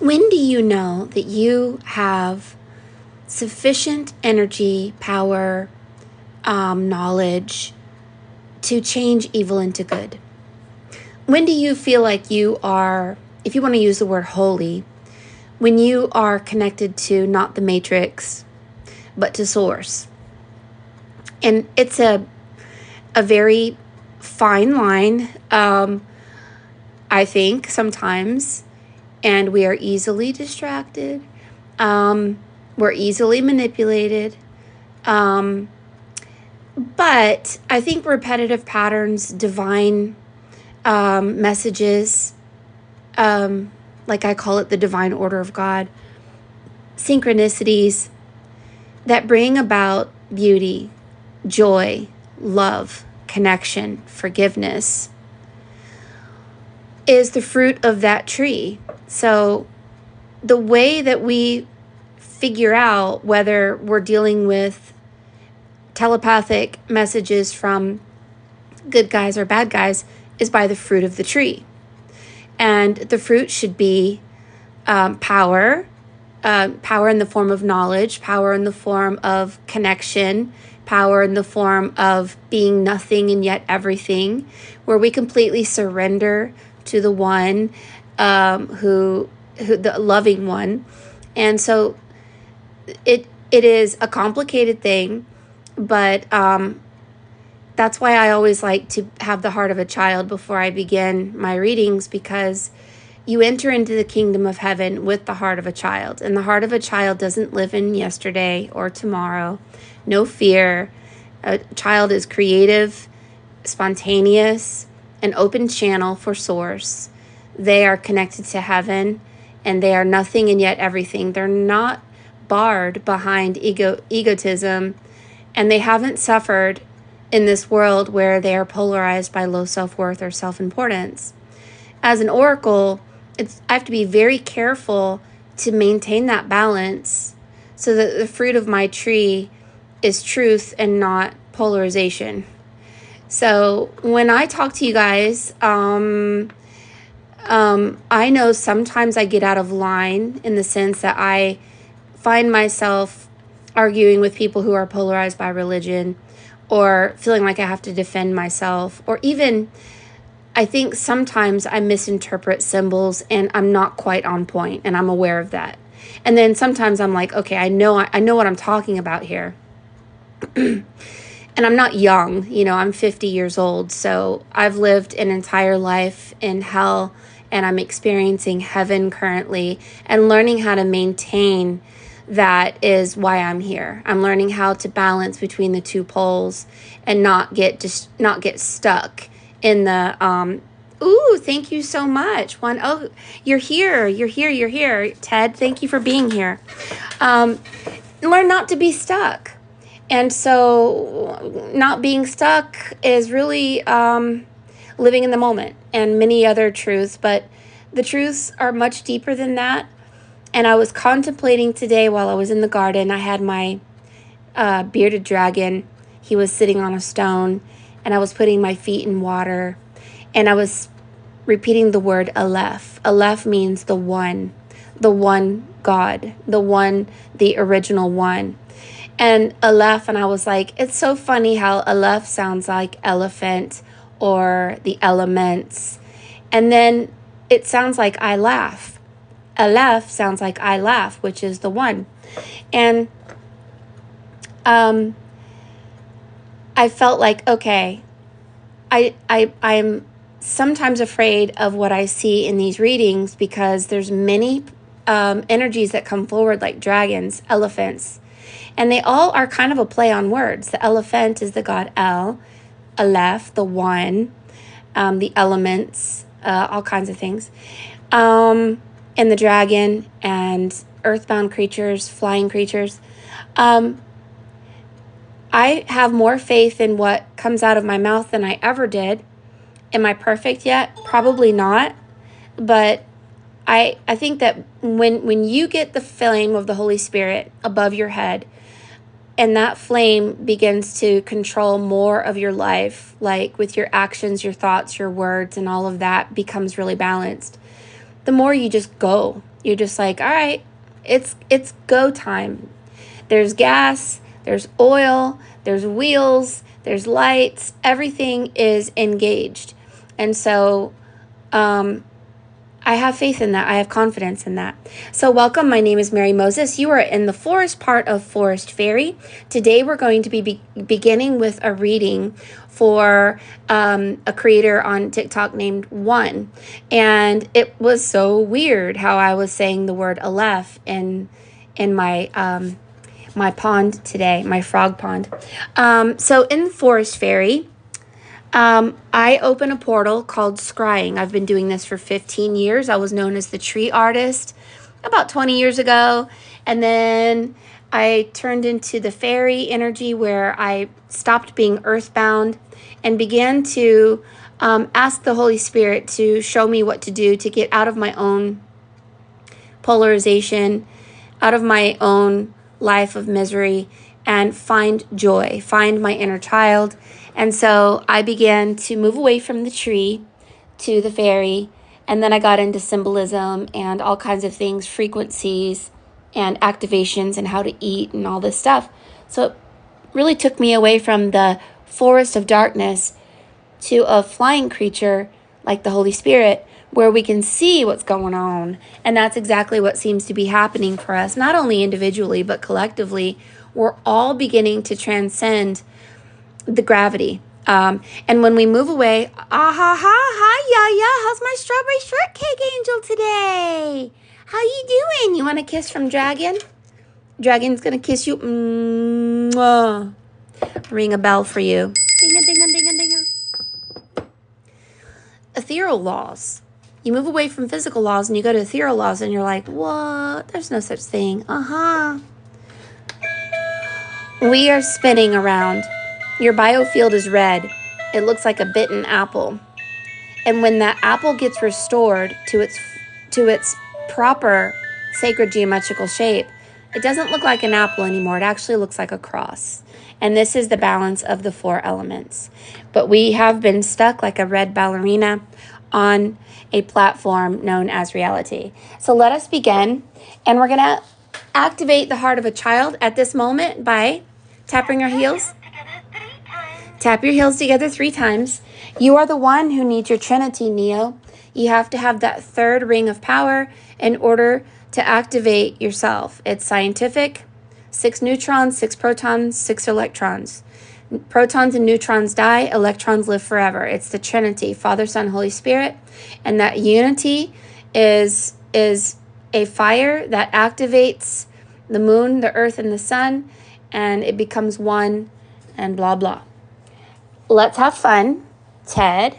When do you know that you have sufficient energy, power, knowledge to change evil into good? When do you feel like you are, if you want to use the word holy, when you are connected to not the matrix, but to source? And it's a very fine line, I think, sometimes. And we are easily distracted. We're easily manipulated. But I think repetitive patterns, divine messages, like I call it the divine order of God, synchronicities that bring about beauty, joy, love, connection, forgiveness, is the fruit of that tree. So the way that we figure out whether we're dealing with telepathic messages from good guys or bad guys is by the fruit of the tree. And the fruit should be power in the form of knowledge, power in the form of connection, power in the form of being nothing and yet everything, where we completely surrender to the one who the loving one. And so it is a complicated thing, but that's why I always like to have the heart of a child before I begin my readings, because you enter into the kingdom of heaven with the heart of a child. And the heart of a child doesn't live in yesterday or tomorrow. No fear. A child is creative, spontaneous, an open channel for source. They are connected to heaven, and they are nothing and yet everything. They're not barred behind egotism, and they haven't suffered in this world where they are polarized by low self-worth or self-importance. As an oracle, I have to be very careful to maintain that balance so that the fruit of my tree is truth and not polarization. So when I talk to you guys, I know sometimes I get out of line in the sense that I find myself arguing with people who are polarized by religion, or feeling like I have to defend myself, or even I think sometimes I misinterpret symbols and I'm not quite on point, and I'm aware of that. And then sometimes I'm like, okay, I know what I'm talking about here. And I'm not young, I'm 50 years old, so I've lived an entire life in hell, and I'm experiencing heaven currently, and learning how to maintain that is why I'm here. I'm learning how to balance between the two poles and not get stuck in the ooh, thank you so much. Oh, you're here. Ted, thank you for being here. Learn not to be stuck. And so not being stuck is really living in the moment, and many other truths, but the truths are much deeper than that. And I was contemplating today while I was in the garden. I had my bearded dragon. He was sitting on a stone, and I was putting my feet in water, and I was repeating the word Aleph. Aleph means the one God, the original one. And Aleph, and I was like, it's so funny how Aleph sounds like elephant or the elements. And then it sounds like I laugh. Aleph sounds like I laugh, which is the one. And I felt like, okay, I'm sometimes afraid of what I see in these readings, because there's many energies that come forward like dragons, elephants, and they all are kind of a play on words. The elephant is the god El, Aleph, the one, the elements, all kinds of things. And the dragon and earthbound creatures, flying creatures. I have more faith in what comes out of my mouth than I ever did. Am I perfect yet? Probably not. But I think that when you get the flame of the Holy Spirit above your head, and that flame begins to control more of your life, like with your actions, your thoughts, your words, and all of that becomes really balanced, the more you just go You're just like, all right, it's go time. There's gas, there's oil, there's wheels, there's lights, everything is engaged. And so I have faith in that. I have confidence in that. So welcome. My name is Mary Moses. You are in the forest part of Forest Fairy. Today we're going to be beginning with a reading for a creator on TikTok named One. And it was so weird how I was saying the word Aleph in my my pond today, my frog pond. So in Forest Fairy, I open a portal called Scrying. I've been doing this for 15 years. I was known as the tree artist about 20 years ago. And then I turned into the fairy energy where I stopped being earthbound and began to ask the Holy Spirit to show me what to do to get out of my own polarization, out of my own life of misery, and find joy, find my inner child. And so I began to move away from the tree to the fairy, and then I got into symbolism and all kinds of things, frequencies and activations and how to eat and all this stuff. So it really took me away from the forest of darkness to a flying creature like the Holy Spirit, where we can see what's going on. And that's exactly what seems to be happening for us, not only individually, but collectively. We're all beginning to transcend the gravity. And when we move away, hi, Yaya, how's my strawberry shortcake angel today? How you doing? You want a kiss from Dragon? Dragon's gonna kiss you. Mwah. Ring a bell for you. Ding a ding a ding a ding a. Ethereal laws. You move away from physical laws and you go to ethereal laws and you're like, what? There's no such thing. We are spinning around. Your biofield is red. It looks like a bitten apple. And when that apple gets restored to its proper sacred geometrical shape, it doesn't look like an apple anymore. It actually looks like a cross. And this is the balance of the four elements. But we have been stuck like a red ballerina on a platform known as reality. So let us begin. And we're going to activate the heart of a child at this moment by tapping our heels. Tap your heels together 3 times. You are the one who needs your Trinity, Neo. You have to have that third ring of power in order to activate yourself. It's scientific. 6 neutrons, 6 protons, 6 electrons. Protons and neutrons die, electrons live forever. It's the Trinity, Father, Son, Holy Spirit. And that unity is a fire that activates the moon, the earth, and the sun, and it becomes one, and blah, blah. Let's have fun, Ted.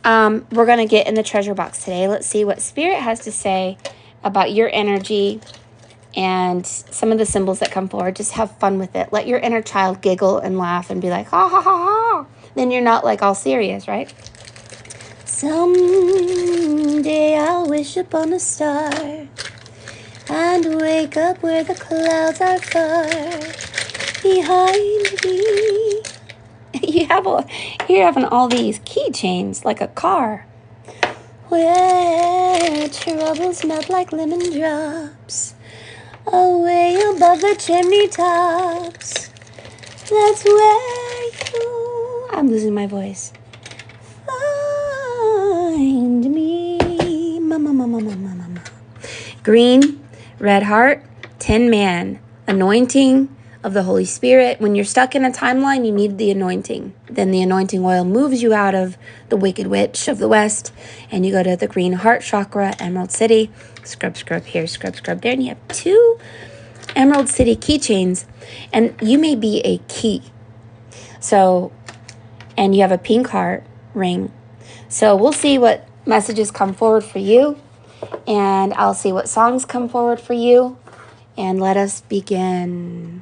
We're going to get in the treasure box today. Let's see what Spirit has to say about your energy and some of the symbols that come forward. Just have fun with it. Let your inner child giggle and laugh and be like, ha, ha, ha, ha. Then you're not like all serious, right? Someday I'll wish upon a star and wake up where the clouds are far behind me. You're having all these keychains like a car. Where troubles melt like lemon drops away above the chimney tops. That's where I'm losing my voice. Find me. Mama. Green, red heart, Tin Man, anointing of the Holy Spirit. When you're stuck in a timeline, you need the anointing. Then the anointing oil moves you out of the Wicked Witch of the West, and you go to the green heart chakra, Emerald City. Scrub here, scrub there, and you have 2 Emerald City keychains, and you may be a key. So, and you have a pink heart ring. So we'll see what messages come forward for you, and I'll see what songs come forward for you, and let us begin.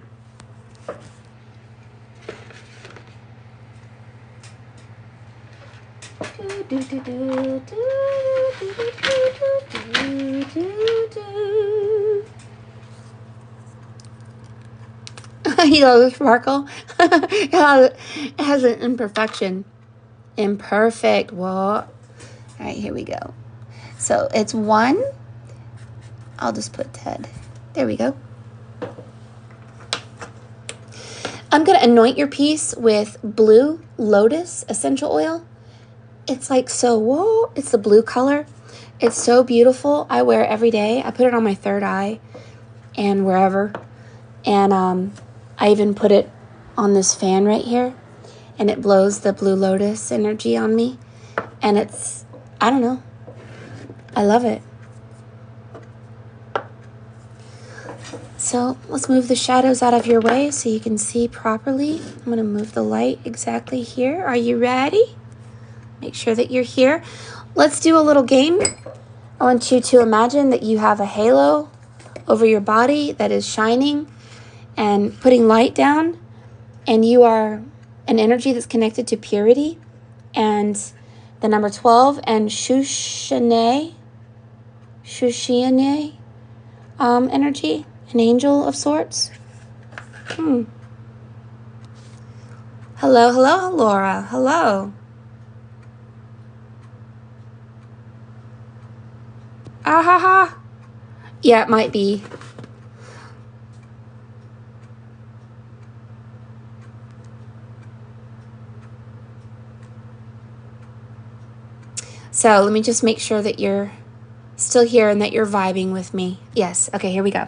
You know the sparkle? It has an imperfection. Imperfect. What? All right, here we go. So it's 1, I'll just put Ted. There we go. I'm going to anoint your piece with blue lotus essential oil. It's like so, whoa, it's the blue color. It's so beautiful. I wear it every day. I put it on my third eye and wherever. And I even put it on this fan right here. And it blows the blue lotus energy on me. And it's, I don't know. I love it. So let's move the shadows out of your way so you can see properly. I'm going to move the light exactly here. Are you ready? Make sure that you're here. Let's do a little game. I want you to imagine that you have a halo over your body that is shining and putting light down. And you are an energy that's connected to purity and the number 12 and Shushiane energy. An angel of sorts. Hello, hello, Laura. Hello. Ah ha ha. Yeah, it might be. So let me just make sure that you're still here and that you're vibing with me. Yes. Okay, here we go.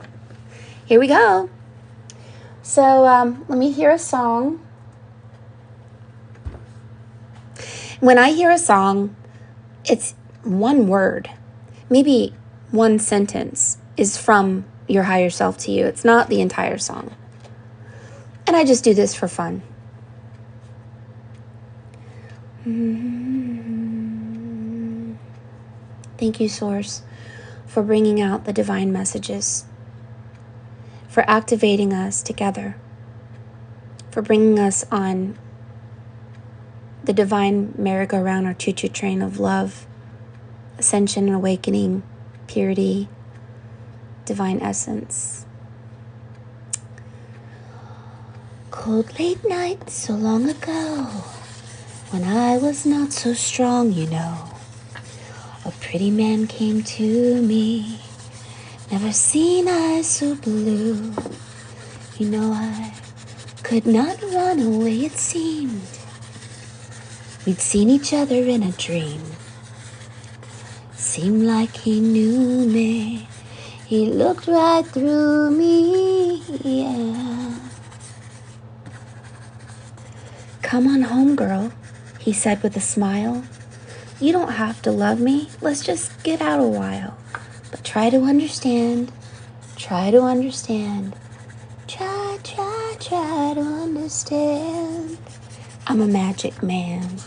Here we go. So let me hear a song. When I hear a song, it's one word, maybe one sentence is from your higher self to you. It's not the entire song. And I just do this for fun. Thank you, Source, for bringing out the divine messages, for activating us together, for bringing us on the divine merry-go-round or choo-choo train of love, ascension and awakening, purity, divine essence. Cold late night so long ago, when I was not so strong, you know, a pretty man came to me, never seen eyes so blue. You know, I could not run away, it seemed. We'd seen each other in a dream. Seemed like he knew me. He looked right through me, yeah. Come on home, girl, he said with a smile. You don't have to love me. Let's just get out a while. But try to understand. Try to understand. Try to understand. I'm a magic man.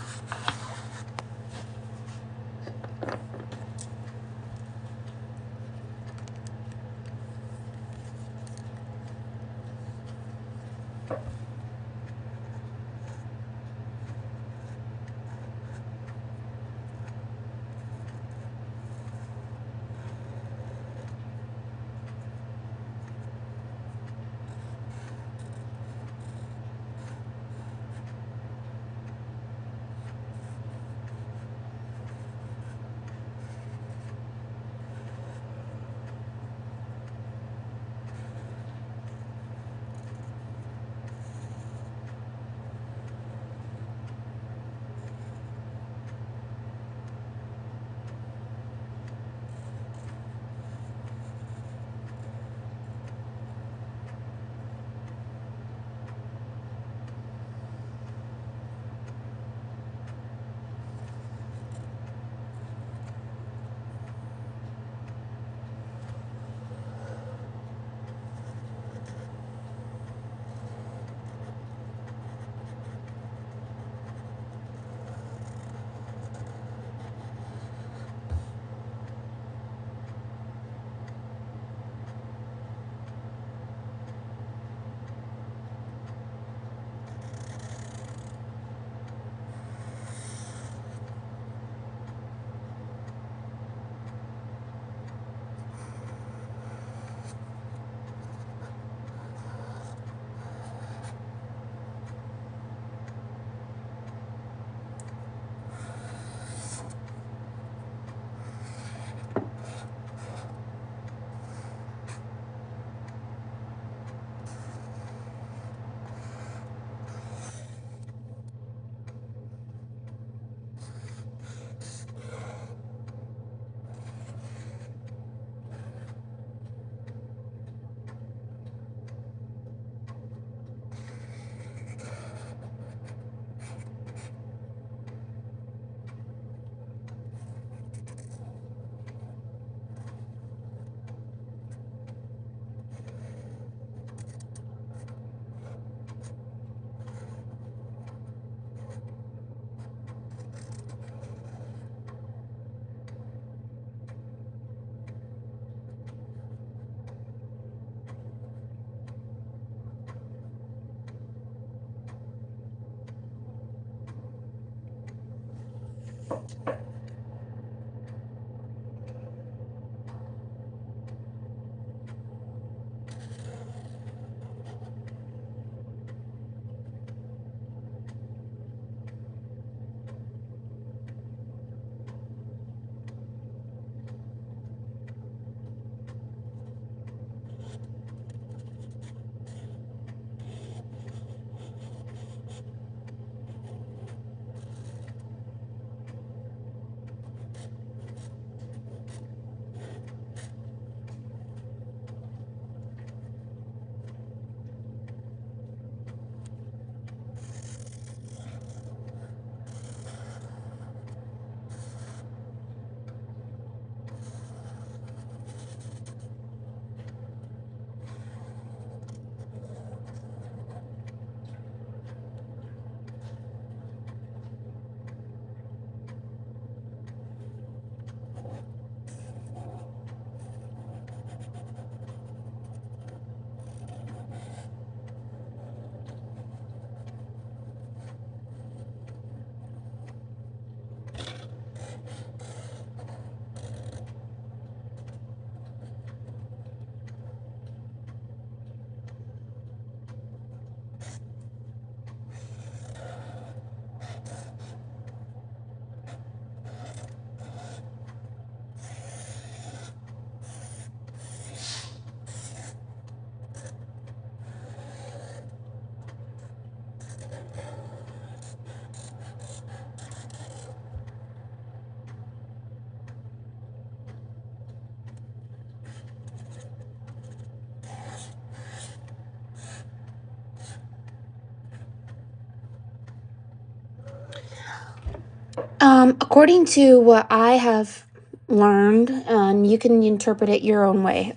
According to what I have learned, and you can interpret it your own way.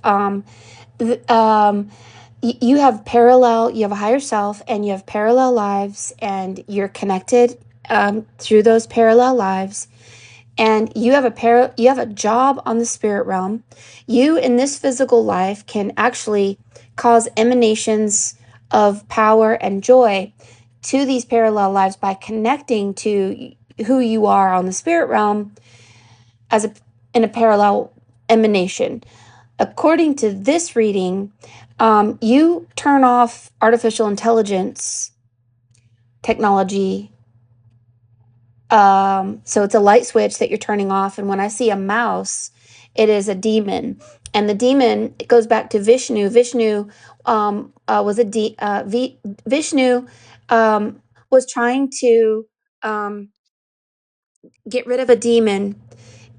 th- um, you have parallel, you have a higher self, and you have parallel lives, and you're connected through those parallel lives. And you have a job on the spirit realm. You in this physical life can actually cause emanations of power and joy to these parallel lives by connecting to who you are on the spirit realm as a in a parallel emanation. According to this reading, you turn off artificial intelligence technology. So it's a light switch that you're turning off. And when I see a mouse, it is a demon. And the demon, it goes back to Vishnu. Vishnu was Vishnu was trying to um, get rid of a demon,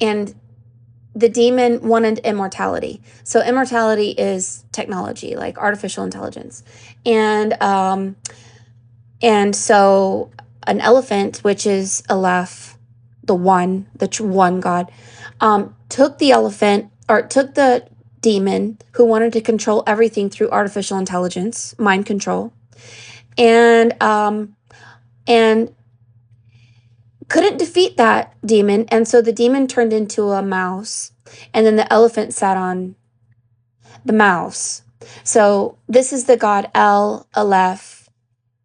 and the demon wanted immortality. So immortality is technology, like artificial intelligence, and um, and so an elephant, which is Aleph, the one God, took the elephant or took the demon who wanted to control everything through artificial intelligence, mind control, and couldn't defeat that demon. And so the demon turned into a mouse, and then the elephant sat on the mouse. So this is the god El, Aleph,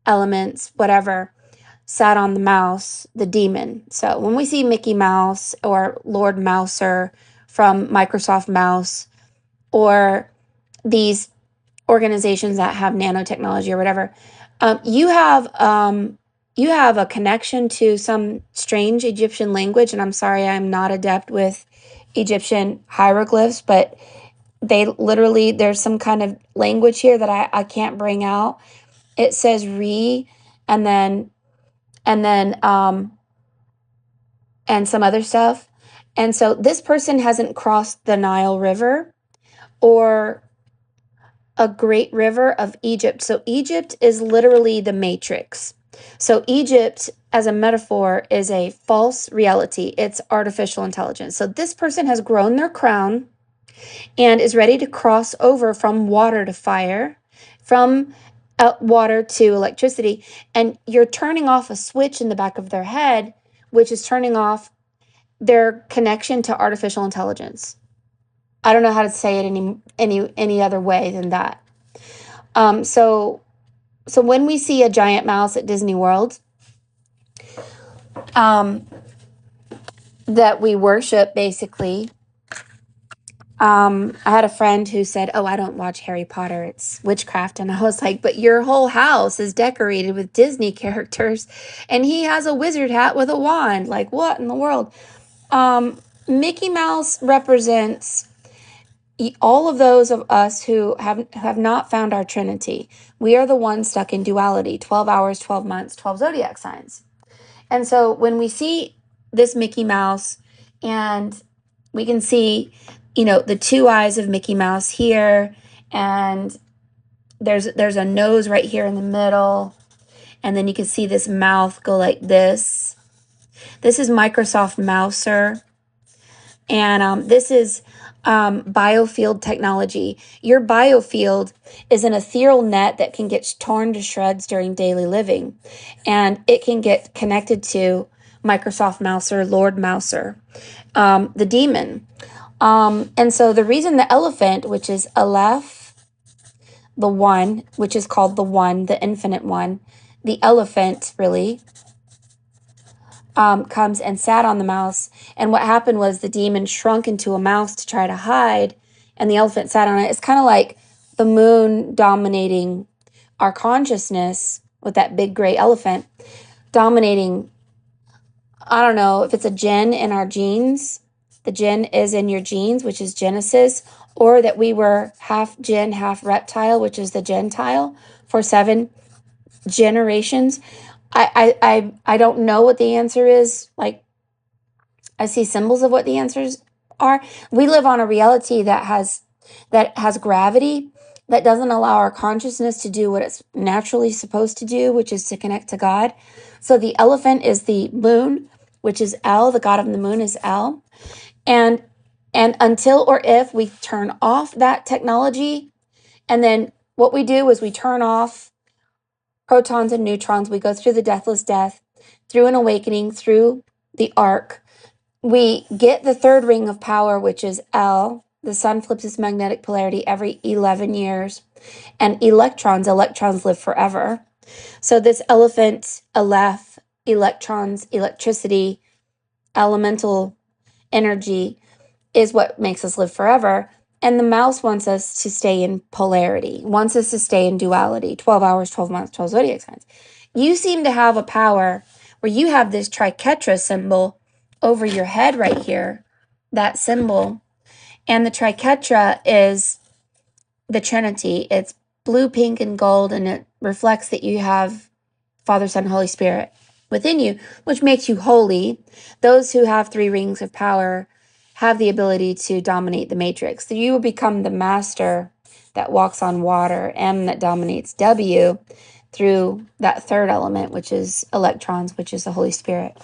elements, whatever, sat on the mouse, the demon. So when we see Mickey Mouse or Lord Mouser from Microsoft Mouse, or these organizations that have nanotechnology or whatever, you have a connection to some strange Egyptian language. And I'm sorry, I'm not adept with Egyptian hieroglyphs, but they literally, there's some kind of language here that I can't bring out. It says re, and then and then and some other stuff. And so this person hasn't crossed the Nile River or a great river of Egypt. So Egypt is literally the matrix. So Egypt, as a metaphor, is a false reality. It's artificial intelligence. So this person has grown their crown and is ready to cross over from water to fire, from water to electricity. And you're turning off a switch in the back of their head, which is turning off their connection to artificial intelligence. I don't know how to say it any other way than that. So when we see a giant mouse at Disney World, um, that we worship, basically. I had a friend who said, "Oh, I don't watch Harry Potter. It's witchcraft." And I was like, "But your whole house is decorated with Disney characters, and he has a wizard hat with a wand. Like, what in the world?" Mickey Mouse represents all of those of us who have not found our Trinity. We are the ones stuck in duality, 12 hours, 12 months, 12 zodiac signs. And so when we see this Mickey Mouse, and we can see, the two eyes of Mickey Mouse here, and there's a nose right here in the middle, and then you can see this mouth go like this. This is Microsoft Mouser, and this is biofield technology. Your biofield is an ethereal net that can get torn to shreds during daily living, and it can get connected to Microsoft Mouser, Lord Mouser, the demon. And so the reason the elephant, which is Aleph, the one, which is called the one, the infinite one, the elephant really comes and sat on the mouse. And what happened was the demon shrunk into a mouse to try to hide, and the elephant sat on it. It's kind of like the moon dominating our consciousness with that big gray elephant dominating. I don't know if it's a gen in our genes. The gen is in your genes, which is Genesis, or that we were half gen, half reptile, which is the Gentile for 7 generations. I don't know what the answer is. Like, I see symbols of what the answers are. We live on a reality that has gravity, that doesn't allow our consciousness to do what it's naturally supposed to do, which is to connect to God. So the elephant is the moon, which is El. The god of the moon is El. And until or if we turn off that technology, and then what we do is we turn off protons and neutrons, we go through the deathless death, through an awakening, through the arc. We get the third ring of power, which is El. The sun flips its magnetic polarity every 11 years. And electrons live forever. So this elephant, Aleph, electrons, electricity, elemental energy is what makes us live forever. And the mouse wants us to stay in polarity, wants us to stay in duality, 12 hours, 12 months, 12 zodiac signs. You seem to have a power where you have this triquetra symbol over your head right here, that symbol. And the triquetra is the Trinity. It's blue, pink, and gold, and it reflects that you have Father, Son, Holy Spirit within you, which makes you holy. Those who have 3 rings of power have the ability to dominate the matrix. So you will become the master that walks on water, M that dominates W, through that third element, which is electrons, which is the Holy Spirit,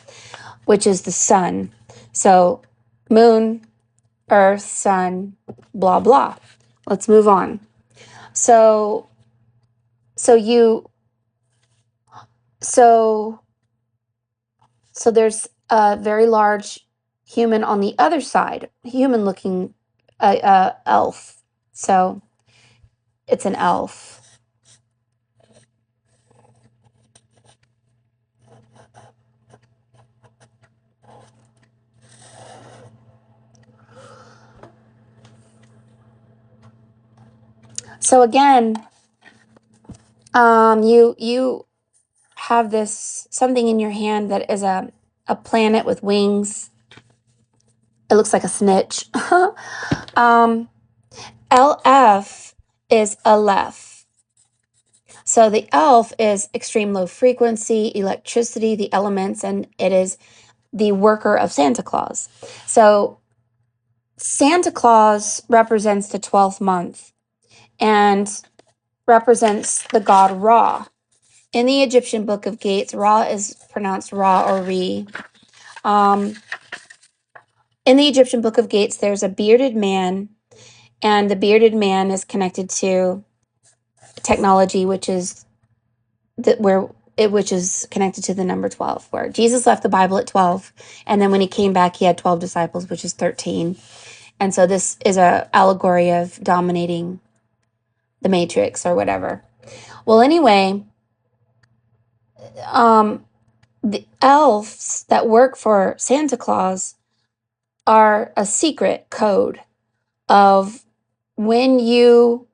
which is the sun. So moon, earth, sun, blah, blah. Let's move on. So there's a very large human on the other side, human looking elf. So it's an elf. So again, you have this something in your hand that is a planet with wings. It looks like a snitch. LF is Aleph. So the elf is extreme low frequency, electricity, the elements, and it is the worker of Santa Claus. So Santa Claus represents the 12th month and represents the god Ra. In the Egyptian Book of Gates, Ra is pronounced Ra or Re. In the Egyptian Book of Gates, there's a bearded man, and the bearded man is connected to technology, which is which is connected to the number 12, where Jesus left the Bible at 12, and then when he came back, he had 12 disciples, which is 13. And so this is a allegory of dominating the matrix or whatever. Well, anyway, the elves that work for Santa Claus are a secret code of when you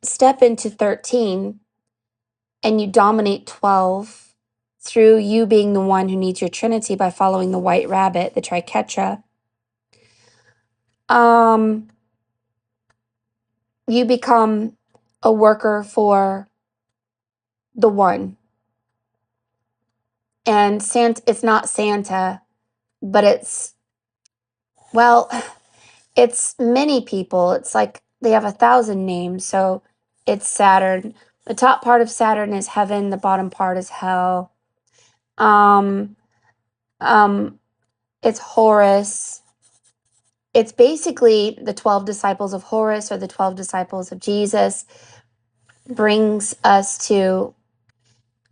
step into 13 and you dominate 12 through you being the one who needs your Trinity by following the white rabbit, the triquetra. You become a worker for the one. And Santa, it's not Santa, but it's many people. It's like they have 1,000 names. So it's Saturn. The top part of Saturn is heaven. The bottom part is hell. It's Horus. It's basically the 12 disciples of Horus or the 12 disciples of Jesus, brings us to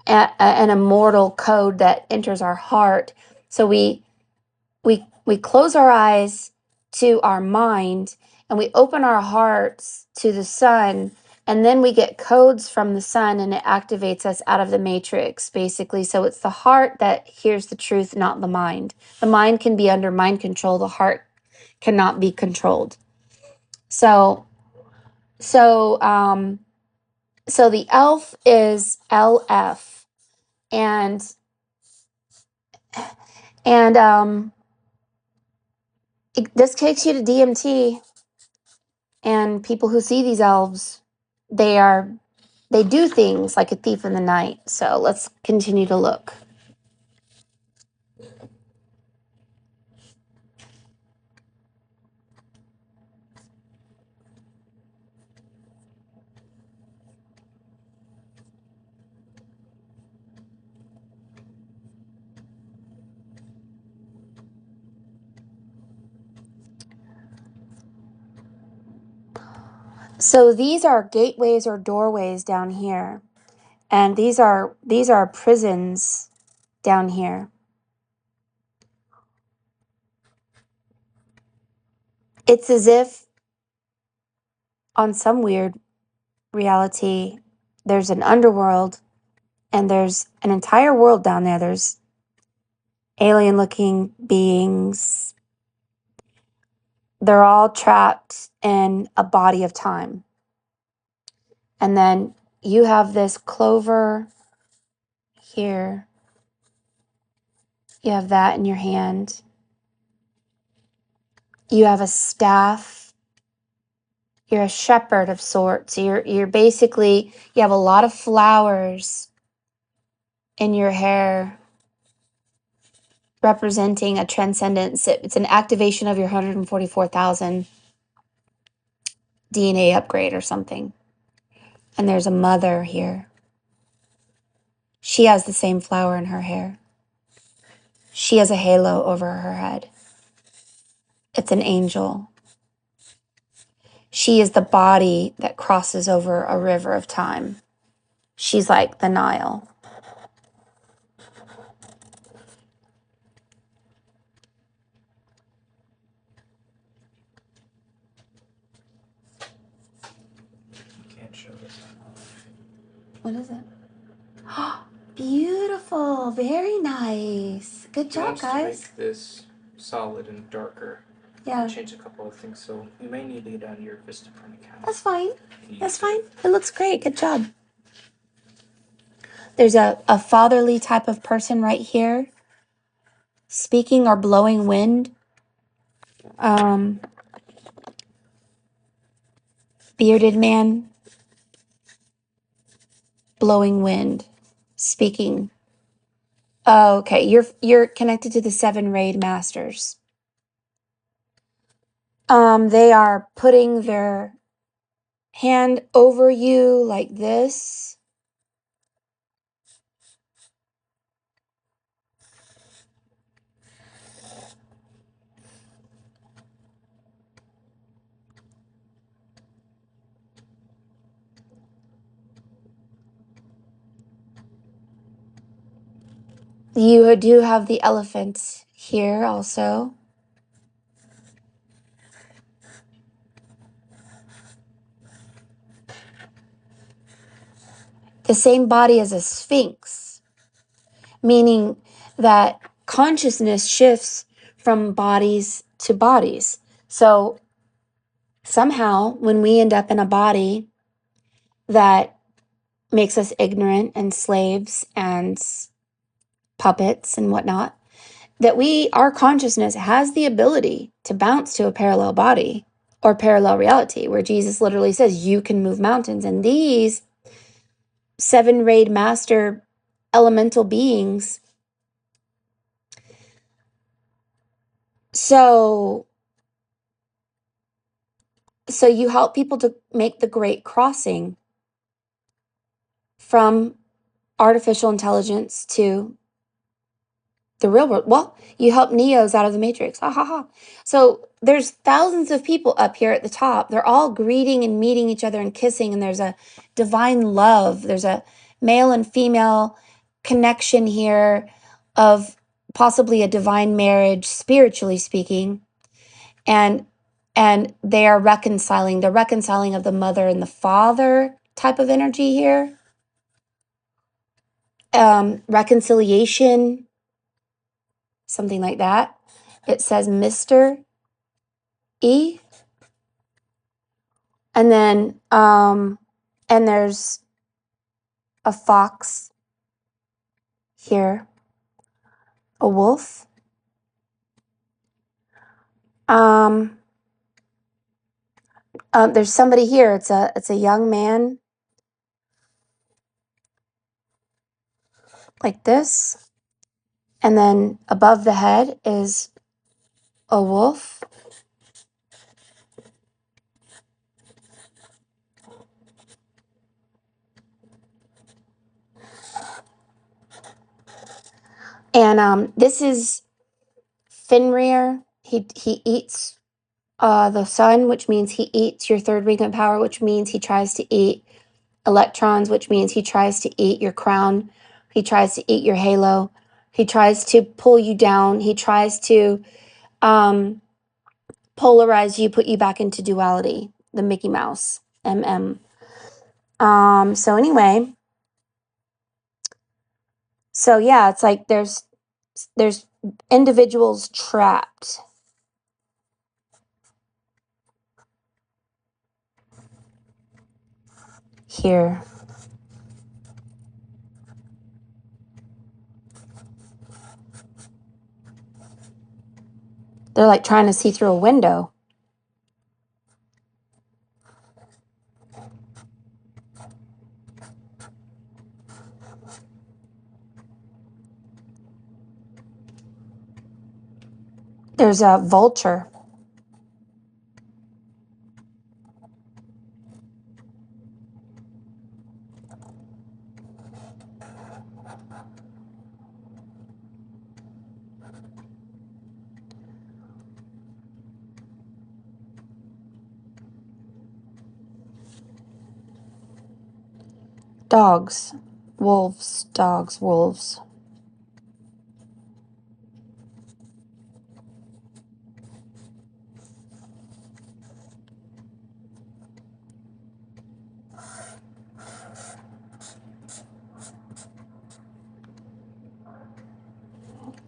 an immortal code that enters our heart. So we close our eyes to our mind and we open our hearts to the sun, and then we get codes from the sun and it activates us out of the matrix, basically. So it's the heart that hears the truth, not the mind. The mind can be under mind control. The heart cannot be controlled. So the elf is LF, and this takes you to DMT. And people who see these elves, they do things like a thief in the night. So let's continue to look. So these are gateways or doorways down here. And these are prisons down here. It's as if on some weird reality, there's an underworld and there's an entire world down there. There's alien looking beings. They're all trapped in a body of time. And then you have this clover here. You have that in your hand. You have a staff. You're a shepherd of sorts. You're basically, you have a lot of flowers in your hair representing a transcendence. It's an activation of your 144,000 DNA upgrade or something. And there's a mother here. She has the same flower in her hair. She has a halo over her head. It's an angel. She is the body that crosses over a river of time. She's like the Nile. You can't show this. What is it? Beautiful. Very nice. Good job, guys. To make this solid and darker. Yeah. Change a couple of things, so you may need to get out of your Vistaprint account. That's fine. That's fine. It looks great. Good job. There's a fatherly type of person right here, speaking or blowing wind. Bearded man, blowing wind, speaking. Oh, okay. You're connected to the 7 raid masters. They are putting their hand over you like this. You do have the elephant here also. The same body as a sphinx, meaning that consciousness shifts from bodies to bodies. So somehow when we end up in a body that makes us ignorant and slaves and puppets and whatnot, that our consciousness has the ability to bounce to a parallel body or parallel reality, where Jesus literally says you can move mountains. And these 7 rayed master elemental beings, so you help people to make the great crossing from artificial intelligence to the real world. Well, you help Neos out of the Matrix. Ha ha ha. So there's thousands of people up here at the top. They're all greeting and meeting each other and kissing, and there's a divine love. There's a male and female connection here of possibly a divine marriage, spiritually speaking. And they are reconciling. The reconciling of the mother and the father type of energy here. Reconciliation, something like that. It says Mr. E. And then and there's a fox here, a wolf. There's somebody here. It's a young man like this. And then above the head is a wolf. And this is Fenrir. He eats the sun, which means he eats your third ring of power, which means he tries to eat electrons, which means he tries to eat your crown. He tries to eat your halo. He tries to pull you down. He tries to polarize you, put you back into duality, the Mickey Mouse, MM. So anyway, so yeah, it's like there's individuals trapped here. They're like trying to see through a window. There's a vulture. Dogs. Wolves. Dogs. Wolves.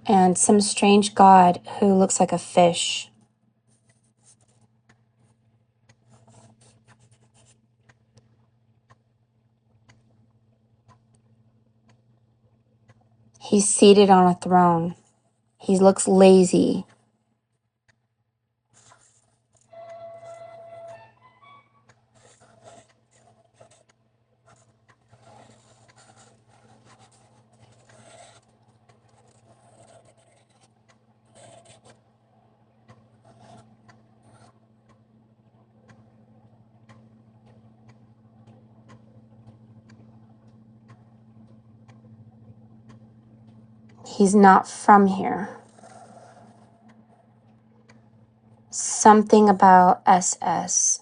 And some strange god who looks like a fish. He's seated on a throne. He looks lazy. He's not from here. Something about SS.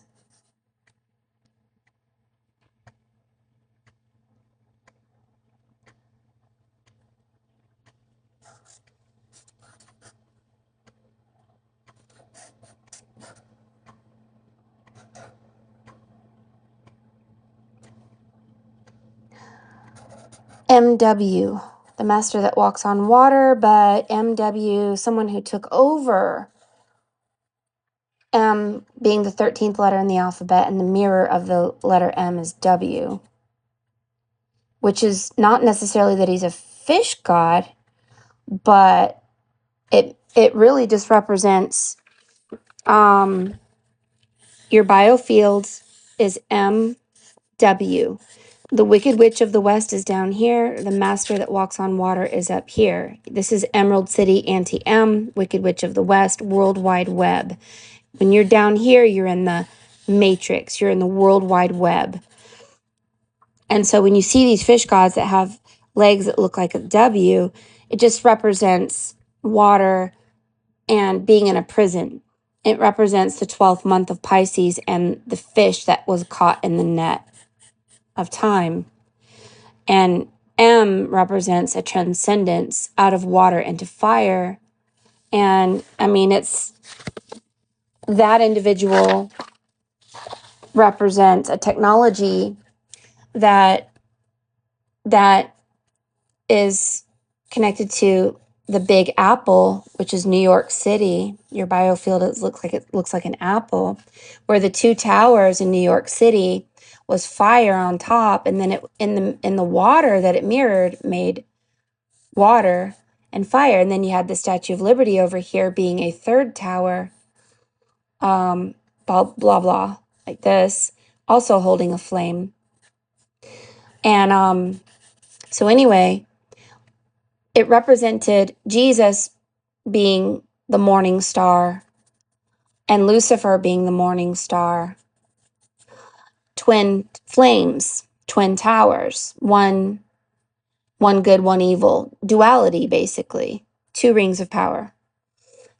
MW, the master that walks on water, but MW, someone who took over, M being the 13th letter in the alphabet, and the mirror of the letter M is W, which is not necessarily that he's a fish god, but it really just represents your biofields is MW. The Wicked Witch of the West is down here. The Master that walks on water is up here. This is Emerald City, Anti-M, Wicked Witch of the West, World Wide Web. When you're down here, you're in the Matrix. You're in the World Wide Web. And so when you see these fish gods that have legs that look like a W, it just represents water and being in a prison. It represents the 12th month of Pisces and the fish that was caught in the net of time. And M represents a transcendence out of water into fire. And I mean, it's that individual represents a technology that is connected to the Big Apple, which is New York City. Your biofield looks like an apple, where the two towers in New York City was fire on top, and then it in the water that it mirrored made water and fire, and then you had the Statue of Liberty over here being a third tower, blah blah blah, like this, also holding a flame. And so anyway, it represented Jesus being the morning star and Lucifer being the morning star. Twin flames, twin towers, one good, one evil. Duality, basically. Two rings of power.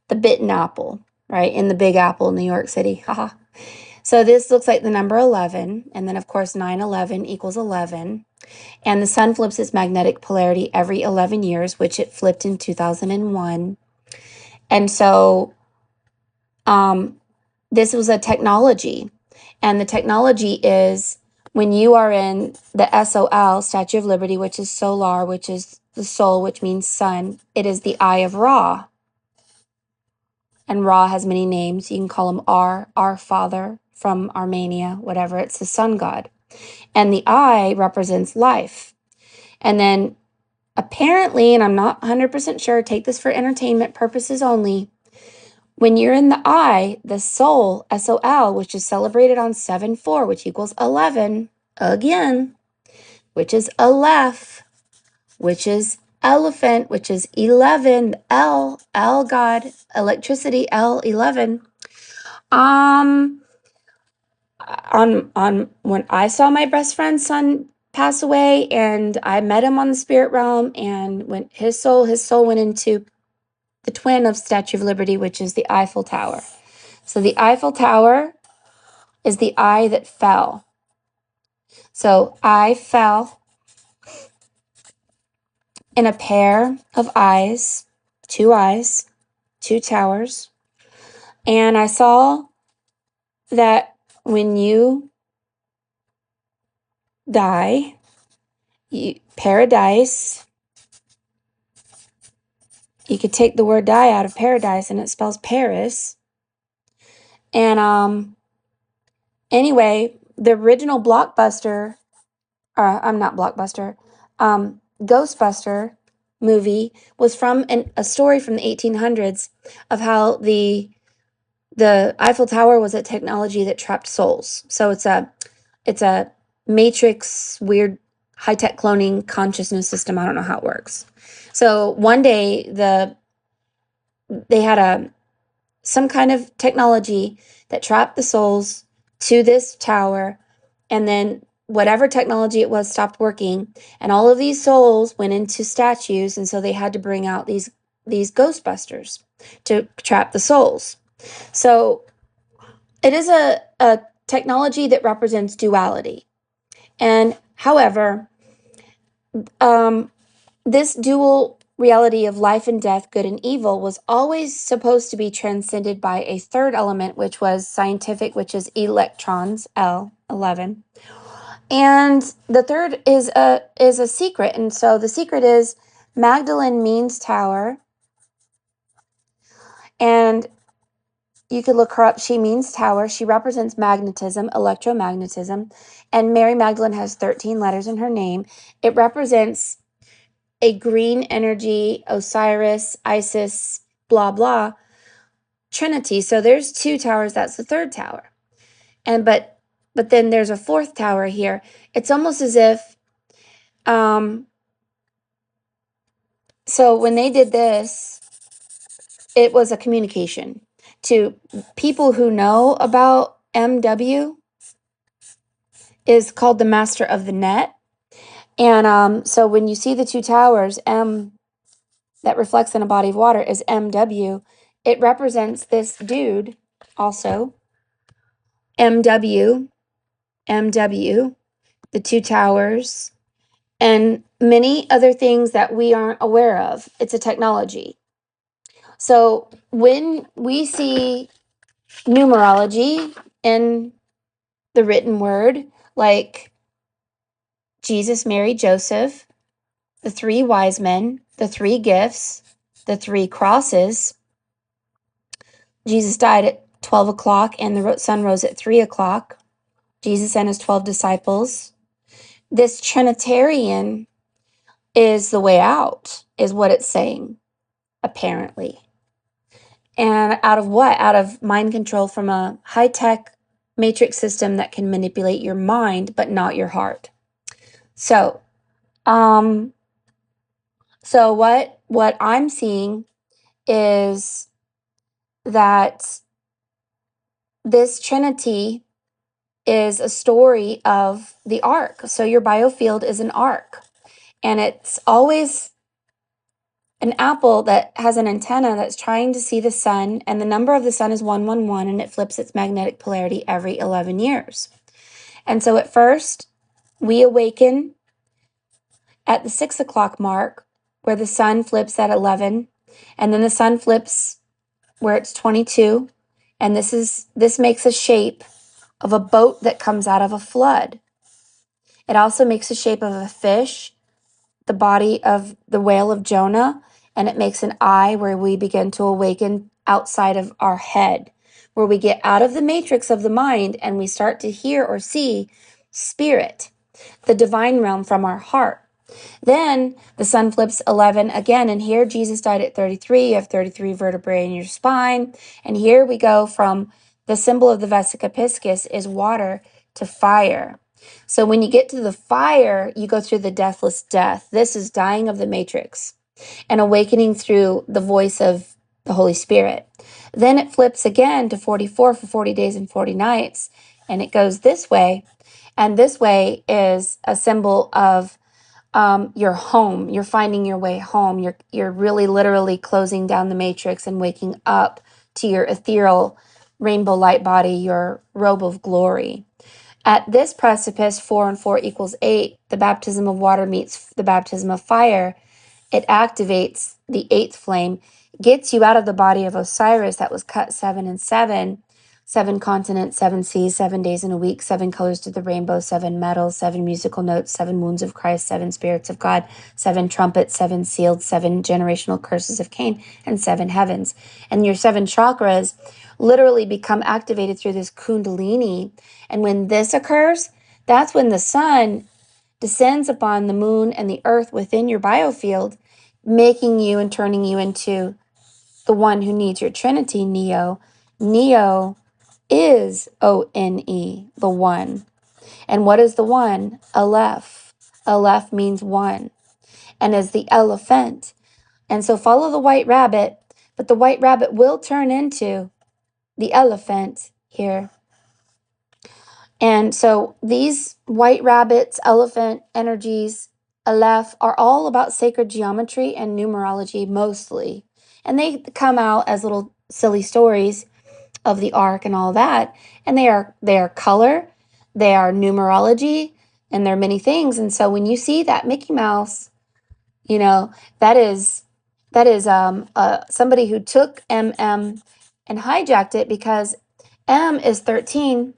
The bitten apple, right? In the Big Apple, New York City. Haha. So this looks like the number 11. And then, of course, 9/11 equals 11. And the sun flips its magnetic polarity every 11 years, which it flipped in 2001. And so this was a technology. And the technology is when you are in the SOL, Statue of Liberty, which is solar, which is the soul, which means sun. It is the eye of Ra. And Ra has many names. You can call him our father from Armenia, whatever. It's the sun god. And the eye represents life. And then apparently, and I'm not 100% sure, take this for entertainment purposes only, when you're in the eye, the soul, SOL, which is celebrated on 7/4, which equals 11, again, which is Aleph, which is elephant, which is 11, L God, electricity, L11. On when I saw my best friend's son pass away, and I met him on the spirit realm, and when his soul went into the twin of Statue of Liberty, which is the Eiffel Tower. So the Eiffel Tower is the eye that fell. So I fell in a pair of eyes, two towers. And I saw that when you die, paradise, you could take the word die out of paradise and it spells Paris. And anyway, the original Blockbuster, I'm not Blockbuster, Ghostbuster movie was from a story from the 1800s of how the Eiffel Tower was a technology that trapped souls. So it's a matrix, weird high-tech cloning consciousness system. I don't know how it works. So one day they had some kind of technology that trapped the souls to this tower, and then whatever technology it was stopped working, and all of these souls went into statues, and so they had to bring out these Ghostbusters to trap the souls. So it is a technology that represents duality. And however, this dual reality of life and death, good and evil, was always supposed to be transcended by a third element, which was scientific, which is electrons, L11. And the third is a secret. And so the secret is Magdalene means tower. And you could look her up. She means tower. She represents magnetism, electromagnetism. And Mary Magdalene has 13 letters in her name. It represents a green energy, Osiris, Isis, blah, blah, Trinity. So there's 2 towers. That's the 3rd tower. But then there's a 4th tower here. It's almost as if, so when they did this, it was a communication to people who know about MW, is called the master of the net. And so when you see the 2 towers, M that reflects in a body of water is MW. It represents this dude also, MW, MW, the 2 towers, and many other things that we aren't aware of. It's a technology. So when we see numerology in the written word, like Jesus, Mary, Joseph, the 3 wise men, the 3 gifts, the 3 crosses. Jesus died at 12 o'clock and the sun rose at 3 o'clock. Jesus and his 12 disciples. This Trinitarian is the way out, is what it's saying, apparently. And out of what? Out of mind control from a high-tech matrix system that can manipulate your mind, but not your heart. So, what I'm seeing is that this Trinity is a story of the ark. So your biofield is an ark, and it's always an apple that has an antenna that's trying to see the sun, and the number of the sun is 111, and it flips its magnetic polarity every 11 years. And so at first, we awaken at the 6 o'clock mark, where the sun flips at 11, and then the sun flips where it's 22, and this makes a shape of a boat that comes out of a flood. It also makes a shape of a fish, the body of the whale of Jonah, and it makes an eye where we begin to awaken outside of our head, where we get out of the matrix of the mind and we start to hear or see spirit, the divine realm from our heart. Then the sun flips 11 again, and here Jesus died at 33. You have 33 vertebrae in your spine. And here we go from the symbol of the Vesica Piscis is water to fire. So when you get to the fire, you go through the deathless death. This is dying of the matrix and awakening through the voice of the Holy Spirit. Then it flips again to 44 for 40 days and 40 nights, and it goes this way. And this way is a symbol of your home. You're finding your way home. You're really literally closing down the matrix and waking up to your ethereal rainbow light body, your robe of glory. At this precipice, 4 and 4 equals 8. The baptism of water meets the baptism of fire. It activates the 8th flame, gets you out of the body of Osiris that was cut 7 and 7. 7 continents, 7 seas, 7 days in a week, 7 colors to the rainbow, 7 metals, 7 musical notes, 7 wounds of Christ, 7 spirits of God, 7 trumpets, 7 sealed, 7 generational curses of Cain, and 7 heavens. And your 7 chakras literally become activated through this kundalini. And when this occurs, that's when the sun descends upon the moon and the earth within your biofield, making you and turning you into the one who needs your Trinity, Neo. Neo is O-N-E, the one. And what is the one? Aleph. Aleph means one, and is the elephant. And so follow the white rabbit, but the white rabbit will turn into the elephant here. And so these white rabbits, elephant energies, Aleph, are all about sacred geometry and numerology mostly. And they come out as little silly stories of the ark and all that. And they are color, they are numerology, and they're many things. And so when you see that Mickey Mouse, that is somebody who took MM and hijacked it, because M is 13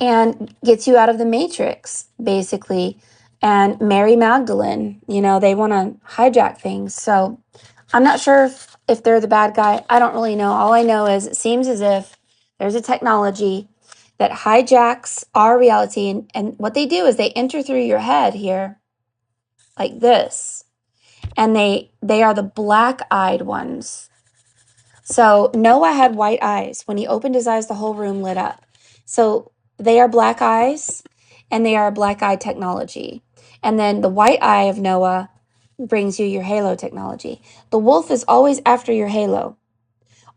and gets you out of the matrix, basically. and Mary Magdalene. They want to hijack things. So I'm not sure if they're the bad guy. I don't really know. All I know is it seems as if there's a technology that hijacks our reality. And what they do is they enter through your head here like this. And they are the black-eyed ones. So Noah had white eyes. When he opened his eyes, the whole room lit up. So they are black eyes, and they are black eye technology. And then the white eye of Noah brings you your halo technology. The wolf is always after your halo,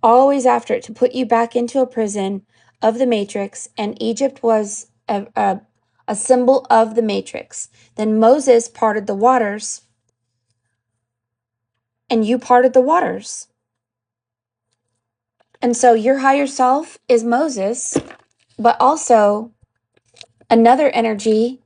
always after it to put you back into a prison of the matrix. And Egypt was a symbol of the matrix. Then Moses parted the waters, and you parted the waters. And so your higher self is Moses, but also another energy.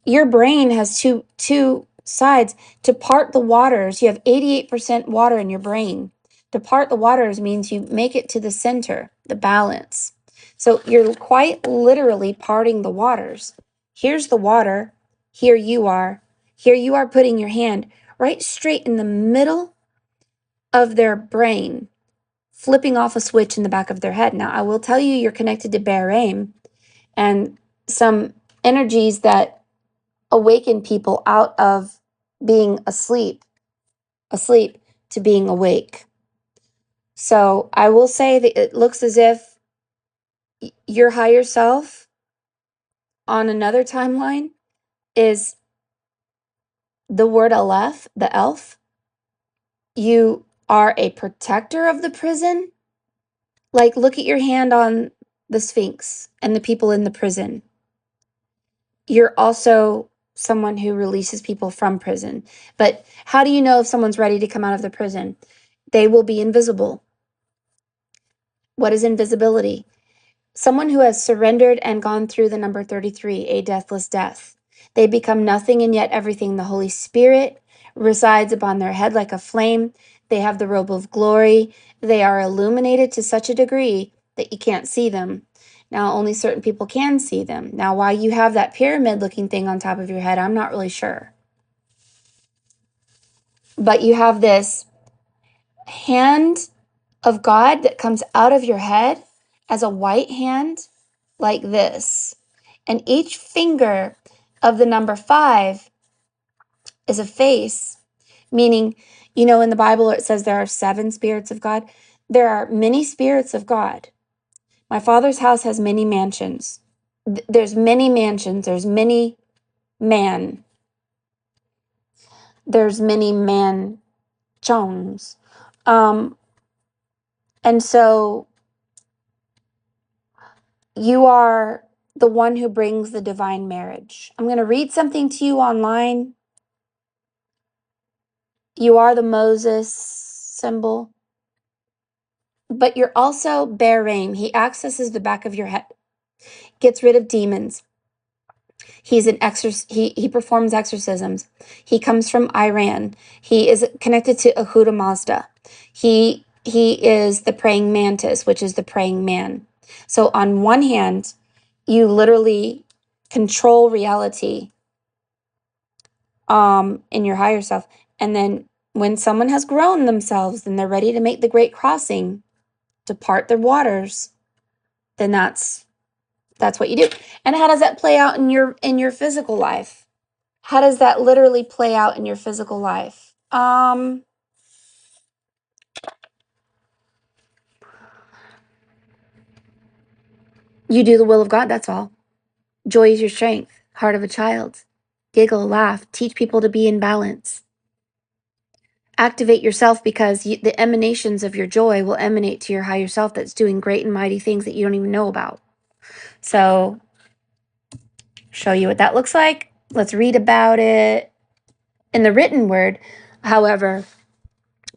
Your brain has two sides. To part the waters, you have 88% water in your brain. To part the waters means you make it to the center, the balance. So you're quite literally parting the waters. Here's the water. Here you are. Here you are putting your hand right straight in the middle of their brain, flipping off a switch in the back of their head. Now, I will tell you, you're connected to Bahrain and some energies that awaken people out of being asleep to being awake. So I will say that it looks as if your higher self on another timeline is the word Aleph, the elf. You are a protector of the prison. Like, look at your hand on the Sphinx and the people in the prison. You're also someone who releases people from prison. But how do you know if someone's ready to come out of the prison? They will be invisible. What is invisibility? Someone who has surrendered and gone through the number 33, a deathless death. They become nothing and yet everything. The Holy Spirit resides upon their head like a flame. They have the robe of glory. They are illuminated to such a degree that you can't see them. Now, only certain people can see them. Now, why you have that pyramid-looking thing on top of your head, I'm not really sure. But you have this hand of God that comes out of your head as a white hand like this. And each finger of the number 5 is a face, meaning, in the Bible it says there are 7 spirits of God. There are many spirits of God. My Father's house has many mansions. There's many mansions. There's many man. There's many mansions. And so you are the one who brings the divine marriage. I'm going to read something to you online. You are the Moses symbol, but you're also Bahrain. He accesses the back of your head, gets rid of demons. He's an he performs exorcisms. He comes from Iran. He is connected to Ahura Mazda. He is the praying mantis, which is the praying man. So on one hand, you literally control reality in your higher self. And then when someone has grown themselves and they're ready to make the great crossing, to part their waters, then that's what you do. And how does that play out in your physical life? How does that literally play out in your physical life? You do the will of God, that's all. Joy is your strength, heart of a child. Giggle, laugh, teach people to be in balance. Activate yourself, because the emanations of your joy will emanate to your higher self that's doing great and mighty things that you don't even know about. So, show you what that looks like. Let's read about it. In the written word, however,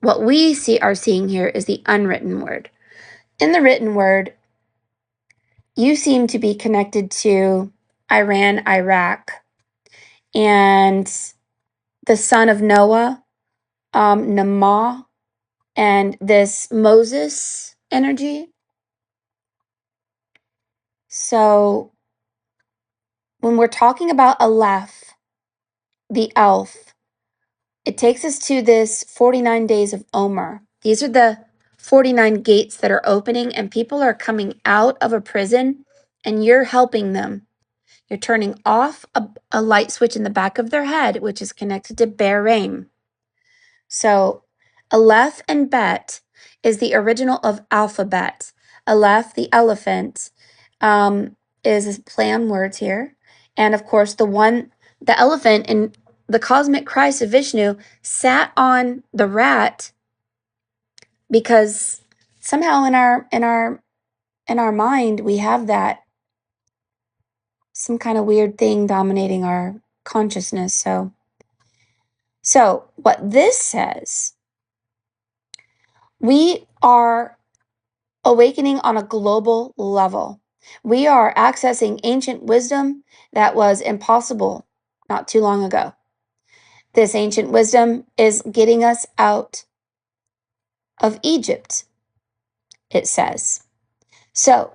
what we are seeing here is the unwritten word. In the written word, you seem to be connected to Iran, Iraq, and the son of Noah, Namah, and this Moses energy. So when we're talking about Aleph, the Elf, it takes us to this 49 days of Omer. These are the 49 gates that are opening, and people are coming out of a prison, and you're helping them. You're turning off a light switch in the back of their head, which is connected to Beraim. So Aleph and Bet is the original of alphabet. Aleph, the elephant, is a play on words here. And of course, the elephant in the cosmic Christ of Vishnu sat on the rat because somehow in our mind we have that some kind of weird thing dominating our consciousness. So what this says, we are awakening on a global level. We are accessing ancient wisdom that was impossible not too long ago. This ancient wisdom is getting us out of Egypt, it says. So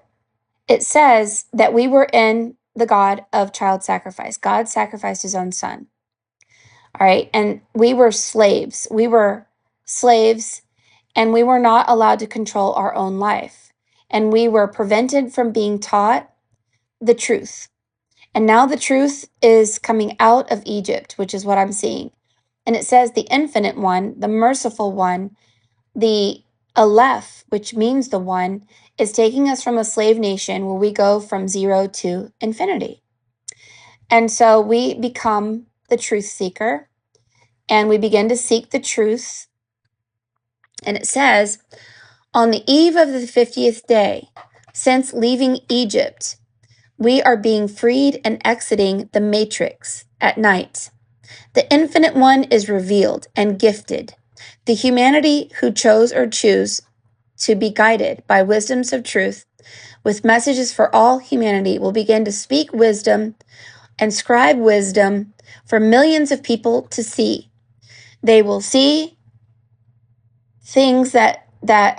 it says that we were in the God of child sacrifice. God sacrificed his own son. All right. And we were slaves. We were slaves, and we were not allowed to control our own life. And we were prevented from being taught the truth. And now the truth is coming out of Egypt, which is what I'm seeing. And it says the infinite one, the merciful one, the Aleph, which means the one, is taking us from a slave nation where we go from 0 to infinity. And so we become the truth seeker, and we begin to seek the truth. And it says, on the eve of the 50th day, since leaving Egypt, we are being freed and exiting the matrix at night. The infinite one is revealed and gifted. The humanity who chose or choose to be guided by wisdoms of truth with messages for all humanity will begin to speak wisdom and scribe wisdom for millions of people to see. They will see things that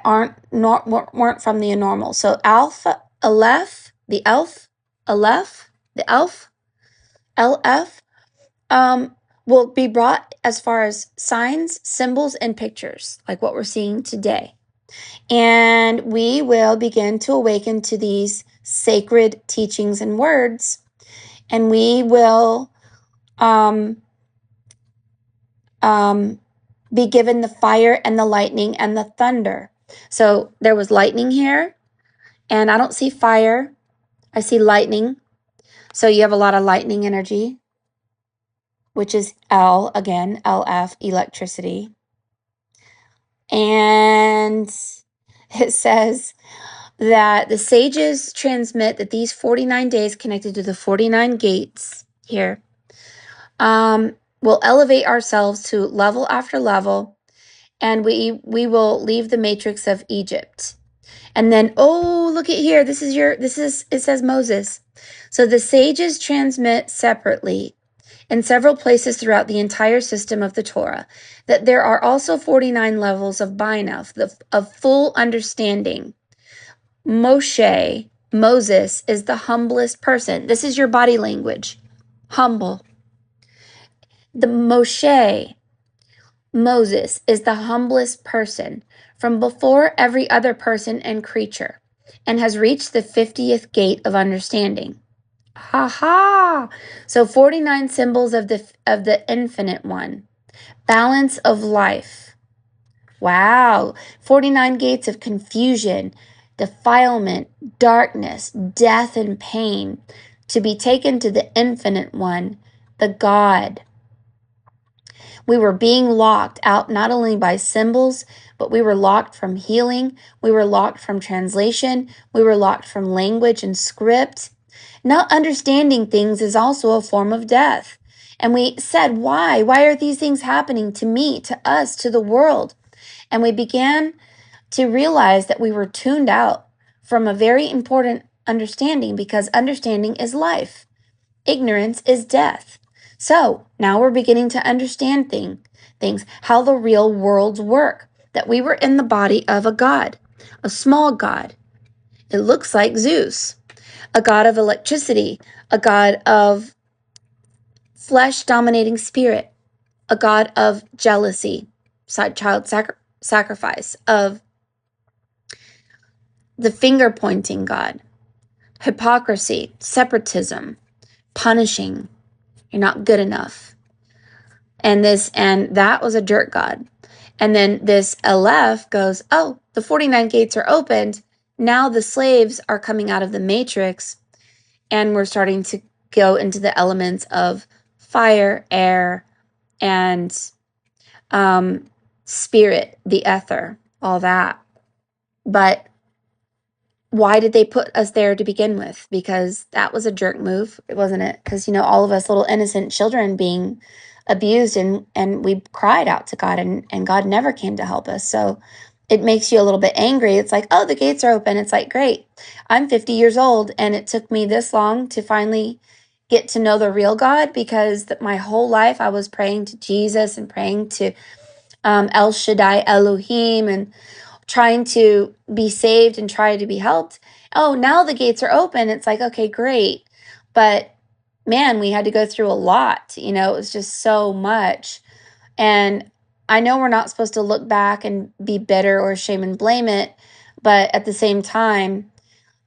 weren't from the normal. So Aleph, the elf, LF, will be brought as far as signs, symbols, and pictures, like what we're seeing today. And we will begin to awaken to these sacred teachings and words, and we will be given the fire and the lightning and the thunder. So there was lightning here, and I don't see fire. I see lightning. So you have a lot of lightning energy, which is L, again, LF, electricity. And it says that the sages transmit that these 49 days connected to the 49 gates here will elevate ourselves to level after level, and we will leave the matrix of Egypt. And then, oh, look at here. It says Moses. So the sages transmit separately in several places throughout the entire system of the Torah that there are also 49 levels of Binah, of full understanding. Moses is the humblest person. This is your body language. Humble. The Moses is the humblest person from before every other person and creature, and has reached the 50th gate of understanding. Ha ha! So 49 symbols of the infinite one. Balance of life. Wow. 49 gates of confusion, defilement, darkness, death, and pain, to be taken to the infinite one, the God. We were being locked out not only by symbols, but we were locked from healing. We were locked from translation. We were locked from language and script. Not understanding things is also a form of death. And we said, why? Why are these things happening to me, to us, to the world? And we began to realize that we were tuned out from a very important understanding, because understanding is life. Ignorance is death. So now we're beginning to understand things, how the real worlds work, that we were in the body of a god, a small god. It looks like Zeus. a god of electricity, a god of flesh dominating spirit, a god of jealousy, child sacrifice, of the finger pointing god, hypocrisy, separatism, punishing, you're not good enough. And that was a dirt god. And then this Aleph goes, oh, the 49 gates are opened. Now the slaves are coming out of the matrix, and we're starting to go into the elements of fire, air, and spirit, the ether, all that. But why did they put us there to begin with? Because that was a jerk move, wasn't it? Because, all of us little innocent children being abused, and we cried out to God, and God never came to help us. So it makes you a little bit angry. It's like, oh, the gates are open. It's like, great. I'm 50 years old, and it took me this long to finally get to know the real God, because my whole life I was praying to Jesus and praying to El Shaddai Elohim and trying to be saved and try to be helped. Oh, now the gates are open. It's like, okay, great. But man, we had to go through a lot. It was just so much. And I know we're not supposed to look back and be bitter or shame and blame it. But at the same time,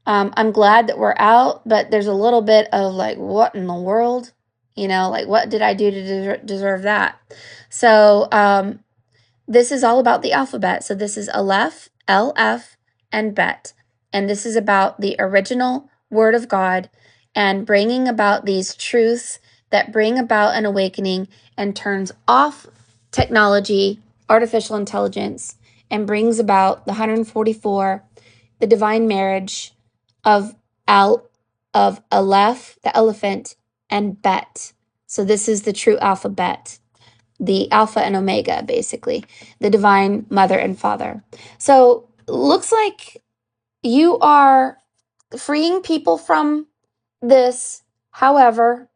I'm glad that we're out. But there's a little bit of like, what in the world? Like, what did I do to deserve that? So, this is all about the alphabet. So this is Aleph, LF, and Bet. And this is about the original Word of God and bringing about these truths that bring about an awakening and turns off technology, artificial intelligence, and brings about the 144, the divine marriage of Aleph, the elephant, and Bet. So this is the true alphabet, the Alpha and Omega, basically, the divine mother and father. So looks like you are freeing people from this. However,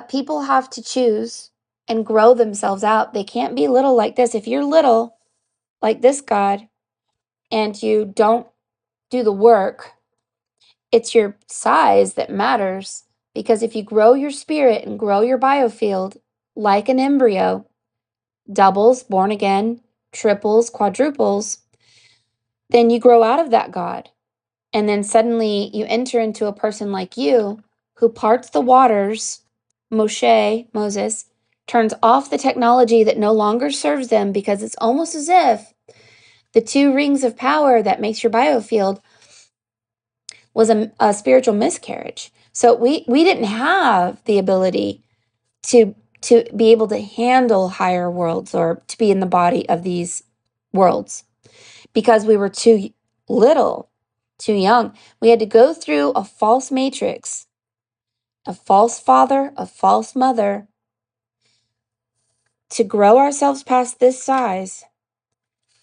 people have to choose and grow themselves out. They can't be little like this. If you're little like this God and you don't do the work, it's your size that matters. Because if you grow your spirit and grow your biofield like an embryo, doubles, born again, triples, quadruples, then you grow out of that God. And then suddenly you enter into a person like you who parts the waters, Moses, turns off the technology that no longer serves them, because it's almost as if the 2 rings of power that makes your biofield was a spiritual miscarriage. So we didn't have the ability to be able to handle higher worlds or to be in the body of these worlds, because we were too little, too young. We had to go through a false matrix, a false father, a false mother, to grow ourselves past this size,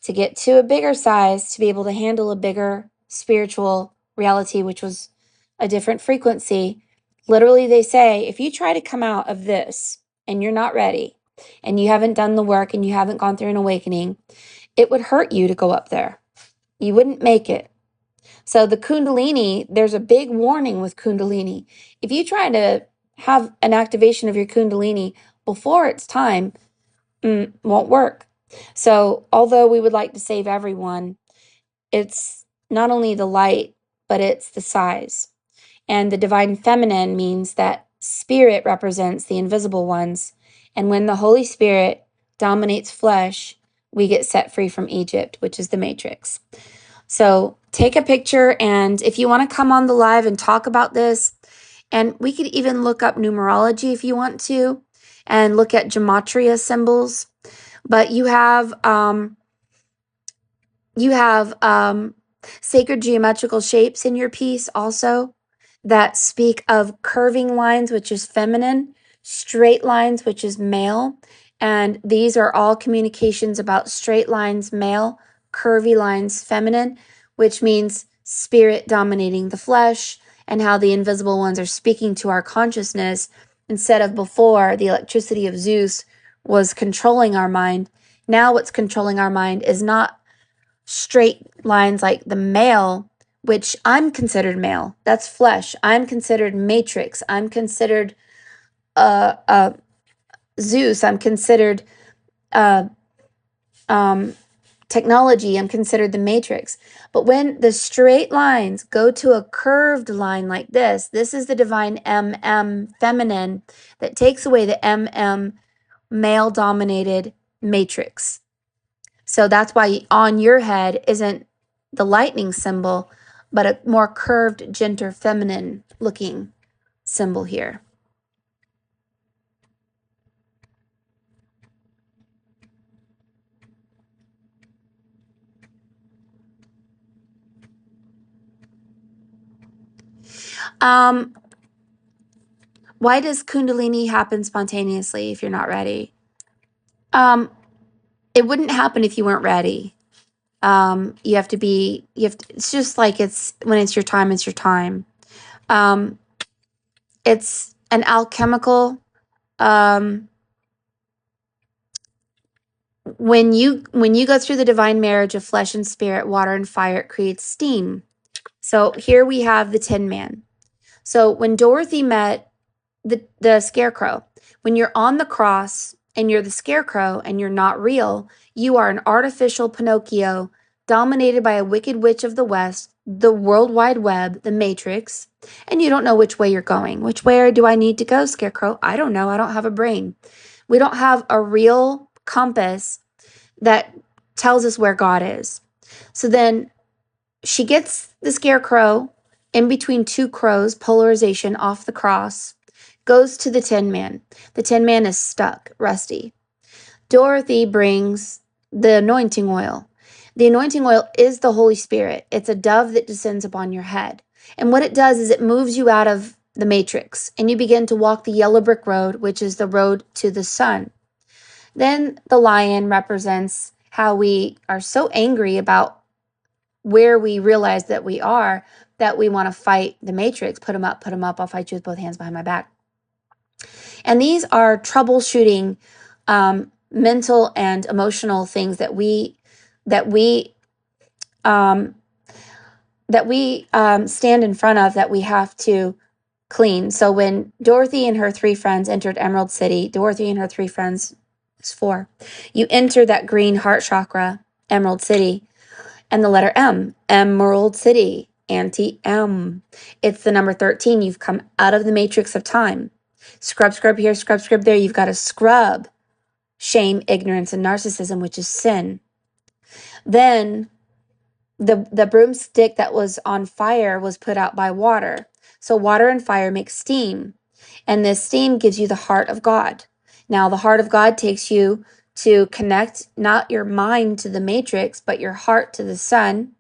to get to a bigger size, to be able to handle a bigger spiritual reality, which was a different frequency. Literally, they say, if you try to come out of this and you're not ready, and you haven't done the work and you haven't gone through an awakening, it would hurt you to go up there. You wouldn't make it. So the Kundalini, there's a big warning with Kundalini. If you try to have an activation of your Kundalini before it's time, won't work. So although we would like to save everyone, it's not only the light, but it's the size. And the divine feminine means that spirit represents the invisible ones. And when the Holy Spirit dominates flesh, we get set free from Egypt, which is the matrix. So take a picture, and if you want to come on the live and talk about this, and we could even look up numerology if you want to, and look at gematria symbols. But you have sacred geometrical shapes in your piece also that speak of curving lines, which is feminine, straight lines, which is male. And these are all communications about straight lines, male, curvy lines, feminine, which means spirit dominating the flesh, and how the invisible ones are speaking to our consciousness. Instead of before, the electricity of Zeus was controlling our mind. Now what's controlling our mind is not straight lines like the male which I'm considered male. That's flesh. I'm considered matrix. I'm considered Zeus. I'm considered uh, technology. I'm considered the matrix. But when the straight lines go to a curved line like this is the divine MM feminine that takes away the MM male dominated matrix. So that's why on your head isn't the lightning symbol, but a more curved, gender, feminine looking symbol here. Why does Kundalini happen spontaneously if you're not ready? It wouldn't happen if you weren't ready. It's just like when it's your time, it's your time. It's an alchemical, when you go through the divine marriage of flesh and spirit, water and fire, it creates steam. So here we have the Tin Man. So when Dorothy met the Scarecrow, when you're on the cross and you're the Scarecrow and you're not real, you are an artificial Pinocchio dominated by a wicked witch of the West, the World Wide Web, the Matrix, and you don't know which way you're going. Which way do I need to go, Scarecrow? I don't know. I don't have a brain. We don't have a real compass that tells us where God is. So then she gets the Scarecrow in between two crows, polarization off the cross, goes to the Tin Man. The Tin Man is stuck, rusty. Dorothy brings the anointing oil. The anointing oil is the Holy Spirit. It's a dove that descends upon your head. And what it does is it moves you out of the matrix and you begin to walk the yellow brick road, which is the road to the sun. Then the lion represents how we are so angry about where we realize that we are, that we want to fight the matrix. Put them up, I'll fight you with both hands behind my back. And these are troubleshooting mental and emotional things that we stand in front of, that we have to clean. So when Dorothy and her three friends entered Emerald City, Dorothy and her three friends, it's 4, you enter that green heart chakra, Emerald City, and the letter M, Emerald City, anti-M. It's the number 13. You've come out of the matrix of time. Scrub here, scrub there. You've got to scrub shame, ignorance, and narcissism, which is sin. Then the broomstick that was on fire was put out by water. So water and fire make steam. And this steam gives you the heart of God. Now, the heart of God takes you to connect not your mind to the matrix, but your heart to the sun.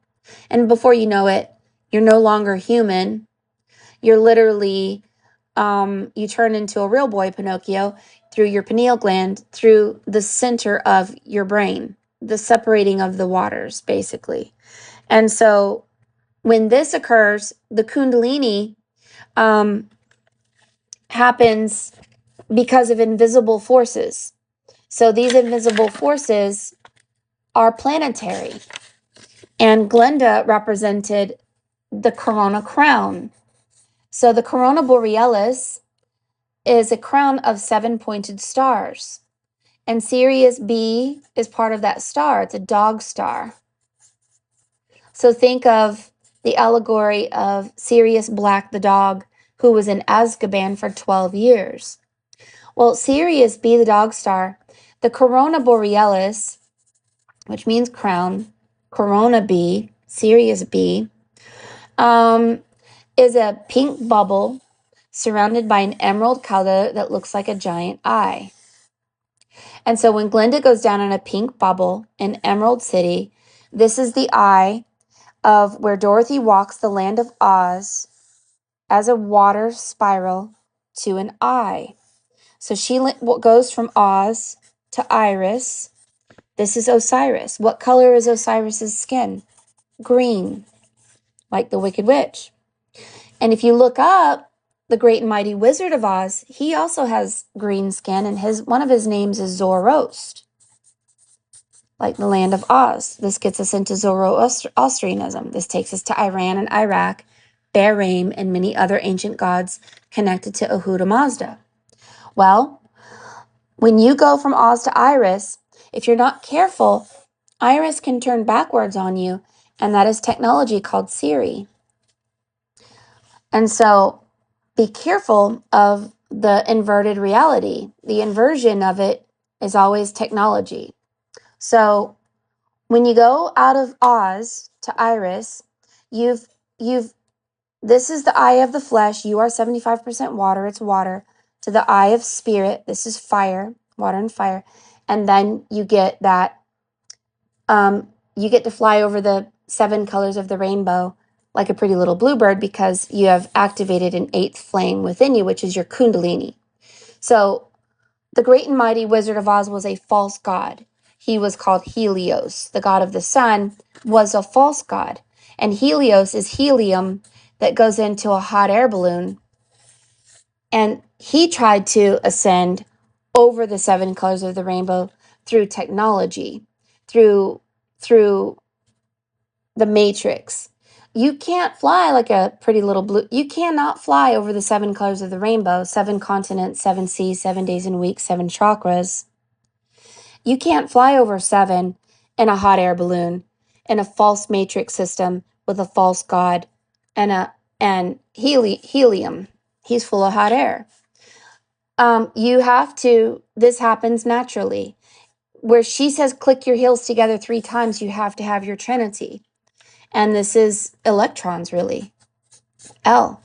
And before you know it, you're no longer human. You're literally, you turn into a real boy, Pinocchio, through your pineal gland, through the center of your brain, the separating of the waters, basically. And so when this occurs, the Kundalini happens because of invisible forces. So these invisible forces are planetary. And Glenda represented the corona crown. So the corona borealis is a crown of 7 pointed stars. And Sirius B is part of that star. It's a dog star. So think of the allegory of Sirius Black the dog, who was in Azkaban for 12 years. Well, Sirius B, the dog star, the corona borealis, which means crown, corona B, Sirius B, is a pink bubble surrounded by an emerald color that looks like a giant eye. And so when Glenda goes down in a pink bubble in Emerald City, this is the eye of where Dorothy walks the land of Oz as a water spiral to an eye. So she goes from Oz to Iris. This is Osiris. What color is Osiris's skin? Green, like the Wicked Witch. And if you look up the great and mighty Wizard of Oz, he also has green skin, and one of his names is Zoroast. like the land of Oz. This gets us into Zoroastrianism. This takes us to Iran and Iraq, Bahrain, and many other ancient gods connected to Ahura Mazda. Well, when you go from Oz to Iris, if you're not careful, Iris can turn backwards on you, and that is technology called Siri. And so be careful of the inverted reality. The inversion of it is always technology. So when you go out of Oz to Iris, you've this is the eye of the flesh. You are 75% water, it's water. To the eye of spirit, this is fire, water and fire. And then you get that you get to fly over the 7 colors of the rainbow like a pretty little bluebird because you have activated an 8th flame within you, which is your kundalini. So the great and mighty Wizard of Oz was a false god. He was called Helios. The god of the sun was a false god. And Helios is helium that goes into a hot air balloon. And he tried to ascend over the 7 colors of the rainbow through technology, through the matrix. You can't fly like a pretty little blue. You cannot fly over the 7 colors of the rainbow, 7 continents, 7 seas, 7 days in a week, 7 chakras. You can't fly over 7 in a hot air balloon in a false matrix system with a false god and helium. He's full of hot air. You have to, this happens naturally. Where she says, click your heels together 3 times, you have to have your trinity. And this is electrons, really. L,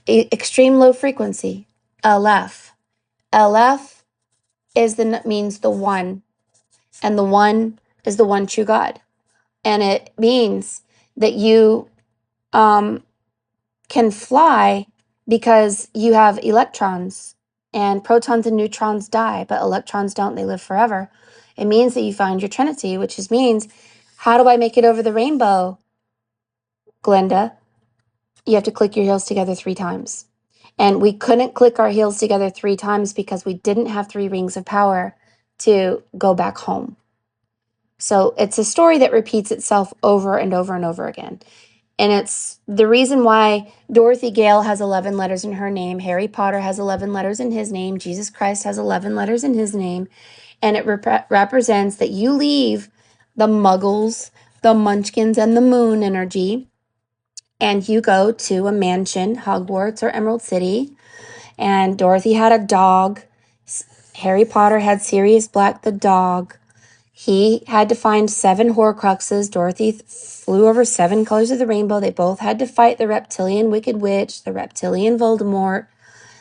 extreme low frequency. LF. LF means the one. And the one is the one true God. And it means that you can fly because you have electrons, and protons and neutrons die, but electrons don't. They live forever. It means that you find your trinity, which means, how do I make it over the rainbow, Glenda? You have to click your heels together 3 times. And we couldn't click our heels together 3 times because we didn't have 3 rings of power to go back home. So it's a story that repeats itself over and over and over again. And it's the reason why Dorothy Gale has 11 letters in her name. Harry Potter has 11 letters in his name. Jesus Christ has 11 letters in his name. And it represents that you leave the muggles, the munchkins, and the moon energy, and you go to a mansion, Hogwarts or Emerald City. And Dorothy had a dog. Harry Potter had Sirius Black the dog. He had to find 7 Horcruxes. Dorothy flew over 7 colors of the rainbow. They both had to fight the reptilian Wicked Witch, the reptilian Voldemort.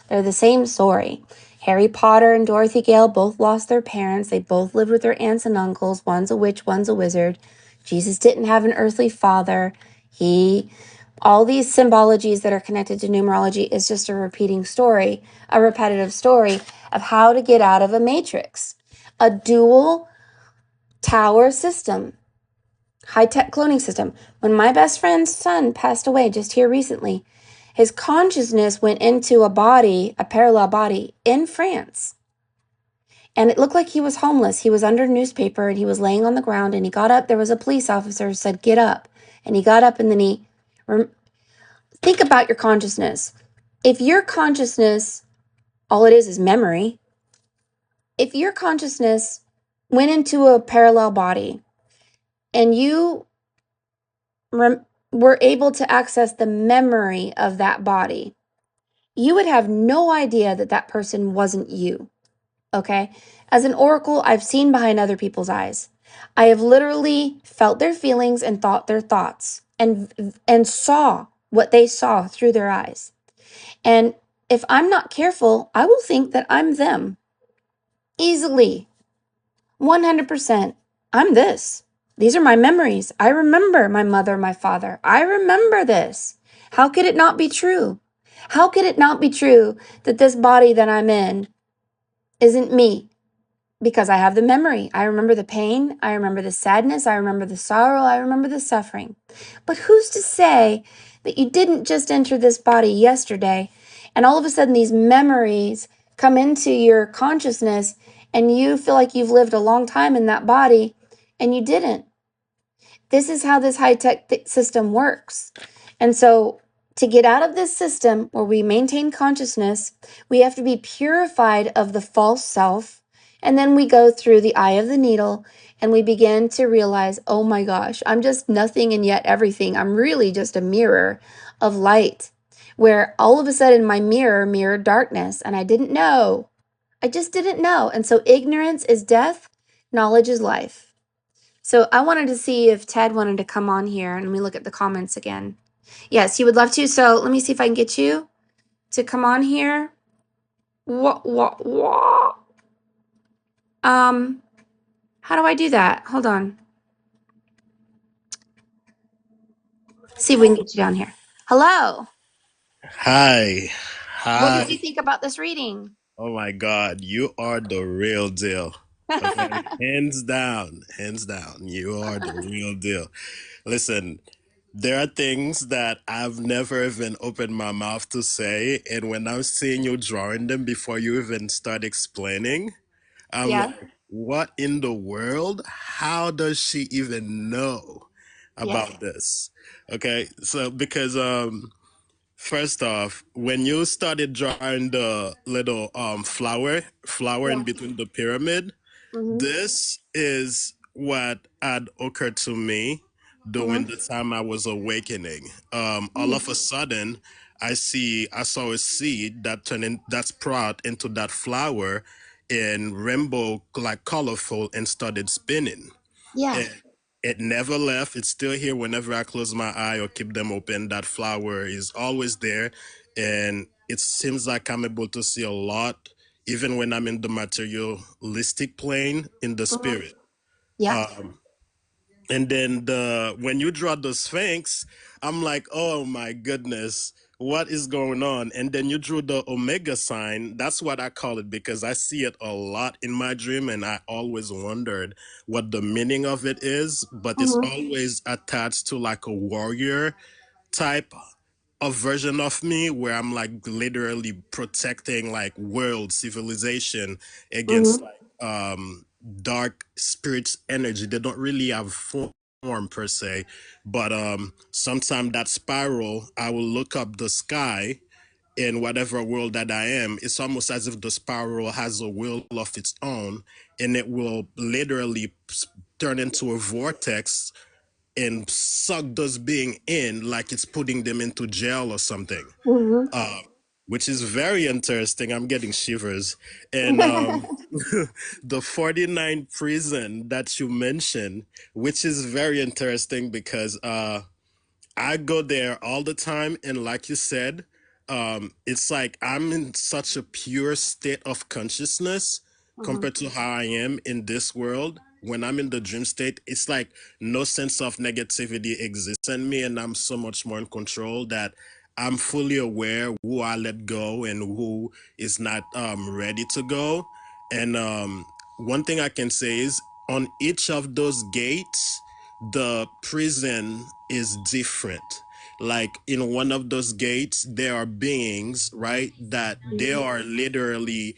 They're the same story. Harry Potter and Dorothy Gale both lost their parents. They both lived with their aunts and uncles. One's a witch, one's a wizard. Jesus didn't have an earthly father. All these symbologies that are connected to numerology is just a repeating story, a repetitive story of how to get out of a matrix, a dual tower system, high-tech cloning system. When my best friend's son passed away just here recently, his consciousness went into a body, a parallel body in France. And it looked like he was homeless. He was under a newspaper and he was laying on the ground, and he got up. There was a police officer who said, get up. And he got up, and then think about your consciousness. If your consciousness, all it is memory. If your consciousness went into a parallel body and you were able to access the memory of that body, you would have no idea that that person wasn't you, okay? As an oracle, I've seen behind other people's eyes. I have literally felt their feelings and thought their thoughts and saw what they saw through their eyes. And if I'm not careful, I will think that I'm them. Easily. 100%. I'm this. These are my memories. I remember my mother, my father. I remember this. How could it not be true? How could it not be true that this body that I'm in isn't me? Because I have the memory. I remember the pain. I remember the sadness. I remember the sorrow. I remember the suffering. But who's to say that you didn't just enter this body yesterday, and all of a sudden these memories come into your consciousness and you feel like you've lived a long time in that body, and you didn't. This is how this high tech system works. And so, to get out of this system where we maintain consciousness, we have to be purified of the false self. And then we go through the eye of the needle and we begin to realize, oh my gosh, I'm just nothing and yet everything. I'm really just a mirror of light, where all of a sudden my mirror mirrored darkness and I didn't know. I just didn't know. And so, ignorance is death, knowledge is life. So I wanted to see if Ted wanted to come on here and let me look at the comments again. Yes, he would love to. So let me see if I can get you to come on here. What? How do I do that? Hold on. See if we can get you down here. Hello. Hi. What did you Hi. think about this reading? Oh my God, you are the real deal. Okay. Hands down, you are the real deal. Listen, there are things that I've never even opened my mouth to say. And when I'm seeing you drawing them before you even start explaining, I'm Yeah. like, what in the world? How does she even know Yeah. about this? Okay. So, because, first off, when you started drawing the little flower in Yeah. between the pyramid, Mhm. this is what had occurred to me during Mhm. the time I was awakening. All Mhm. of a sudden, I saw a seed that sprout into that flower in rainbow, like colorful, and started spinning. Yeah. It never left. It's still here whenever I close my eye or keep them open. That flower is always there. And it seems like I'm able to see a lot, even when I'm in the materialistic plane in the Mhm. spirit. Yeah. And then when you draw the Sphinx, I'm like, oh my goodness, what is going on? And then you drew the Omega sign. That's what I call it because I see it a lot in my dream, and I always wondered what the meaning of it is. But it's Mhm. always attached to like a warrior type a version of me where I'm like literally protecting like world civilization against Mhm. like dark spirits energy. They don't really have form per se, but sometimes that spiral, I will look up the sky in whatever world that I am. It's almost as if the spiral has a will of its own, and it will literally turn into a vortex and suck those being in like it's putting them into jail or something, Mhm. which is very interesting. I'm getting shivers. And the 49 prison that you mentioned, which is very interesting because I go there all the time, and like you said, it's like I'm in such a pure state of consciousness Mhm. compared to how I am in this world. When I'm in the dream state, it's like no sense of negativity exists in me, and I'm so much more in control that I'm fully aware who I let go and who is not ready to go. And one thing I can say is on each of those gates, the prison is different. Like in one of those gates, there are beings, right? That they Mhm. are literally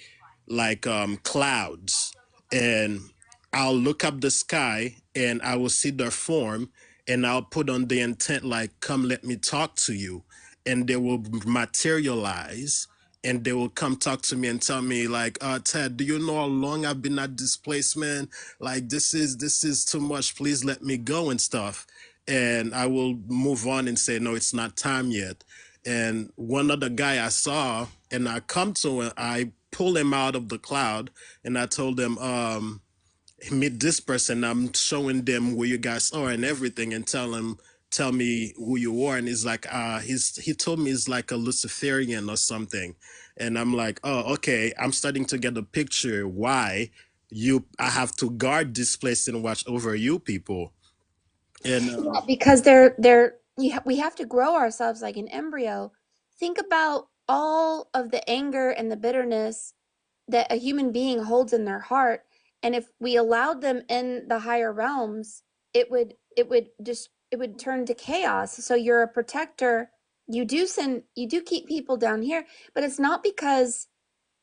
like clouds. And I'll look up the sky and I will see their form, and I'll put on the intent, like, come, let me talk to you. And they will materialize and they will come talk to me and tell me like, Ted, do you know how long I've been at this place, man? Like this is too much, please let me go and stuff. And I will move on and say, no, it's not time yet. And one other guy I saw, and I come to him, I pull him out of the cloud, and I told him, meet this person. I'm showing them where you guys are and everything, and tell me who you are. And he's like, he told me he's like a Luciferian or something. And I'm like, oh, okay. I'm starting to get a picture why I have to guard this place and watch over you people. And Yeah, because they're we have to grow ourselves like an embryo. Think about all of the anger and the bitterness that a human being holds in their heart, and if we allowed them in the higher realms, it would turn to chaos. So you're a protector. You do keep people down here, but it's not because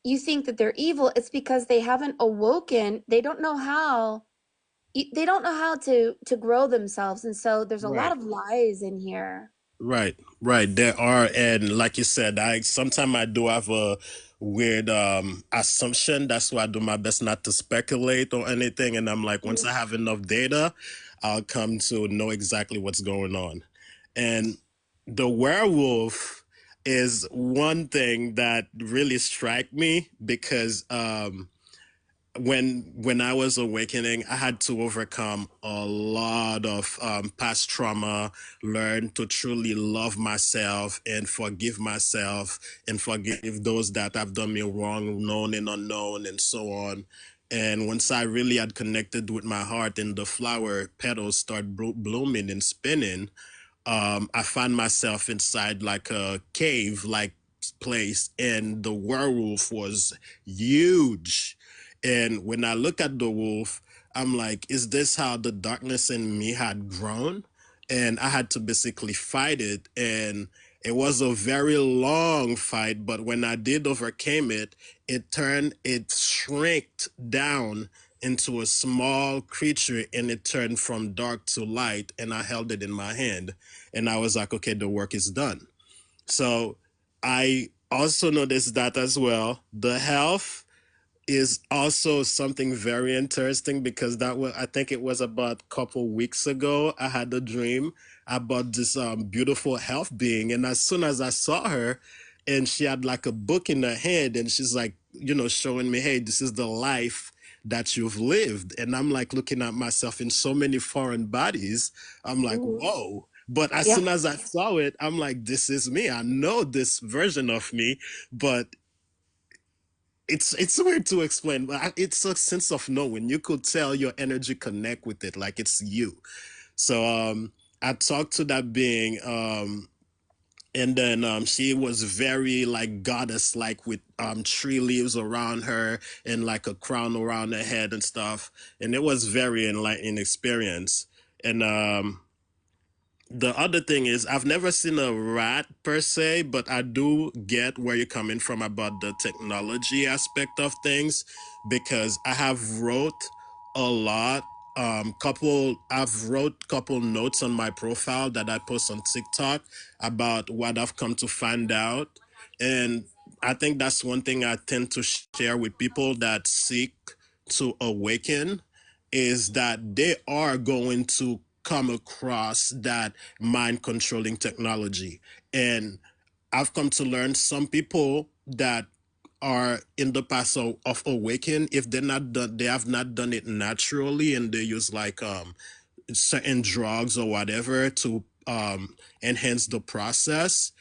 you think that they're evil, it's because they haven't awoken. They don't know how. they don't know how to grow themselves, and so there's a lot Right. of lies in here. Right, right. There are, and like you said, I sometimes I do have a weird assumption. That's why I do my best not to speculate or anything. And I'm like, once I have enough data, I'll come to know exactly what's going on. And the werewolf is one thing that really struck me because when I was awakening, I had to overcome a lot of past trauma, learn to truly love myself and forgive myself and forgive those that have done me wrong, known and unknown, and so on. And once I really had connected with my heart and the flower petals start blooming and spinning, I found myself inside like a cave like place, and the werewolf was huge. And when I look at the wolf, I'm like, is this how the darkness in me had grown? And I had to basically fight it. And it was a very long fight, but when I did overcame it, it shrinked down into a small creature, and it turned from dark to light, and I held it in my hand, and I was like, okay, the work is done. So I also noticed that as well. The health is also something very interesting because that was, I think it was about a couple weeks ago, I had a dream about this beautiful health being, and as soon as I saw her, and she had like a book in her hand, and she's like, showing me, hey, this is the life that you've lived. And I'm like looking at myself in so many foreign bodies. I'm like, Mhm. whoa. But as Yeah. soon as I saw it, I'm like, this is me. I know this version of me, but it's weird to explain, but it's a sense of knowing. You could tell your energy connect with it, like it's you. So I talked to that being, and then she was very like goddess, like with tree leaves around her and like a crown around her head and stuff. And it was very enlightening experience. And the other thing is, I've never seen a rat per se, but I do get where you're coming from about the technology aspect of things, because I have wrote a lot. I've wrote couple notes on my profile that I post on TikTok about what I've come to find out, and I think that's one thing I tend to share with people that seek to awaken, is that they are going to come across that mind controlling technology. And I've come to learn some people that are in the path of awaken, if they're not done, they have not done it naturally, and they use like certain drugs or whatever to enhance the process,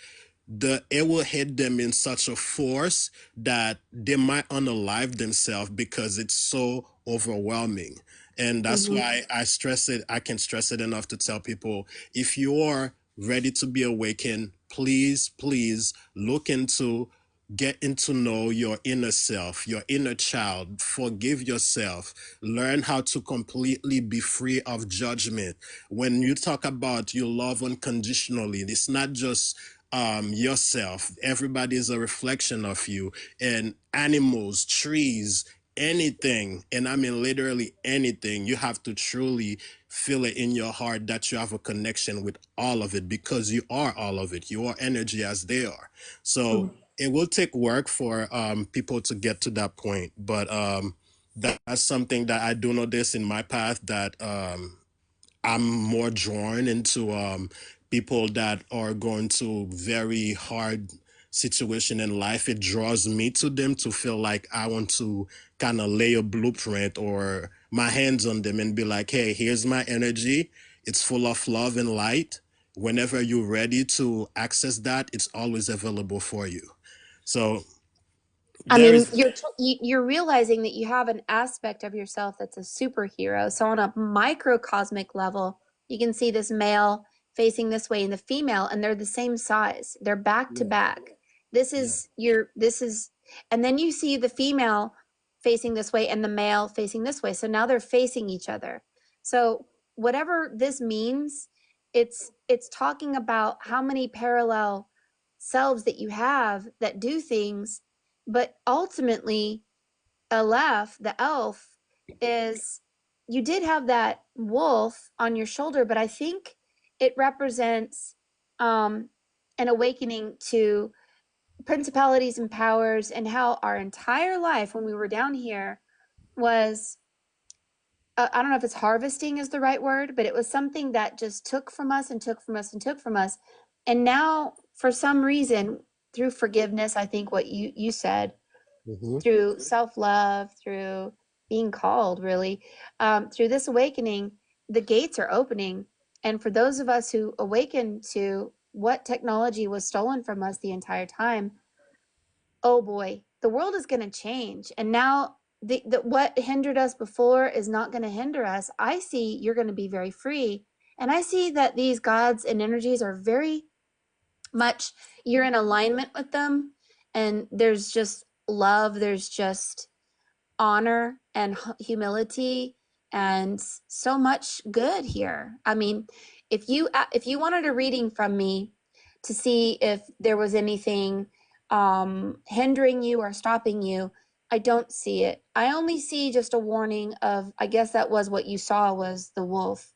it will hit them in such a force that they might unalive themselves because it's so overwhelming. And that's Hmm. why I stress it. I can stress it enough to tell people, if you're ready to be awakened, please, please look into getting to know your inner self, your inner child. Forgive yourself. Learn how to completely be free of judgment. When you talk about you love unconditionally, it's not just yourself. Everybody is a reflection of you, and animals, trees, anything. And I mean, literally anything. You have to truly feel it in your heart that you have a connection with all of it, because you are all of it. You are energy as they are. So it will take work for people to get to that point. But that's something that I do notice in my path, that I'm more drawn into people that are going to very hard situation in life. It draws me to them to feel like I want to kind of lay a blueprint or my hands on them and be like, hey, here's my energy. It's full of love and light. Whenever you're ready to access that, it's always available for you. So I there mean, is, you're realizing that you have an aspect of yourself that's a superhero. So on a microcosmic level, you can see this male facing this way and the female, and they're the same size. They're back to yeah, back. This yeah, is this is, and then you see the female facing this way and the male facing this way. So now they're facing each other. So whatever this means, it's talking about how many parallel selves that you have that do things, but ultimately, Aleph, the elf, is you did have that wolf on your shoulder, but I think it represents um, an awakening to principalities and powers, and how our entire life when we were down here was, I don't know if it's harvesting is the right word, but it was something that just took from us and took from us and took from us. And now, for some reason, through forgiveness, I think what you said, Hmm. through self love, through being called, really, through this awakening, the gates are opening. And for those of us who awaken to what technology was stolen from us the entire time, oh boy, the world is going to change. And now the what hindered us before is not going to hinder us. I see you're going to be very free. And I see that these gods and energies are very much, you're in alignment with them. And there's just love, there's just honor and humility and so much good here. I mean, if you wanted a reading from me to see if there was anything hindering you or stopping you, I don't see it. I only see just a warning of, I guess that was what you saw, was the wolf.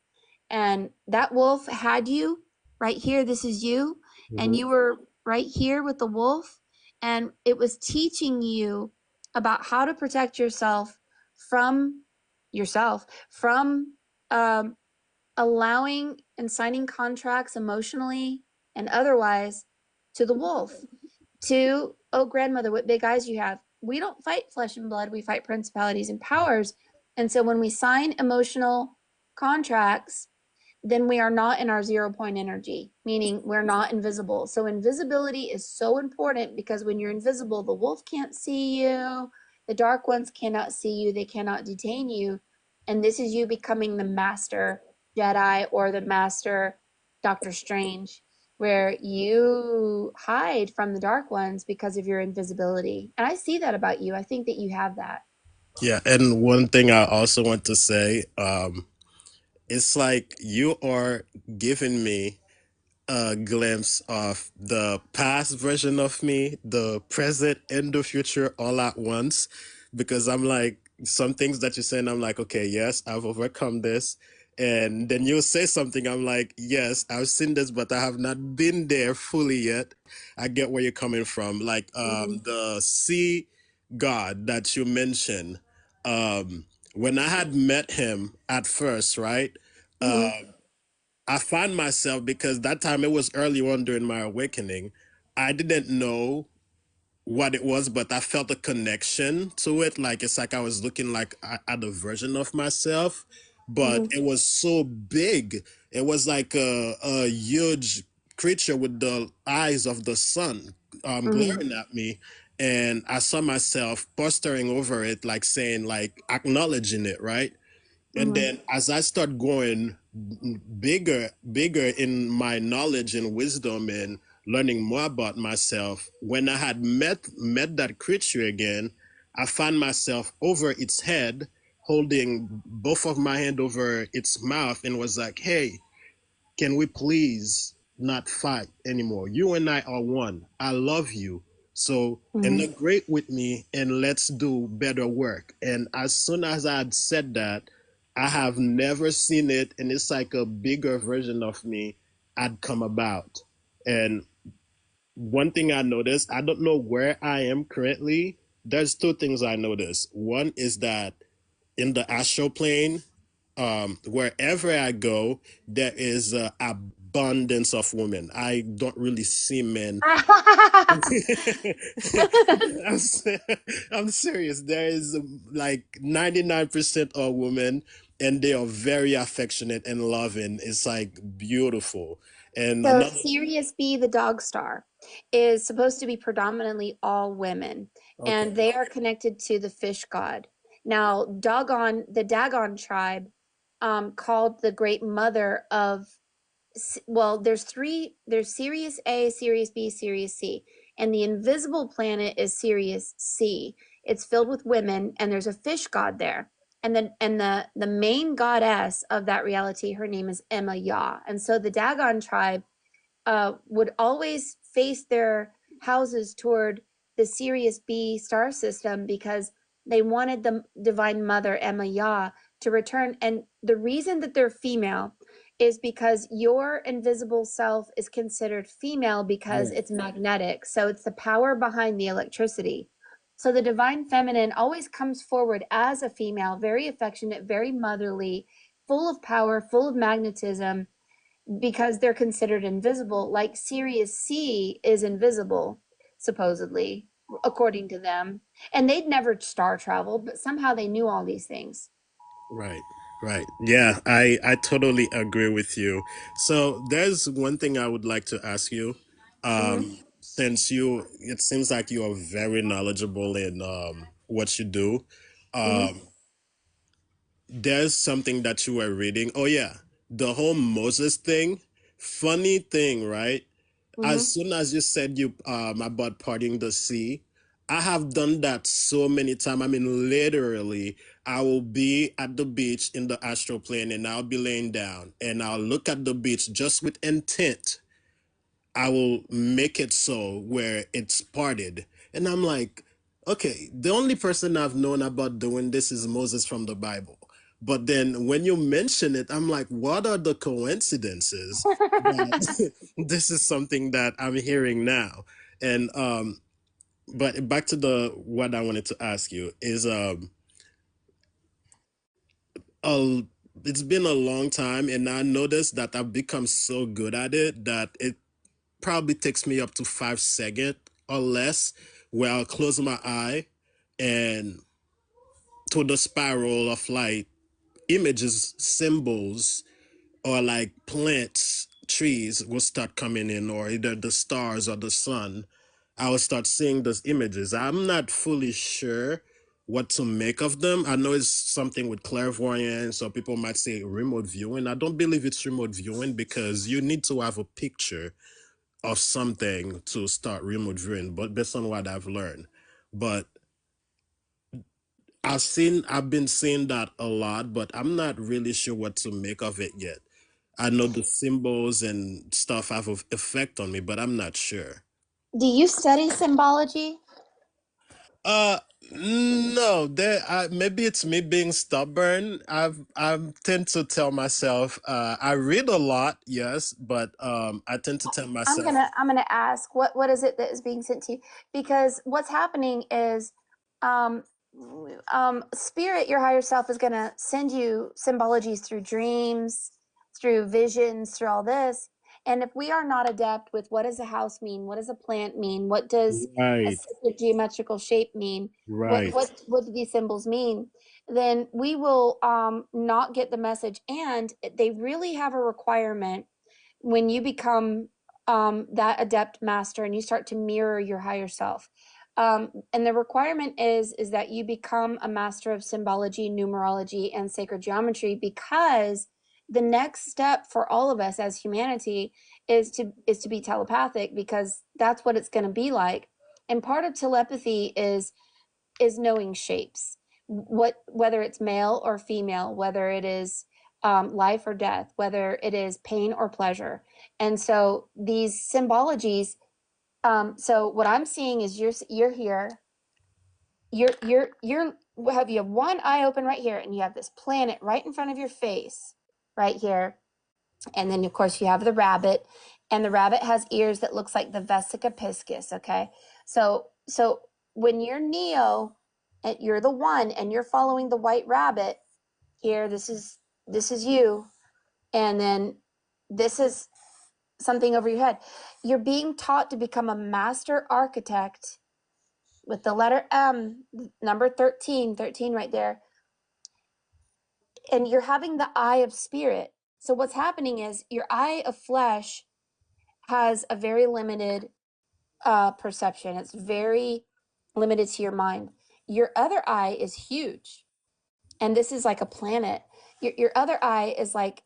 And that wolf had you right here. This is you. And Hmm. you were right here with the wolf. And it was teaching you about how to protect from yourself, from um, allowing and signing contracts emotionally and otherwise to the wolf, to, oh, grandmother, what big eyes you have. We don't fight flesh and blood, we fight principalities and powers. And so when we sign emotional contracts, then we are not in our 0 point energy, meaning we're not invisible. So invisibility is so important, because when you're invisible, the wolf can't see you, the dark ones cannot see you, they cannot detain you. And this is you becoming the master Jedi or the master Doctor Strange, where you hide from the dark ones because of your invisibility. And I see that about you. I think that you have that. Yeah, and one thing I also want to say, it's like you are giving me a glimpse of the past version of me, the present and the future all at once. Because I'm like, some things that you're saying, I'm like, okay, yes, I've overcome this. And then you'll say something, I'm like, yes, I've seen this, but I have not been there fully yet. I get where you're coming from. Like Mm-hmm. the sea god that you mentioned, when I had met him at first, right? Mm-hmm. I find myself, because that time it was early on during my awakening, I didn't know what it was, but I felt a connection to it. Like it's like I was looking like at a version of myself, but Mm-hmm. it was so big. It was like a huge creature with the eyes of the sun Mm-hmm. glaring at me. And I saw myself posturing over it, like saying, like acknowledging it, right? And Mm-hmm. then as I start going bigger in my knowledge and wisdom and learning more about myself, when I had met that creature again, I found myself over its head, holding both of my hand over its mouth, and was like, "Hey, can we please not fight anymore? You and I are one. I love you. So Mm-hmm. integrate with me and let's do better work." And as soon as I had said that, I have never seen it. And it's like a bigger version of me had come about. And one thing I noticed, I don't know where I am currently. There's two things I noticed. One is that in the astral plane, wherever I go, there is abundance of women. I don't really see men. I'm, se- I'm serious. There is like 99% are women, and they are very affectionate and loving. It's like beautiful. And So another, Sirius B, the dog star, is supposed to be predominantly all women, and okay. they are connected to the fish god. Now, the Dagon tribe, called the great mother of, well, there's Sirius A, Sirius B, Sirius C, and the invisible planet is Sirius C. It's filled with women, and there's a fish god there. And the main goddess of that reality, her name is Emma Yah. And so the Dagon tribe would always face their houses toward the Sirius B star system, because they wanted the Divine Mother Emma Yah to return. And the reason that they're female is because your invisible self is considered female because Right. it's magnetic. So it's the power behind the electricity. So the divine feminine always comes forward as a female, very affectionate, very motherly, full of power, full of magnetism, because they're considered invisible. Like Sirius C is invisible, supposedly, according to them. And they'd never star traveled, but somehow they knew all these things. Right. Right. Yeah, I totally agree with you. So there's one thing I would like to ask you. Mm-hmm. Since you, it seems like you are very knowledgeable in what you do. Mm-hmm. There's something that you were reading. Oh yeah, the whole Moses thing. Funny thing, right? As Mm-hmm. soon as you said you about parting the sea, I have done that so many times. I mean, literally, I will be at the beach in the astral plane and I'll be laying down and I'll look at the beach just with intent. I will make it so where it's parted. And I'm like, okay, the only person I've known about doing this is Moses from the Bible. But then when you mention it, I'm like, what are the coincidences that this is something that I'm hearing now? And but back to the what I wanted to ask you is a, it's been a long time and I noticed that I've become so good at it that it probably takes me up to 5 seconds or less where I'll close my eye and to the spiral of like images, symbols, or like plants, trees will start coming in, or either the stars or the sun. I will start seeing those images. I'm not fully sure what to make of them. I know it's something with clairvoyance, or people might say remote viewing. I don't believe it's remote viewing because you need to have a picture of something to start remote viewing, but based on what I've learned. But I've been seeing that a lot, but I'm not really sure what to make of it yet. I know the symbols and stuff have an effect on me, but I'm not sure. Do you study symbology? Uh, no, there. Maybe it's me being stubborn. I tend to tell myself. I read a lot, yes, but I tend to tell myself. I'm gonna ask what is it that is being sent to you? Because what's happening is um spirit, your higher self, is gonna send you symbologies through dreams, through visions, through all this. And if we are not adept with what does a house mean, what does a plant mean, what does a Right, sacred geometrical shape mean, right. what do these symbols mean, then we will not get the message. And they really have a requirement when you become that adept master and you start to mirror your higher self. And the requirement is that you become a master of symbology, numerology, and sacred geometry, because the next step for all of us as humanity is to be telepathic, because that's what it's going to be like. And part of telepathy is knowing shapes, whether it's male or female, whether it is life or death, whether it is pain or pleasure. And so these symbologies, so what I'm seeing is you're here, you're have you have one eye open right here, and you have this planet right in front of your face right here. And then of course you have the rabbit, and the rabbit has ears that looks like the Vesica piscis. Okay, so when you're Neo and you're the one and you're following the white rabbit here, this is you. And then this is something over your head. You're being taught to become a master architect with the letter M, number 13, 13 right there. And you're having the eye of spirit. So what's happening is your eye of flesh has a very limited perception. It's very limited to your mind. Your other eye is huge, and this is like a planet. Your other eye is like,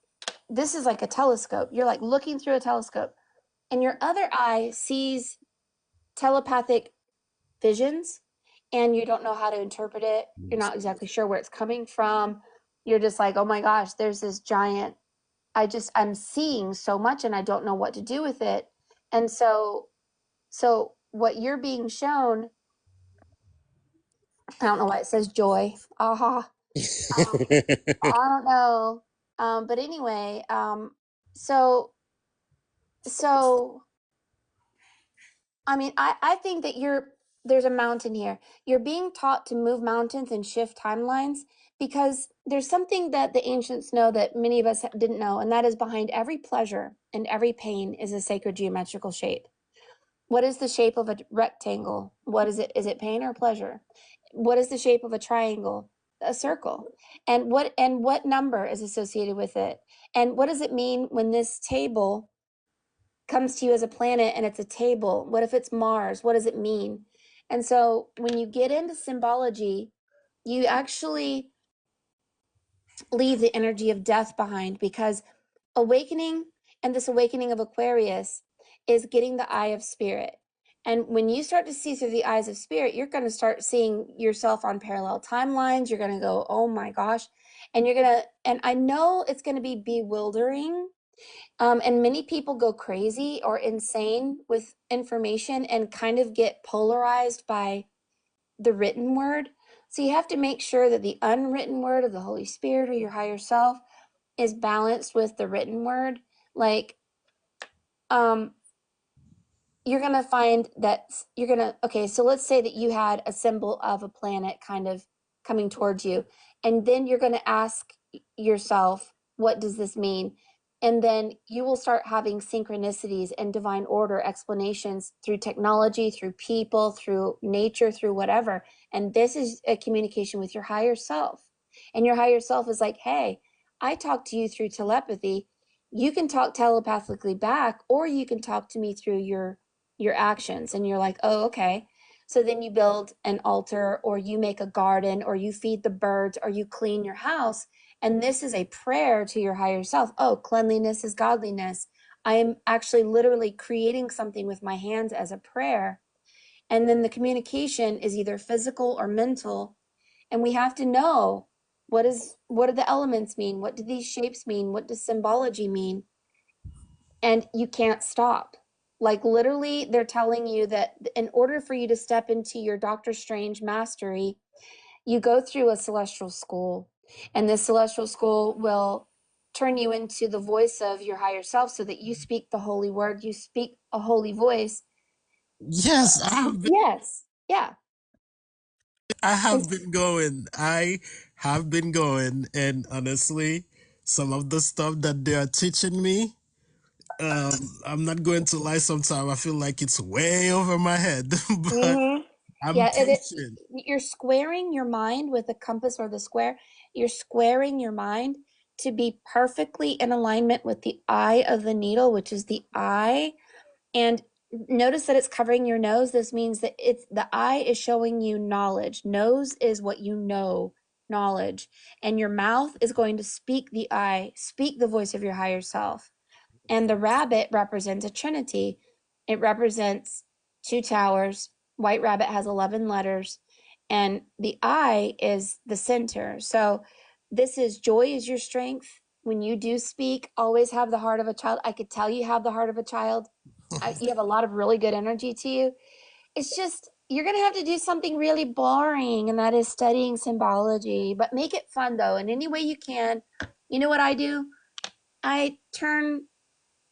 this is like a telescope. You're like looking through a telescope, and your other eye sees telepathic visions, and you don't know how to interpret it. You're not exactly sure where it's coming from. You're just like, oh my gosh, there's this giant. I'm seeing so much, and I don't know what to do with it. And so what you're being shown, I don't know why it says joy. Aha. Um, I don't know. But anyway, so so I mean, I think that there's a mountain here. You're being taught to move mountains and shift timelines because there's something that the ancients know that many of us didn't know, and that is behind every pleasure and every pain is a sacred geometrical shape. What is the shape of a rectangle? What is it? Is it pain or pleasure? What is the shape of a triangle? A circle. And what number is associated with it? And what does it mean when this table comes to you as a planet and it's a table? What if it's Mars? What does it mean? And so when you get into symbology, you actually leave the energy of death behind because awakening and this awakening of Aquarius is getting the eye of spirit. And when you start to see through the eyes of spirit, you're going to start seeing yourself on parallel timelines. You're going to go, oh my gosh. And I know it's going to be bewildering. And many people go crazy or insane with information and kind of get polarized by the written word. So you have to make sure that the unwritten word of the Holy Spirit or your higher self is balanced with the written word. Like, um, you're going to find that okay, so let's say that you had a symbol of a planet kind of coming towards you, and then you're going to ask yourself, what does this mean? And then you will start having synchronicities and divine order explanations through technology, through people, through nature, through whatever. And this is a communication with your higher self. And your higher self is like, hey, I talk to you through telepathy. You can talk telepathically back, or you can talk to me through your actions. And you're like, oh, okay. So then you build an altar, or you make a garden, or you feed the birds, or you clean your house. And this is a prayer to your higher self. Oh, cleanliness is godliness. I am actually literally creating something with my hands as a prayer. And then the communication is either physical or mental. And we have to know, what do the elements mean? What do these shapes mean? What does symbology mean? And you can't stop. Like literally, they're telling you that in order for you to step into your Doctor Strange mastery, you go through a celestial school, and this celestial school will turn you into the voice of your higher self so that you speak the holy word, you speak a holy voice. Yes, Yes. Yeah. I And have been going. I have been going, and honestly, some of the stuff that they are teaching me, I'm not going to lie. Sometimes I feel like it's way over my head, but mm-hmm. I'm Yeah, patient. you're squaring your mind with the compass or the square. You're squaring your mind to be perfectly in alignment with the eye of the needle, which is the eye. And notice that it's covering your nose. This means that it's the eye is showing you knowledge. Nose is what you know, knowledge. And your mouth is going to speak the eye, speak the voice of your higher self. And the rabbit represents a trinity. It represents two towers. White rabbit has 11 letters, and the eye is the center. So this is joy is your strength. When you do speak, always have the heart of a child. I could tell you have the heart of a child. You have a lot of really good energy to you. It's just you're going to have to do something really boring, and that is studying symbology, but make it fun though in any way you can. You know what I do? I turn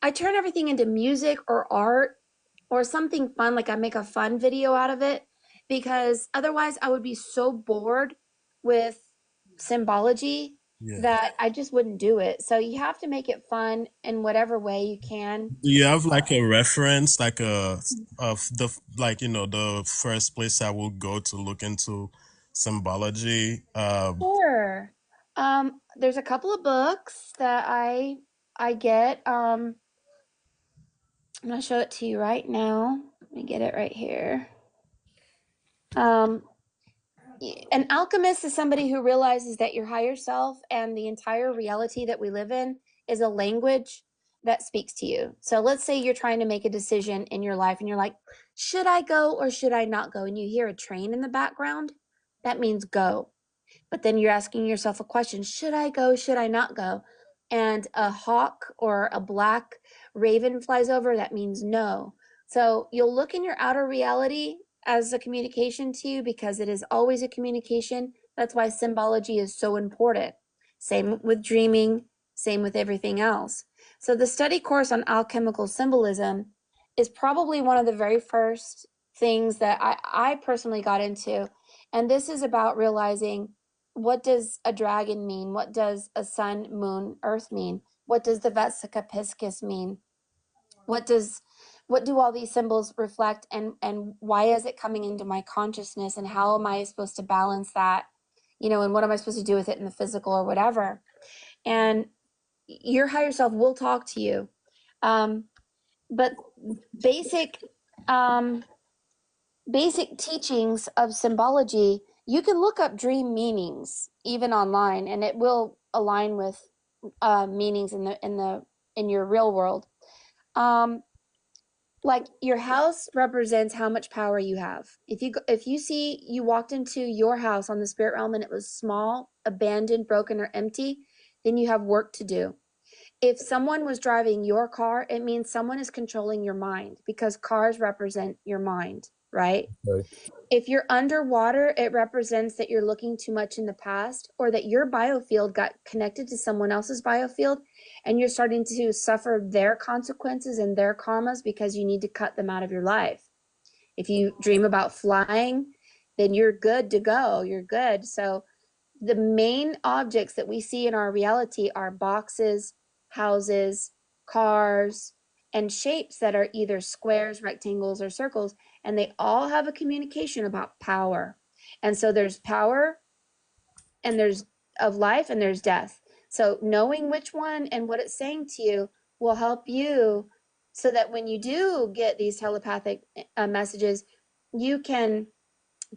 I turn everything into music or art or something fun, like I make a fun video out of it, because otherwise I would be so bored with symbology Yeah. that I just wouldn't do it. So you have to make it fun in whatever way you can. Do you have like a reference, like a of the like the first place I will go to look into symbology? Sure. There's a couple of books that I get. I'm gonna show it to you right now. Let me get it right here. Um, an alchemist is somebody who realizes that your higher self and the entire reality that we live in is a language that speaks to you. So let's say you're trying to make a decision in your life and you're like, should I go or should I not go? And you hear a train in the background, that means go. But then you're asking yourself a question, should I go? Should I not go? And a hawk or a black raven flies over, that means no. So you'll look in your outer reality as a communication to you because it is always a communication, That's why symbology is so important. Same with dreaming, same with everything else. So the study course on alchemical symbolism is probably one of the very first things that I personally got into. And this is about realizing, what does a dragon mean? What does a sun, moon, earth mean? What does the Vesica Piscis mean? What do all these symbols reflect, and why is it coming into my consciousness, and how am I supposed to balance that, and what am I supposed to do with it in the physical or whatever? And your higher self will talk to you. But basic um, basic teachings of symbology, you can look up dream meanings even online, and it will align with meanings in your real world. Like, your house represents how much power you have. If you see you walked into your house on the spirit realm and it was small, abandoned, broken, or empty, then you have work to do. If someone was driving your car, it means someone is controlling your mind, because cars represent your mind, right? Right. If you're underwater, it represents that you're looking too much in the past, or that your biofield got connected to someone else's biofield and you're starting to suffer their consequences and their karmas because you need to cut them out of your life. If you dream about flying, then you're good to go. You're good. So the main objects that we see in our reality are boxes, houses, cars, and shapes that are either squares, rectangles, or circles, and they all have a communication about power. And so there's power, and there's of life, and there's death. So knowing which one and what it's saying to you will help you, so that when you do get these telepathic messages, you can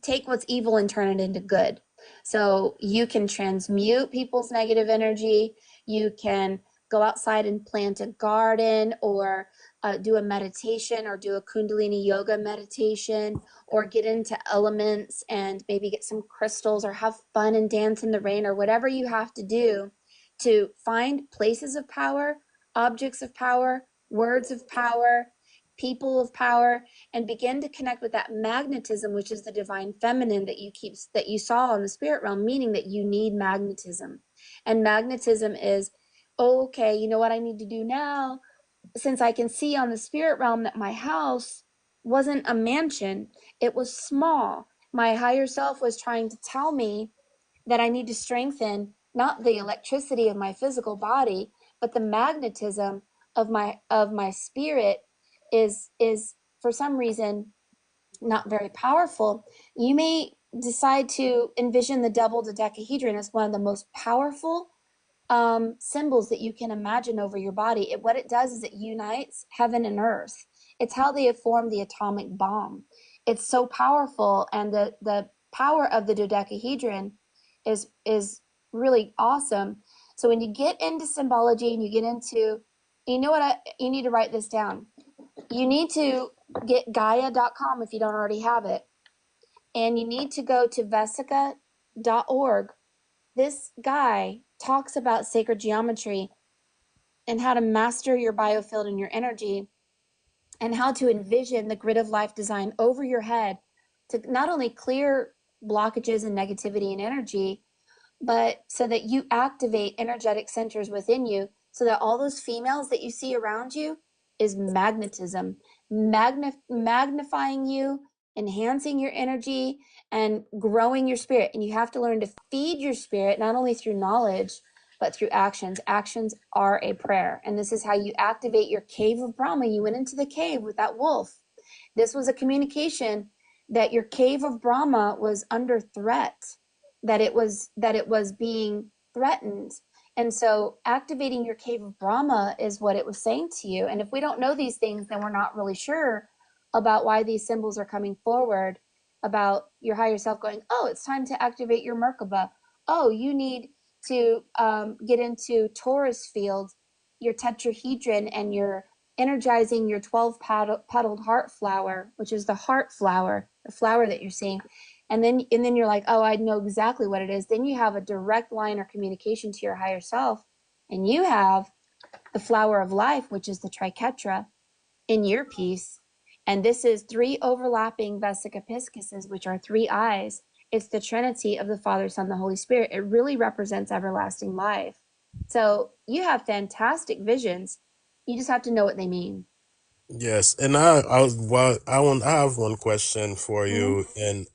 take what's evil and turn it into good. So you can transmute people's negative energy. You can go outside and plant a garden, or do a meditation, or do a Kundalini yoga meditation, or get into elements and maybe get some crystals, or have fun and dance in the rain, or whatever you have to do to find places of power, objects of power, words of power, people of power, and begin to connect with that magnetism, which is the divine feminine that you saw in the spirit realm, meaning that you need magnetism. And magnetism is, oh, okay, you know what I need to do now? Since I can see on the spirit realm that my house wasn't a mansion, it was small. My higher self was trying to tell me that I need to strengthen not the electricity of my physical body, but the magnetism of my spirit is for some reason not very powerful. You may decide to envision the double dodecahedron as one of the most powerful symbols that you can imagine over your body. What it does is it unites heaven and earth. It's how they have formed the atomic bomb. It's so powerful, and the power of the dodecahedron is really awesome. So when you get into symbology and you get into, you need to write this down. You need to get Gaia.com if you don't already have it. And you need to go to Vesica.org. This guy talks about sacred geometry and how to master your biofield and your energy, and how to envision the grid of life design over your head to not only clear blockages and negativity and energy, but so that you activate energetic centers within you, so that all those females that you see around you is magnetism, magnifying you, enhancing your energy, and growing your spirit. And you have to learn to feed your spirit, not only through knowledge, but through actions. Actions are a prayer. And this is how you activate your cave of Brahma. You went into the cave with that wolf. This was a communication that your cave of Brahma was under threat, that it was being threatened. And so activating your cave of Brahma is what it was saying to you. And if we don't know these things, then we're not really sure about why these symbols are coming forward, about your higher self going, oh, it's time to activate your Merkaba. Oh, you need to get into Taurus field, your tetrahedron, and you're energizing your 12 petaled heart flower, which is the heart flower, the flower that you're seeing. And then you're like, oh, I know exactly what it is. Then you have a direct line or communication to your higher self, and you have the flower of life, which is the triquetra, in your piece. And this is 3 overlapping Vesica Piscises, which are 3 eyes. It's the Trinity of the Father, Son, the Holy Spirit. It really represents everlasting life. So you have fantastic visions. You just have to know what they mean. Yes, and I have one question for Mhm. you. And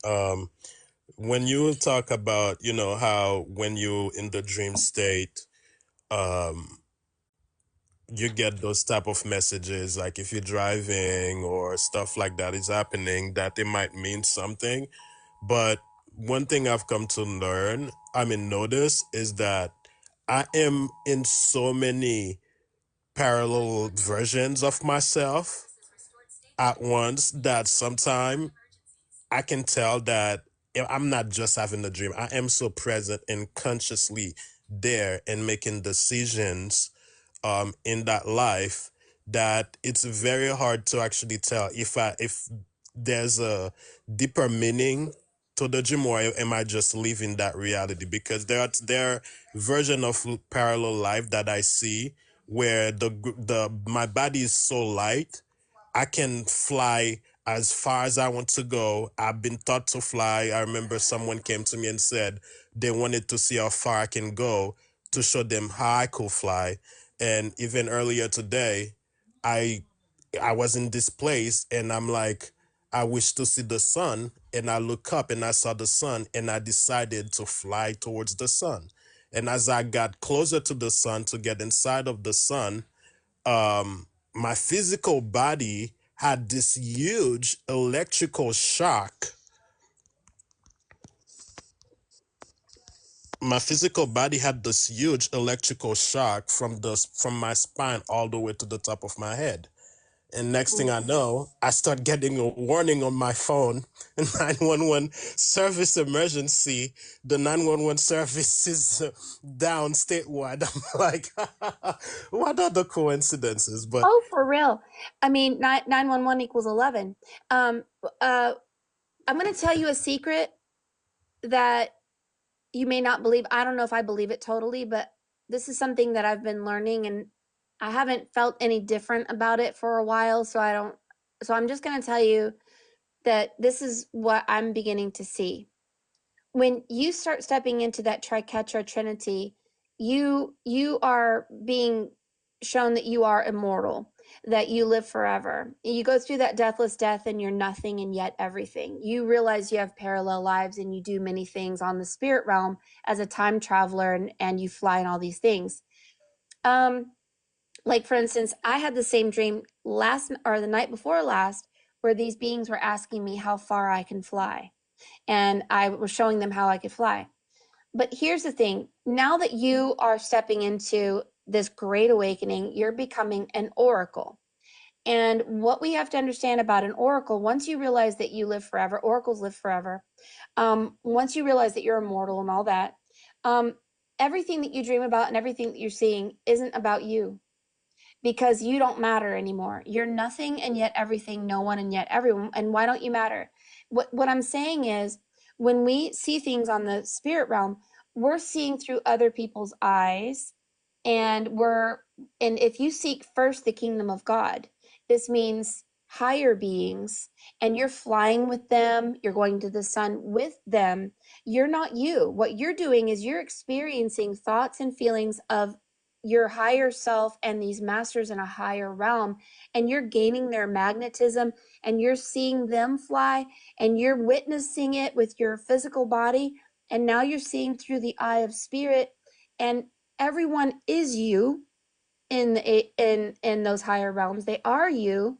when you talk about, how when you in the dream state, um, you get those type of messages, like if you're driving or stuff like that is happening, that it might mean something. But one thing I've come to learn, notice, is that I am in so many parallel versions of myself at once that sometimes I can tell that I'm not just having a dream. I am so present and consciously there and making decisions in that life that it's very hard to actually tell if there's a deeper meaning to the dream, or am I just living that reality? Because there are version of parallel life that I see where the my body is so light I can fly as far as I want to go. I've been taught to fly. I remember someone came to me and said they wanted to see how far I can go to show them how I could fly. And even earlier today, I I was in this place and I'm like, I wish to see the sun. And I look up and I saw the sun and I decided to fly towards the sun. And as I got closer to the sun to get inside of the sun, my physical body had this huge electrical shock. My physical body had this huge electrical shock from my spine all the way to the top of my head. And next thing I know, I start getting a warning on my phone, 911 service emergency. The 911 service is down statewide. I'm like, what are the coincidences? But Oh, for real. I mean, 911 equals 11. Um, uh, I'm going to tell you a secret that you may not believe. I don't know if I believe it totally, but this is something that I've been learning and I haven't felt any different about it for a while. So I'm just going to tell you that this is what I'm beginning to see. When you start stepping into that triquetra trinity, you are being shown that you are immortal, that you live forever. You go through that deathless death and you're nothing and yet everything. You realize you have parallel lives and you do many things on the spirit realm as a time traveler, and you fly and all these things. Um, like for instance, I had the same dream last or the night before last where these beings were asking me how far I can fly, and I was showing them how I could fly. But here's the thing, now that you are stepping into this great awakening, you're becoming an oracle. And what we have to understand about an oracle, once you realize that you live forever, oracles live forever. Once you realize that you're immortal and all that, um, everything that you dream about and everything that you're seeing isn't about you, because you don't matter anymore. You're nothing and yet everything, no one and yet everyone. And why don't you matter? What I'm saying is, when we see things on the spirit realm, we're seeing through other people's eyes, and if you seek first the kingdom of God, this means higher beings, and you're flying with them, you're going to the sun with them. You're not you. What you're doing is you're experiencing thoughts and feelings of your higher self and these masters in a higher realm, and you're gaining their magnetism, and you're seeing them fly, and you're witnessing it with your physical body, and now you're seeing through the eye of spirit, and everyone is you in those higher realms. They are you,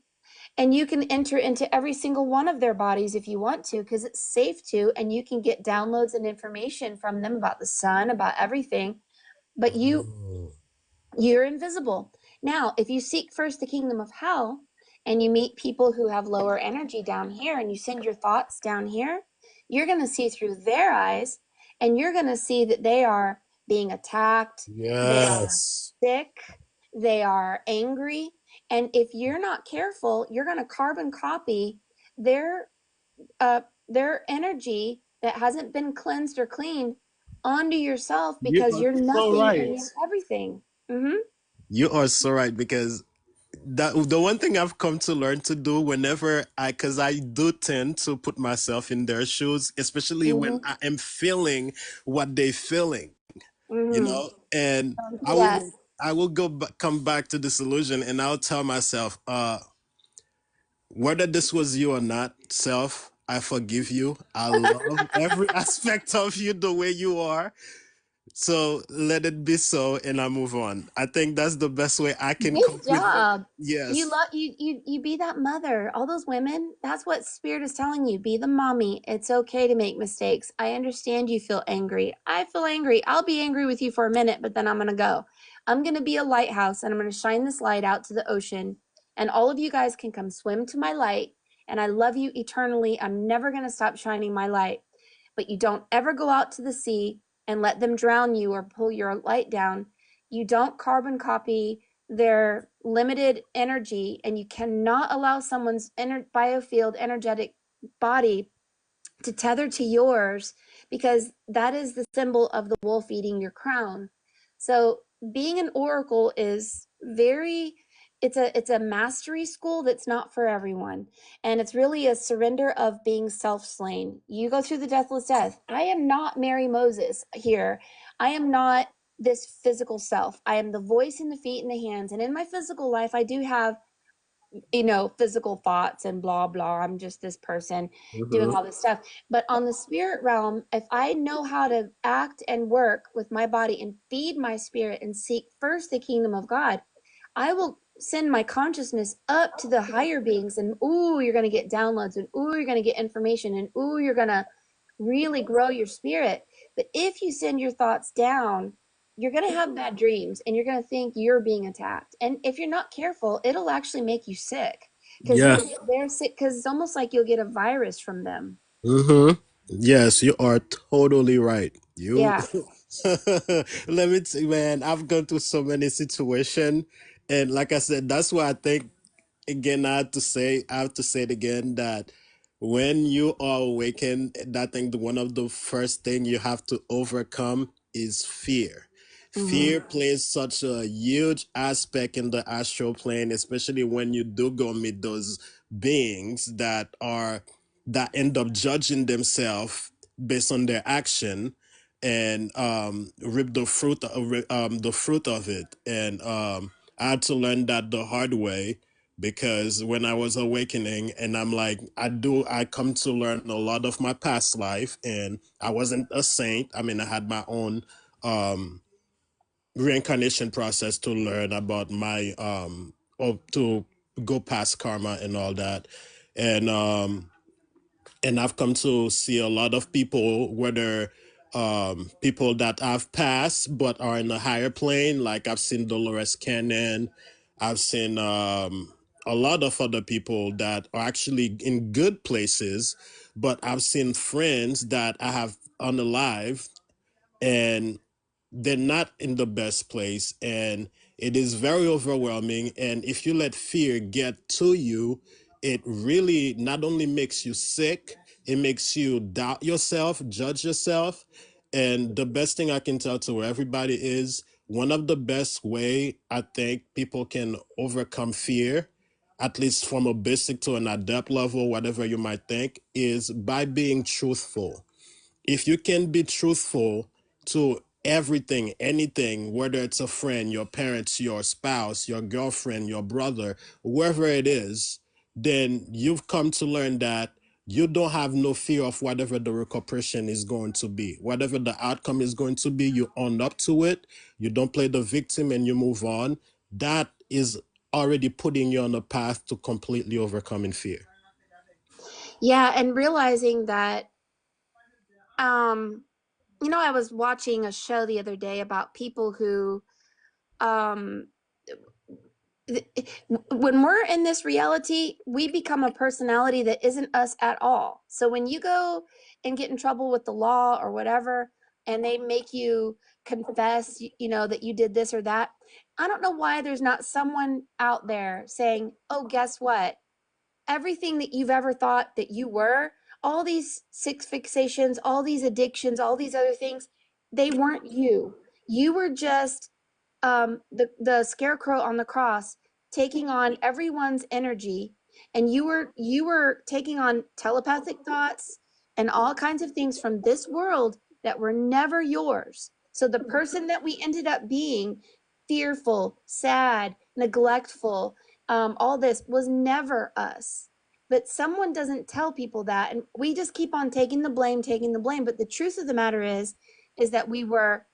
and you can enter into every single one of their bodies if you want to, because it's safe to, and you can get downloads and information from them about the sun, about everything. But you're invisible. Now, if you seek first the kingdom of hell and you meet people who have lower energy down here and you send your thoughts down here, you're going to see through their eyes, and you're going to see that they are being attacked, they are yes. sick, they are angry. And if you're not careful, you're going to carbon copy their their energy that hasn't been cleansed or cleaned onto yourself, You because are you're so nothing right. and you're everything. Mm-hmm. You are so right because that the one thing I've come to learn to do whenever because I do tend to put myself in their shoes, especially when Mm-hmm. I am feeling what they're feeling, Mm-hmm. and Do I that. will I will come back to this illusion, and I'll tell myself, whether this was you or not, self, I forgive you. I love every aspect of you the way you are. So let it be so, and I move on. I think that's the best way I can Good cope with it. job. You Yes. love you be that mother. All those women, that's what spirit is telling you. Be the mommy. It's okay to make mistakes. I understand you feel angry. I feel angry. I'll be angry with you for a minute, but then I'm going to go. I'm going to be a lighthouse and I'm going to shine this light out to the ocean and all of you guys can come swim to my light and I love you eternally. I'm never going to stop shining my light. But you don't ever go out to the sea and let them drown you or pull your light down. You don't carbon copy their limited energy and you cannot allow someone's biofield energetic body to tether to yours because that is the symbol of the wolf eating your crown. So being an oracle is very it's a mastery school that's not for everyone. And it's really a surrender of being self-slain. You go through the deathless death. I am not Mary Moses here. I am not this physical self. I am the voice and the feet and the hands. And in my physical life, I do have physical thoughts and blah blah. I'm just this person doing Hmm. all this stuff. But on the spirit realm, if I know how to act and work with my body and feed my spirit and seek first the kingdom of God, I will send my consciousness up to the higher beings and ooh, you're going to get downloads and ooh, you're going to get information and ooh, you're going to really grow your spirit. But if you send your thoughts down, you're going to have bad dreams and you're going to think you're being attacked. And if you're not careful, it'll actually make you sick because Yeah. they're sick because it's almost like you'll get a virus from them. Hmm. Yes, you are totally right. You Yeah. let me tell you, man, I've gone through so many situations, and like I said, that's why I think again I have to say it again that when you are awakened, I think one of the first thing you have to overcome is fear. Mm-hmm. Fear plays such a huge aspect in the astral plane, especially when you do go meet those beings that end up judging themselves based on their action and reap the fruit of it. And I had to learn that the hard way because when I was awakening, and I come to learn a lot of my past life, and I wasn't a saint. I mean, I had my own um, reincarnation process to learn about my or to go past karma and all that, and I've come to see a lot of people, whether people that have passed but are in a higher plane. Like I've seen Dolores Cannon, I've seen a lot of other people that are actually in good places, but I've seen friends that I have unalived and they're not in the best place, and it is very overwhelming, and if you let fear get to you, it really not only makes you sick, it makes you doubt yourself, judge yourself. And the best thing I can tell to everybody is one of the best way I think people can overcome fear, at least from a basic to an adept level, whatever you might think, is by being truthful. If you can be truthful to everything, anything, whether it's a friend, your parents, your spouse, your girlfriend, your brother, whoever it is, then you've come to learn that you don't have no fear of whatever the repercussion is going to be. Whatever the outcome is going to be, you own up to it. You don't play the victim and you move on. That is already putting you on a path to completely overcoming fear. Yeah, and realizing that um I was watching a show the other day about people who um when we're in this reality, we become a personality that isn't us at all. So when you go and get in trouble with the law or whatever, and they make you confess, that you did this or that, I don't know why there's not someone out there saying, oh, guess what? Everything that you've ever thought that you were, all these six fixations, all these addictions, all these other things, they weren't you. You were just the scarecrow on the cross taking on everyone's energy, and you were taking on telepathic thoughts and all kinds of things from this world that were never yours. So the person that we ended up being, fearful, sad, neglectful, all this was never us. But someone doesn't tell people that, and we just keep on taking the blame. But the truth of the matter is that we were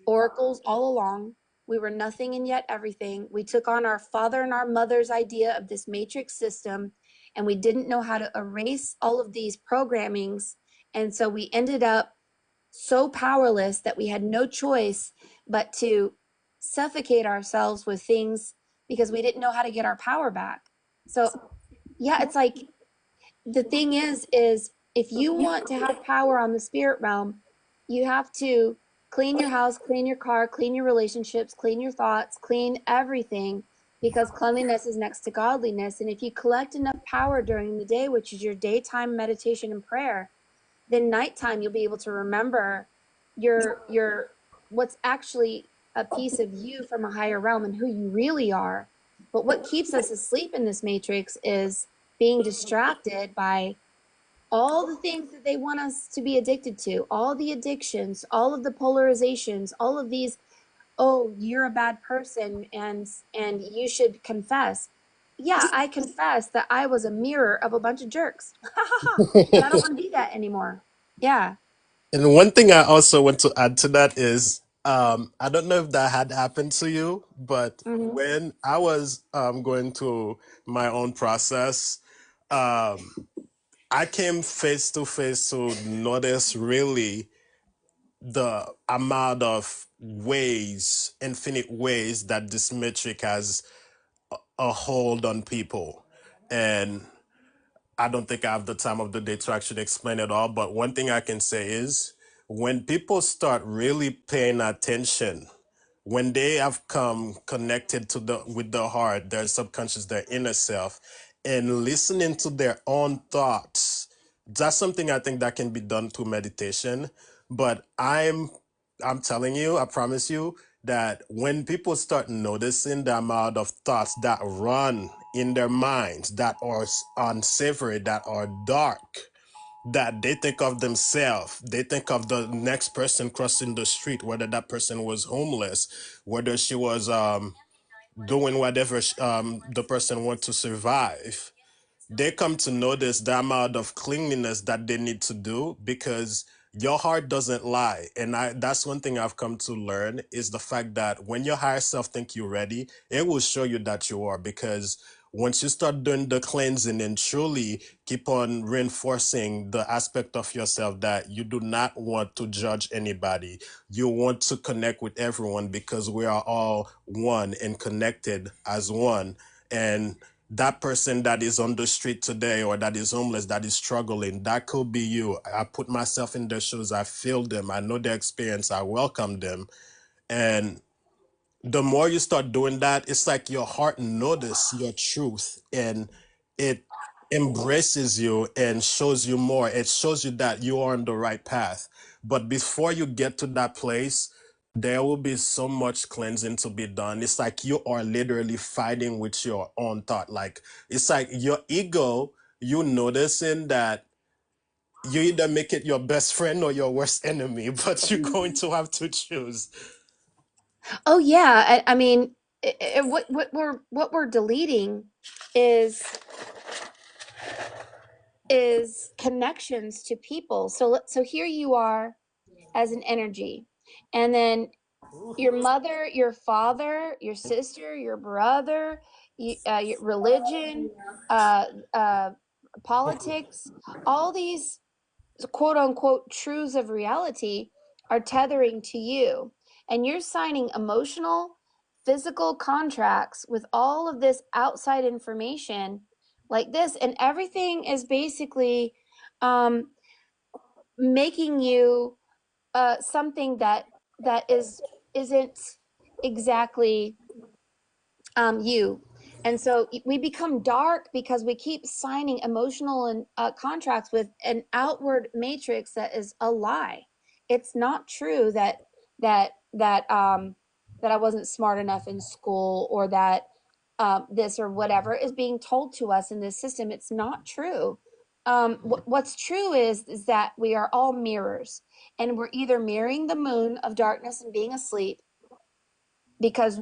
oracles all along. We were nothing and yet everything. We took on our father and our mother's idea of this matrix system, and we didn't know how to erase all of these programmings. And so we ended up so powerless that we had no choice but to suffocate ourselves with things because we didn't know how to get our power back. So, yeah, it's like the thing is if you want to have power on the spirit realm, you have to clean your house, clean your car, clean your relationships, clean your thoughts, clean everything, because cleanliness is next to godliness. And if you collect enough power during the day, which is your daytime meditation and prayer, then nighttime you'll be able to remember your what's actually a piece of you from a higher realm and who you really are. But what keeps us asleep in this matrix is being distracted by all the things that they want us to be addicted to, all the addictions, all of the polarizations, all of these, oh, you're a bad person and you should confess. Yeah, I confess that I was a mirror of a bunch of jerks. And I don't want to be that anymore. Yeah. And one thing I also want to add to that is, I don't know if that had happened to you, but Hmm. when I was going through my own process, um, I came face to face to notice really the amount of ways, infinite ways that this metric has a hold on people. And I don't think I have the time of the day to actually explain it all, but one thing I can say is when people start really paying attention, when they have come connected to the with the heart, their subconscious, their inner self, and listening to their own thoughts, that's something I think that can be done through meditation. But I'm telling you, I promise you that when people start noticing the amount of thoughts that run in their minds that are unsavory, that are dark, that they think of themselves, they think of the next person crossing the street, whether that person was homeless, whether she was doing whatever the person want to survive, they come to notice the amount of cleanliness that they need to do because your heart doesn't lie. And that's one thing I've come to learn is the fact that when your higher self think you're ready, it will show you that you are, because once you start doing the cleansing and truly keep on reinforcing the aspect of yourself that you do not want to judge anybody, you want to connect with everyone because we are all one and connected as one. And that person that is on the street today or that is homeless, that is struggling, that could be you. I put myself in their shoes. I feel them. I know their experience. I welcome them. And the more you start doing that, it's like your heart notice your truth and it embraces you and shows you more. It shows you that you are on the right path. But before you get to that place, there will be so much cleansing to be done. It's like you are literally fighting with your own thought. Like it's like your ego, you noticing that you either make it your best friend or your worst enemy, but you're going to have to choose. Oh yeah. I mean, what we're deleting is connections to people. So here you are as an energy, and then your mother, your father, your sister, your brother, your religion, uh, uh, politics, all these quote unquote truths of reality are tethering to you. And you're signing emotional, physical contracts with all of this outside information like this. And everything is basically um, making you something that isn't exactly you. And so we become dark because we keep signing emotional and contracts with an outward matrix that is a lie. It's not true that that I wasn't smart enough in school, or that this or whatever is being told to us in this system. It's not true. What's true is that we are all mirrors, and we're either mirroring the moon of darkness and being asleep, because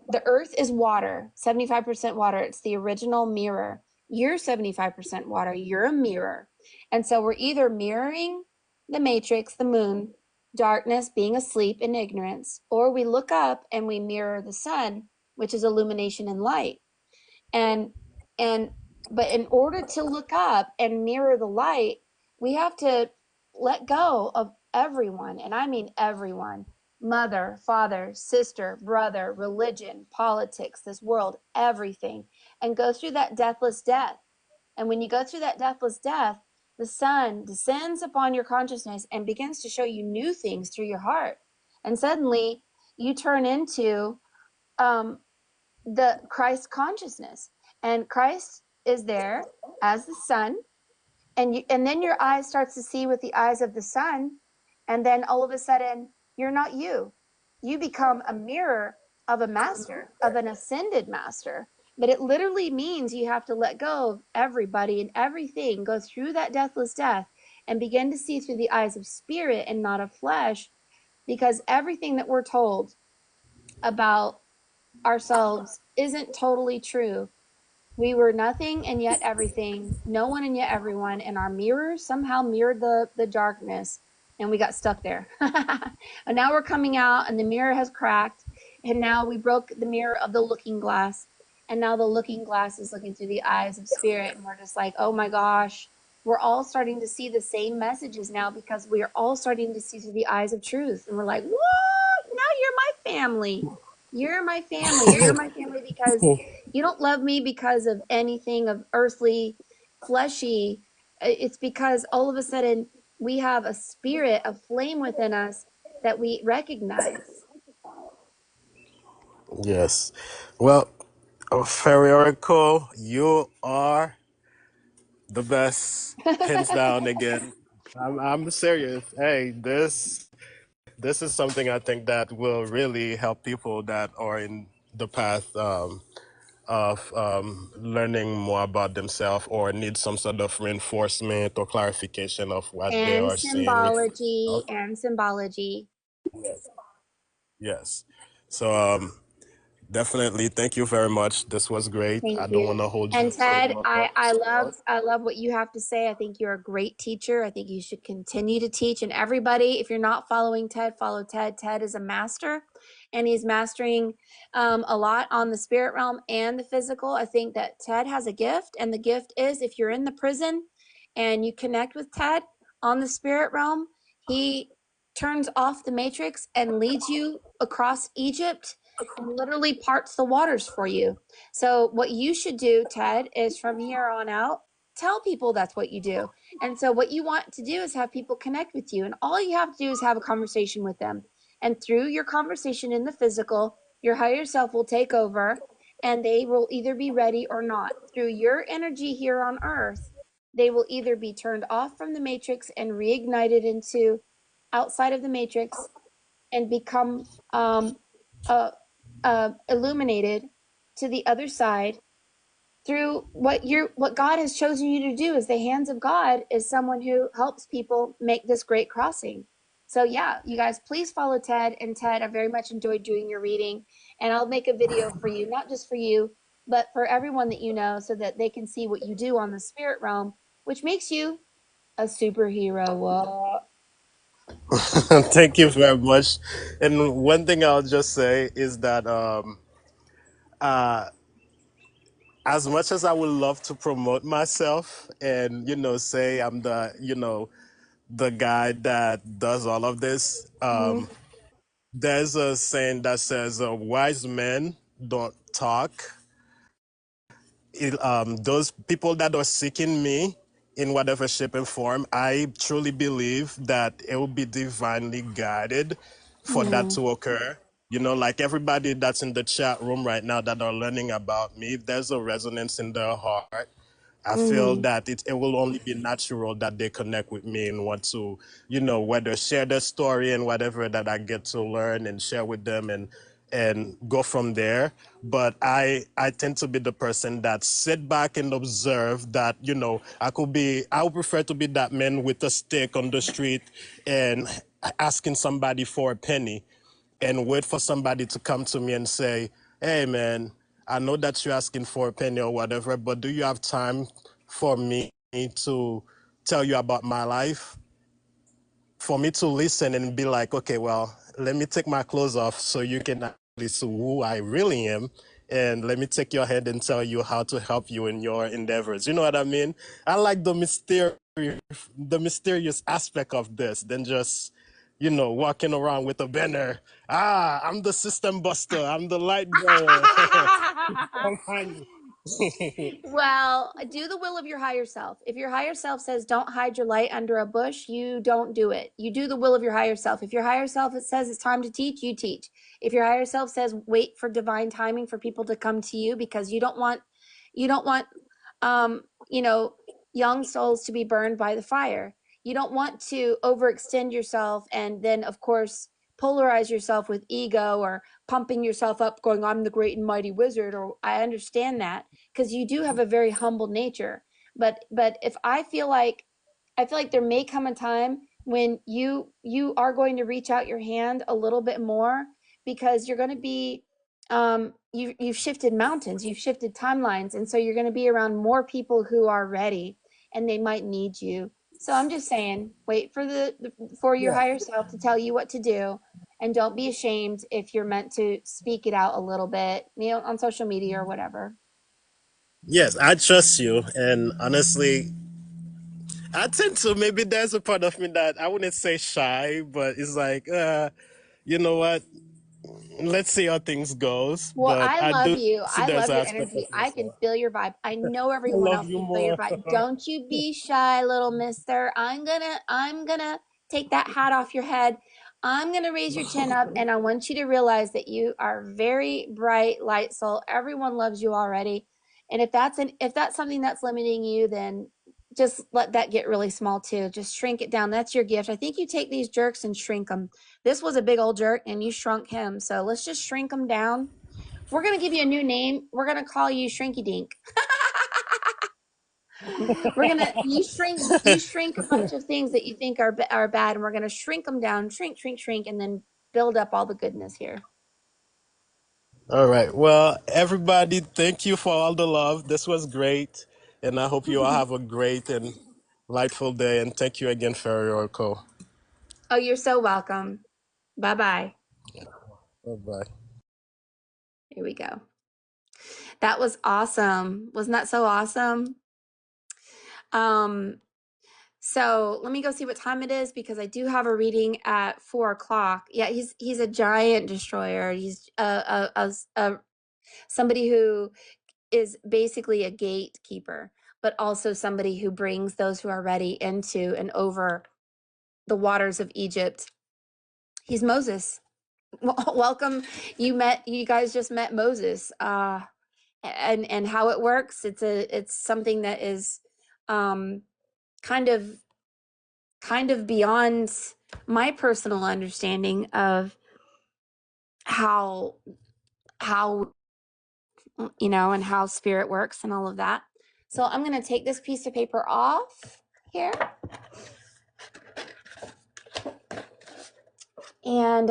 the earth is water, 75% water. It's the original mirror. You're 75% water. You're a mirror. And so we're either mirroring the matrix, the moon, darkness, being asleep in ignorance, or we look up and we mirror the sun, which is illumination and light. And and but in order to look up and mirror the light, we have to let go of everyone, and I mean everyone: mother, father, sister, brother, religion, politics, this world, everything, and go through that deathless death. And when you go through that deathless death, the sun descends upon your consciousness and begins to show you new things through your heart. And suddenly you turn into um, the Christ consciousness. And Christ is there as the sun, and then your eyes starts to see with the eyes of the sun, and then all of a sudden you're not you. You become a mirror of a master, of an ascended master. But it literally means you have to let go of everybody and everything, go through that deathless death, and begin to see through the eyes of spirit and not of flesh, because everything that we're told about ourselves isn't totally true. We were nothing and yet everything, no one and yet everyone, and our mirrors somehow mirrored the darkness, and we got stuck there. And now we're coming out, and the mirror has cracked, and now we broke the mirror of the looking glass, and now the looking glass is looking through the eyes of spirit, and we're just like, oh my gosh, we're all starting to see the same messages now, because we are all starting to see through the eyes of truth, and we're like, what? Now you're my family. You're my family. You're my family because you don't love me because of anything of earthly, fleshy. It's because all of a sudden we have a spirit, a flame within us that we recognize. Yes. Well, Ferrierico, you are the best, hands down again. I'm serious. Hey, this is something I think that will really help people that are in the path of learning more about themselves or need some sort of reinforcement or clarification of what they And are seeing within symbology, themselves. and symbology. Yes. So definitely, thank you very much. This was great. I Thank don't you. want to hold you And too Ted, I love long. what you have to say. I think you're a great teacher. I think you should continue to teach. And everybody, if you're not following Ted, follow Ted. Ted is a master, and he's mastering a lot on the spirit realm and the physical. I think that Ted has a gift, and the gift is, if you're in the prison and you connect with Ted on the spirit realm, he turns off the matrix and leads you across Egypt and literally parts the waters for you. So what you should do, Ted, is from here on out, tell people that's what you do. And so what you want to do is have people connect with you. And all you have to do is have a conversation with them. And through your conversation in the physical, your higher self will take over, and they will either be ready or not. Through your energy here on earth, they will either be turned off from the matrix and reignited into outside of the matrix and become uh, illuminated to the other side through what God has chosen you to do. Is the hands of God is someone who helps people make this great crossing. So yeah, you guys, please follow Ted. And Ted, I very much enjoyed doing your reading, and I'll make a video for you, not just for you, but for everyone that you know, so that they can see what you do on the spirit realm, which makes you a superhero. Whoa. Thank you very much. And one thing I'll just say is that uh, as much as I would love to promote myself and say I'm the the guy that does all of this, Mhm. there's a saying that says wise men don't talk. Those people that are seeking me in whatever shape and form, I truly believe that it will be divinely guided for that Mhm. to occur. Like everybody that's in the chat room right now that are learning about me, there's a resonance in their heart. I feel Mhm. that it will only be natural that they connect with me and want to, whether share their story and whatever that I get to learn and share with them. And and go from there. But I tend to be the person that sit back and observe that, I would prefer to be that man with a stick on the street and asking somebody for a penny and wait for somebody to come to me and say, hey man, I know that you're asking for a penny or whatever, but do you have time for me to tell you about my life? For me to listen and be like, okay, well, let me take my clothes off so you can actually see who I really am. And let me take your hand and tell you how to help you in your endeavors. You know what I mean? I like the mysterious aspect of this than just, walking around with a banner. I'm the system buster. I'm the light bearer. Come find me. Well, do the will of your higher self. If your higher self says don't hide your light under a bush, you don't do it. You do the will of your higher self. If your higher self says it's time to teach, you teach. If your higher self says wait for divine timing for people to come to you because you don't want um, you know, young souls to be burned by the fire. You don't want to overextend yourself and then of course polarize yourself with ego or pumping yourself up going I'm the great and mighty wizard, or I understand that because you do have a very humble nature. But if I feel like there may come a time when you are going to reach out your hand a little bit more because you're going to be you've shifted mountains, you've shifted timelines, and so you're going to be around more people who are ready and they might need you. So I'm just saying, wait for for your Yeah. higher self to tell you what to do, and don't be ashamed if you're meant to speak it out a little bit, on social media or whatever. Yes, I trust you. And honestly, I tend to, maybe there's a part of me that I wouldn't say shy, but it's like, you know what? Let's see how things goes. Well, But I I love do you. see I there's love an your aspect of energy. I can myself. feel your vibe. I know I everyone love else you can feel your more. vibe. Don't you be shy, little mister. I'm gonna take that hat off your head. I'm gonna raise your chin up and I want you to realize that you are very bright light soul. Everyone loves you already. And if that's something that's limiting you, then just let that get really small too. Just shrink it down. That's your gift. I think you take these jerks and shrink them. This was a big old jerk and you shrunk him. So let's just shrink him down. We're gonna give you a new name. We're gonna call you Shrinky Dink. We're gonna you shrink a bunch of things that you think are bad, and we're gonna shrink them down, shrink, shrink, shrink, and then build up all the goodness here. All right. Well, everybody, thank you for all the love. This was great. And I hope you all have a great and lightful day. And thank you again for your call. Oh, you're so welcome. Bye bye. Bye bye. Here we go. That was awesome. Wasn't that so awesome? Um, so let me go see what time it is because I do have a reading at 4 o'clock. Yeah, he's a giant destroyer. He's somebody who is basically a gatekeeper, but also somebody who brings those who are ready into and over the waters of Egypt. He's Moses. Welcome. You guys just met Moses. And how it works, it's something that is um kind of beyond my personal understanding of how how and how spirit works and all of that. So I'm going to take this piece of paper off here and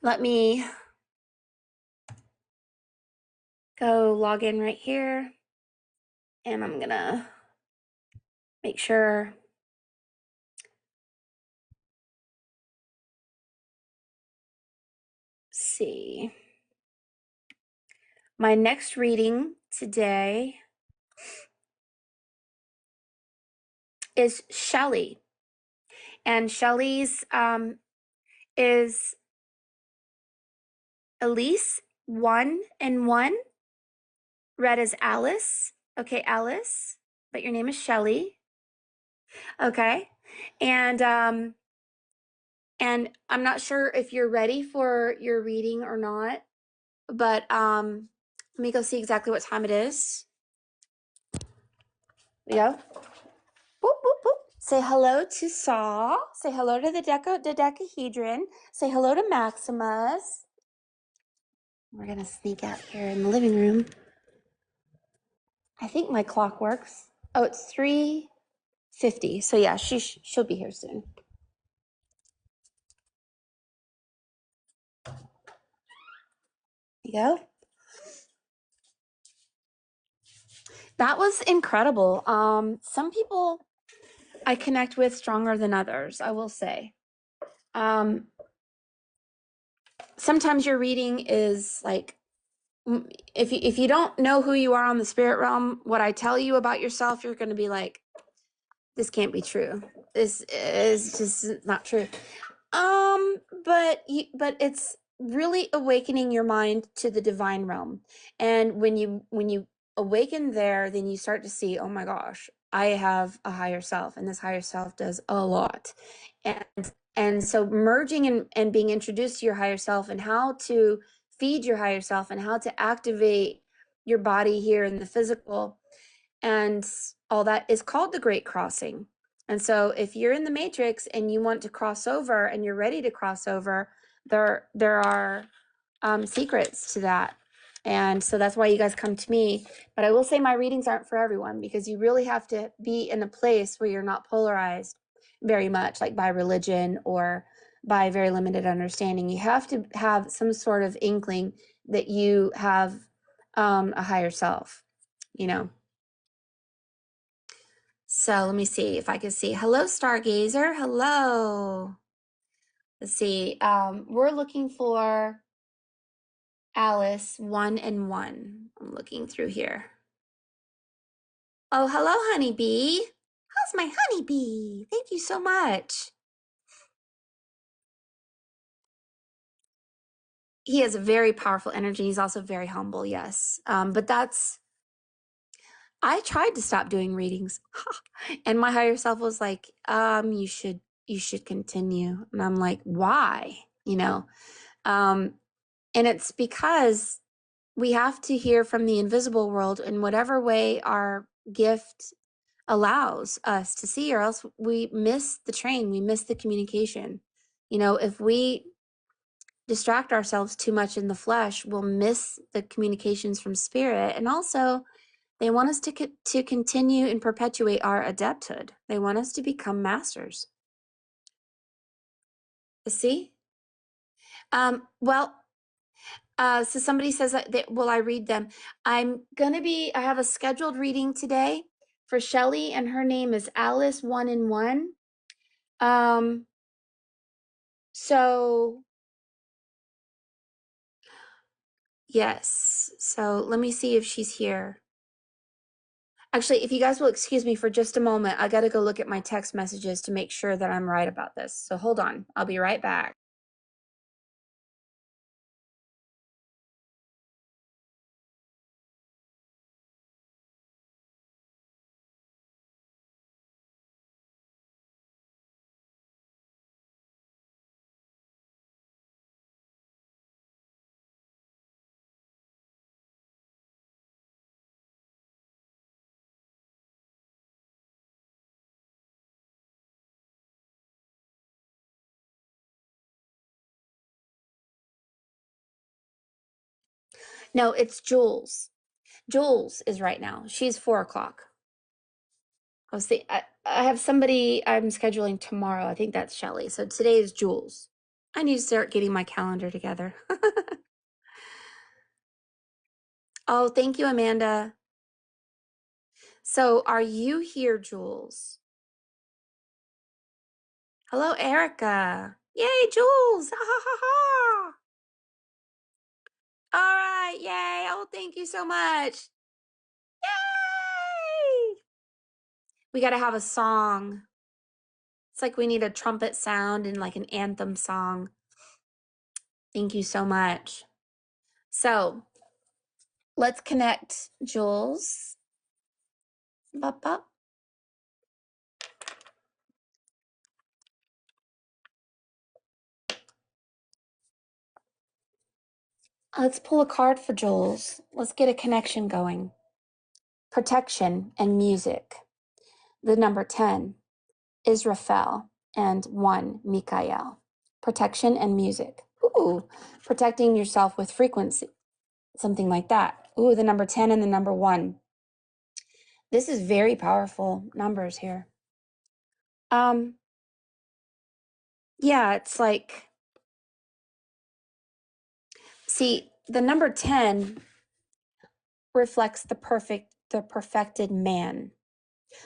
let me go log in right here, and I'm going to make sure. See. My next reading today is Shelley. And Shelley's is Elise 1 and 1, read as Alice. Okay, Alice, but your name is Shelley. Okay. And and I'm not sure if you're ready for your reading or not, but let me go see exactly what time it is. There we go. Boop, boop, boop. Say hello to Saw. Say hello to the dodecahedron. Say hello to Maximus. We're going to sneak out here in the living room. I think my clock works. Oh, it's 3:50. So yeah, she'll be here soon. There you go. That was incredible. Some people I connect with stronger than others, I will say. Sometimes your reading is like, if you don't know who you are on the spirit realm, what I tell you about yourself, you're going to be like, this can't be true. This is just not true. But it's really awakening your mind to the divine realm. And when you awaken there, then you start to see, oh my gosh, I have a higher self, and this higher self does a lot. And so merging and being introduced to your higher self and how to feed your higher self and how to activate your body here in the physical and all that is called the Great Crossing. And so if you're in the matrix and you want to cross over and you're ready to cross over, there are secrets to that. And so that's why you guys come to me. But I will say my readings aren't for everyone, because you really have to be in a place where you're not polarized very much, like by religion or by very limited understanding. You have to have some sort of inkling that you have a higher self, you know. So let me see if I can see. Hello, Stargazer. Hello. Let's see. We're looking for Alice 1 and 1. I'm looking through here. Oh, hello, honeybee. How's my honeybee? Thank you so much. He has a very powerful energy. He's also very humble, yes. But I tried to stop doing readings, and my higher self was like, you should continue. And I'm like, why? You know, and it's because we have to hear from the invisible world in whatever way our gift allows us to see, or else we miss the train, we miss the communication. You know, if we distract ourselves too much in the flesh, we'll miss the communications from spirit. And also, they want us to continue and perpetuate our adepthood. They want us to become masters. See? Well, so somebody says that will I read them? I have a scheduled reading today for Shelly, and her name is Alice 1 and 1. So yes. So let me see if she's here. Actually, if you guys will excuse me for just a moment, I got to go look at my text messages to make sure that I'm right about this. So hold on. I'll be right back. No, it's Jules. Jules is right now. She's 4 o'clock. I'll see. I have somebody I'm scheduling tomorrow. I think that's Shelly. So today is Jules. I need to start getting my calendar together. Oh, thank you, Amanda. So are you here, Jules? Hello, Erica. Yay, Jules. Ha ha ha ha. All right. Yay. Oh, thank you so much. Yay. We got to have a song. It's like we need a trumpet sound and like an anthem song. Thank you so much. So let's connect, Jules. Bop, bop. Let's pull a card for Jules. Let's get a connection going. Protection and music. The number 10. Israfel, and 1, Mikael. Protection and music. Ooh, protecting yourself with frequency, something like that. Ooh, the number 10 and the number 1. This is very powerful numbers here. Yeah, it's like, see, the number 10 reflects the perfected man.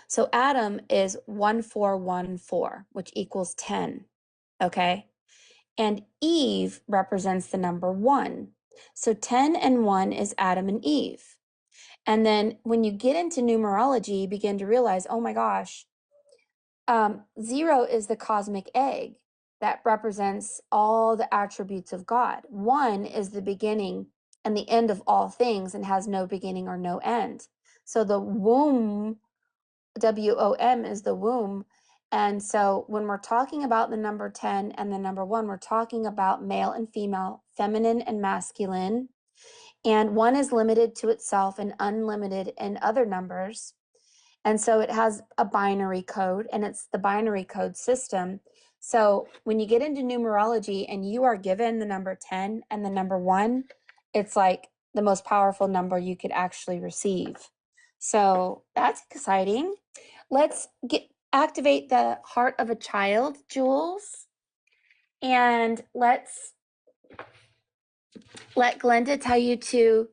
So Adam is 1414, which equals 10. Okay. And Eve represents the number 1. So 10 and 1 is Adam and Eve. And then when you get into numerology, you begin to realize, oh my gosh, 0 is the cosmic egg that represents all the attributes of God. 1 is the beginning and the end of all things and has no beginning or no end. So the womb, WOM, is the womb. And so when we're talking about the number 10 and the number 1, we're talking about male and female, feminine and masculine. And 1 is limited to itself and unlimited in other numbers. And so it has a binary code, and it's the binary code system. So when you get into numerology and you are given the number 10 and the number 1, it's like the most powerful number you could actually receive. So that's exciting. Let's activate the heart of a child, Jules. And let's let Glenda tell you to,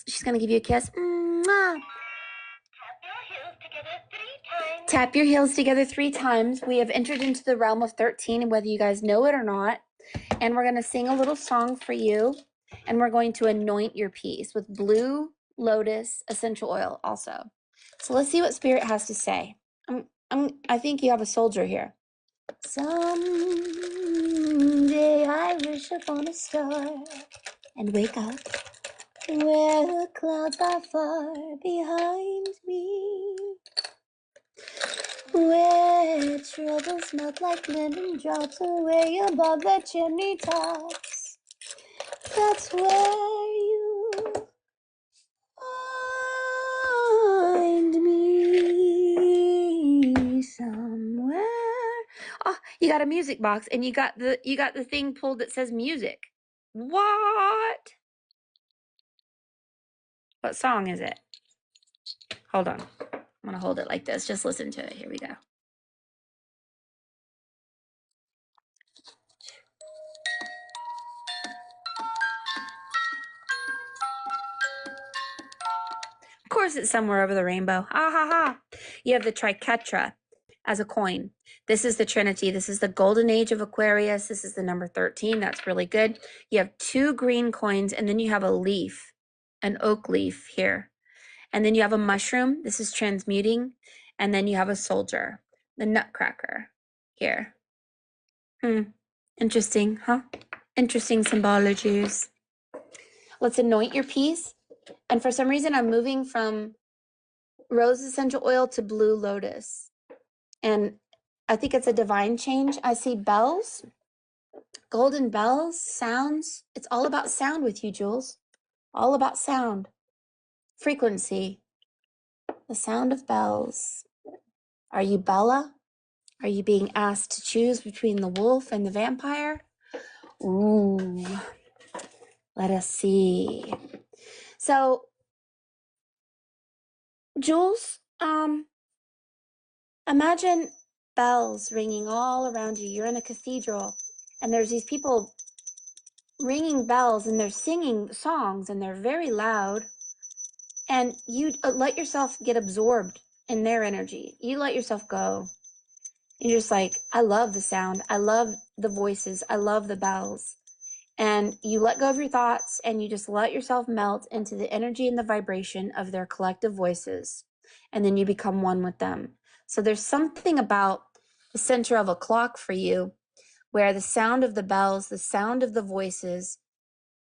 she's going to give you a kiss. Mwah. Tap your heels together 3 times. We have entered into the realm of 13, whether you guys know it or not. And we're going to sing a little song for you. And we're going to anoint your piece with blue lotus essential oil also. So let's see what Spirit has to say. I think you have a soldier here. Someday I wish upon a star and wake up where the clouds are far behind me, where troubles melt like lemon drops away above the chimney tops. That's where you find me, somewhere. Oh, you got a music box and you got the thing pulled that says music. What song is it? Hold on. I'm gonna hold it like this. Just listen to it. Here we go. Of course, it's somewhere over the rainbow. Ah ha ha. You have the triquetra as a coin. This is the Trinity. This is the golden age of Aquarius. This is the number 13. That's really good. You have 2 green coins, and then you have a leaf, an oak leaf here. And then you have a mushroom. This is transmuting. And then you have a soldier, the nutcracker here. Interesting, huh? Interesting symbologies. Let's anoint your piece. And for some reason, I'm moving from rose essential oil to blue lotus. And I think it's a divine change. I see bells, golden bells, sounds. It's all about sound with you, Jules. All about sound, frequency, the sound of bells. Are you Bella? Are you being asked to choose between the wolf and the vampire? Ooh, let us see. So, Jules, imagine bells ringing all around you. You're in a cathedral, and there's these people ringing bells, and they're singing songs, and they're very loud. And you let yourself get absorbed in their energy. You let yourself go. You're just like, I love the sound. I love the voices. I love the bells. And you let go of your thoughts and you just let yourself melt into the energy and the vibration of their collective voices. And then you become one with them. So there's something about the center of a clock for you where the sound of the bells, the sound of the voices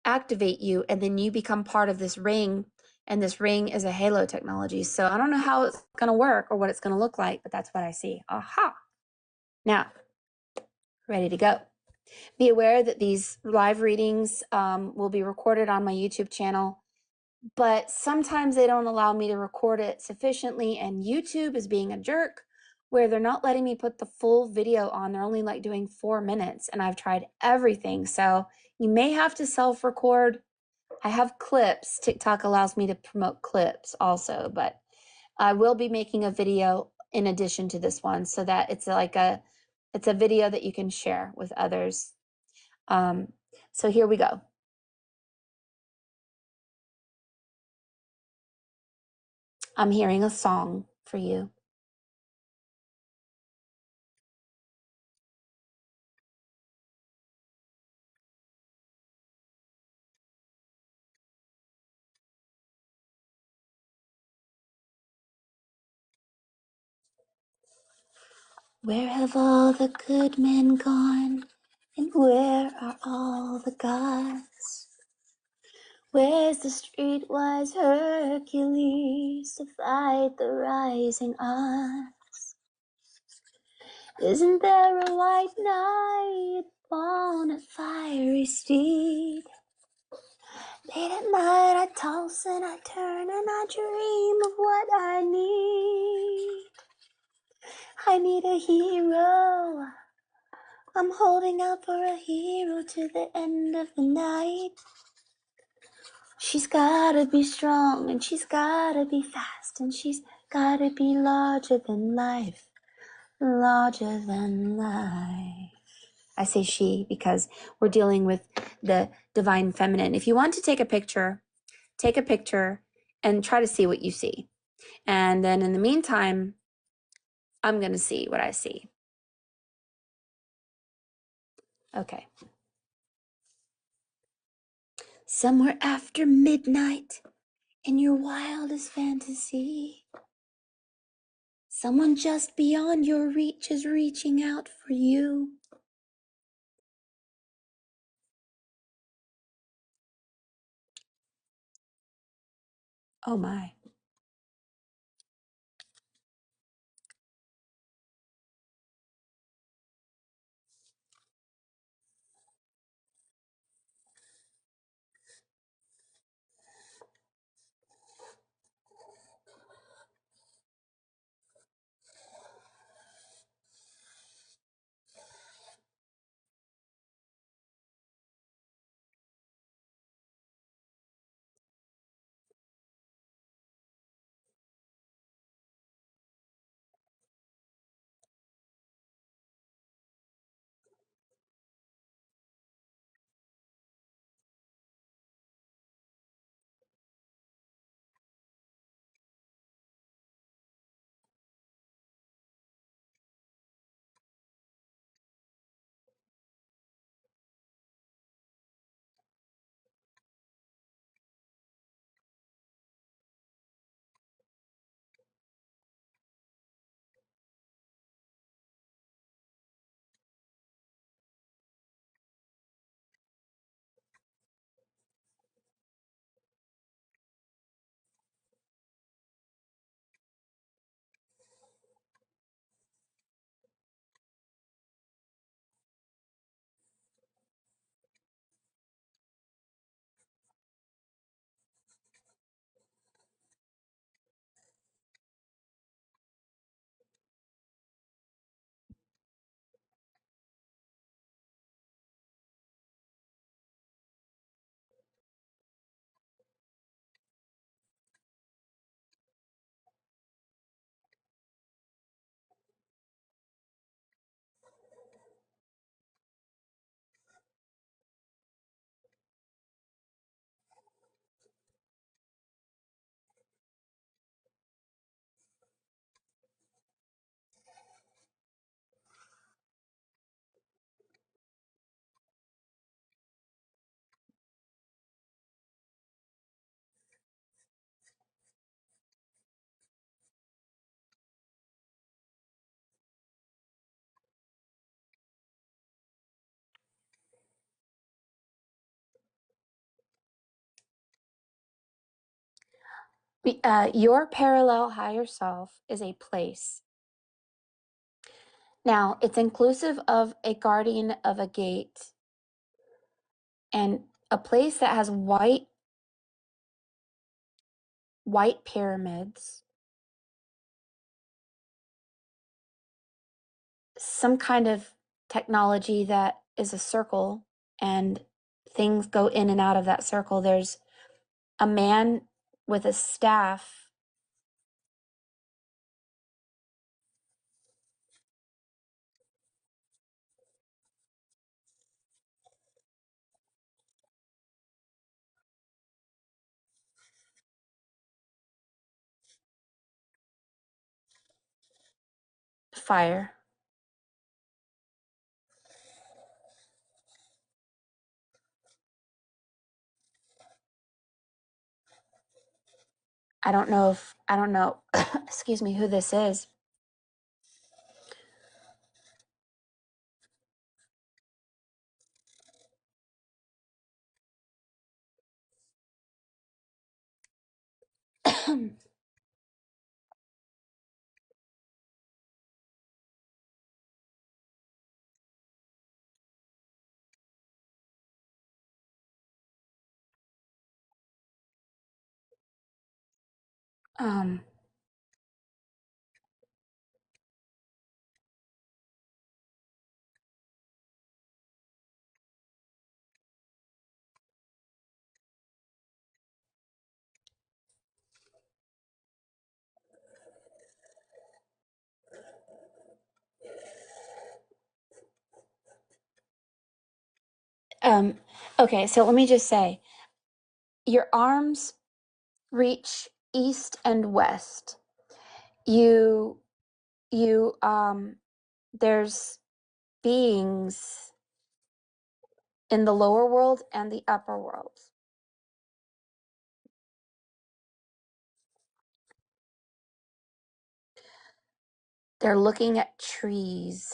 activate you, and then you become part of this ring. And this ring is a halo technology. So I don't know how it's going to work or what it's going to look like, but that's what I see. Aha. Now, ready to go. Be aware that these live readings will be recorded on my YouTube channel, but sometimes they don't allow me to record it sufficiently, and YouTube is being a jerk where they're not letting me put the full video on. They're only like doing 4 minutes, and I've tried everything. So you may have to self-record. I have clips. TikTok allows me to promote clips also, but I will be making a video in addition to this one so that it's a video that you can share with others. So here we go. I'm hearing a song for you. Where have all the good men gone? And where are all the gods? Where's the streetwise Hercules to fight the rising odds? Isn't there a white knight on a fiery steed? Late at night I toss and I turn and I dream of what I need. I need a hero. I'm holding out for a hero to the end of the night. She's gotta be strong and she's gotta be fast and she's gotta be larger than life. Larger than life. I say she because we're dealing with the divine feminine. If you want to take a picture and try to see what you see. And then in the meantime, I'm going to see what I see. Okay. Somewhere after midnight in your wildest fantasy, someone just beyond your reach is reaching out for you. Oh my. Your parallel higher self is a place. Now, it's inclusive of a guardian of a gate and a place that has white pyramids some kind of technology that is a circle and things go in and out of that circle. There's a man with a staff. Fire. I don't know, excuse me, who this is. um, um, okay, so let me just say your arms reach east and west. You, there's beings in the lower world and the upper world. They're looking at trees.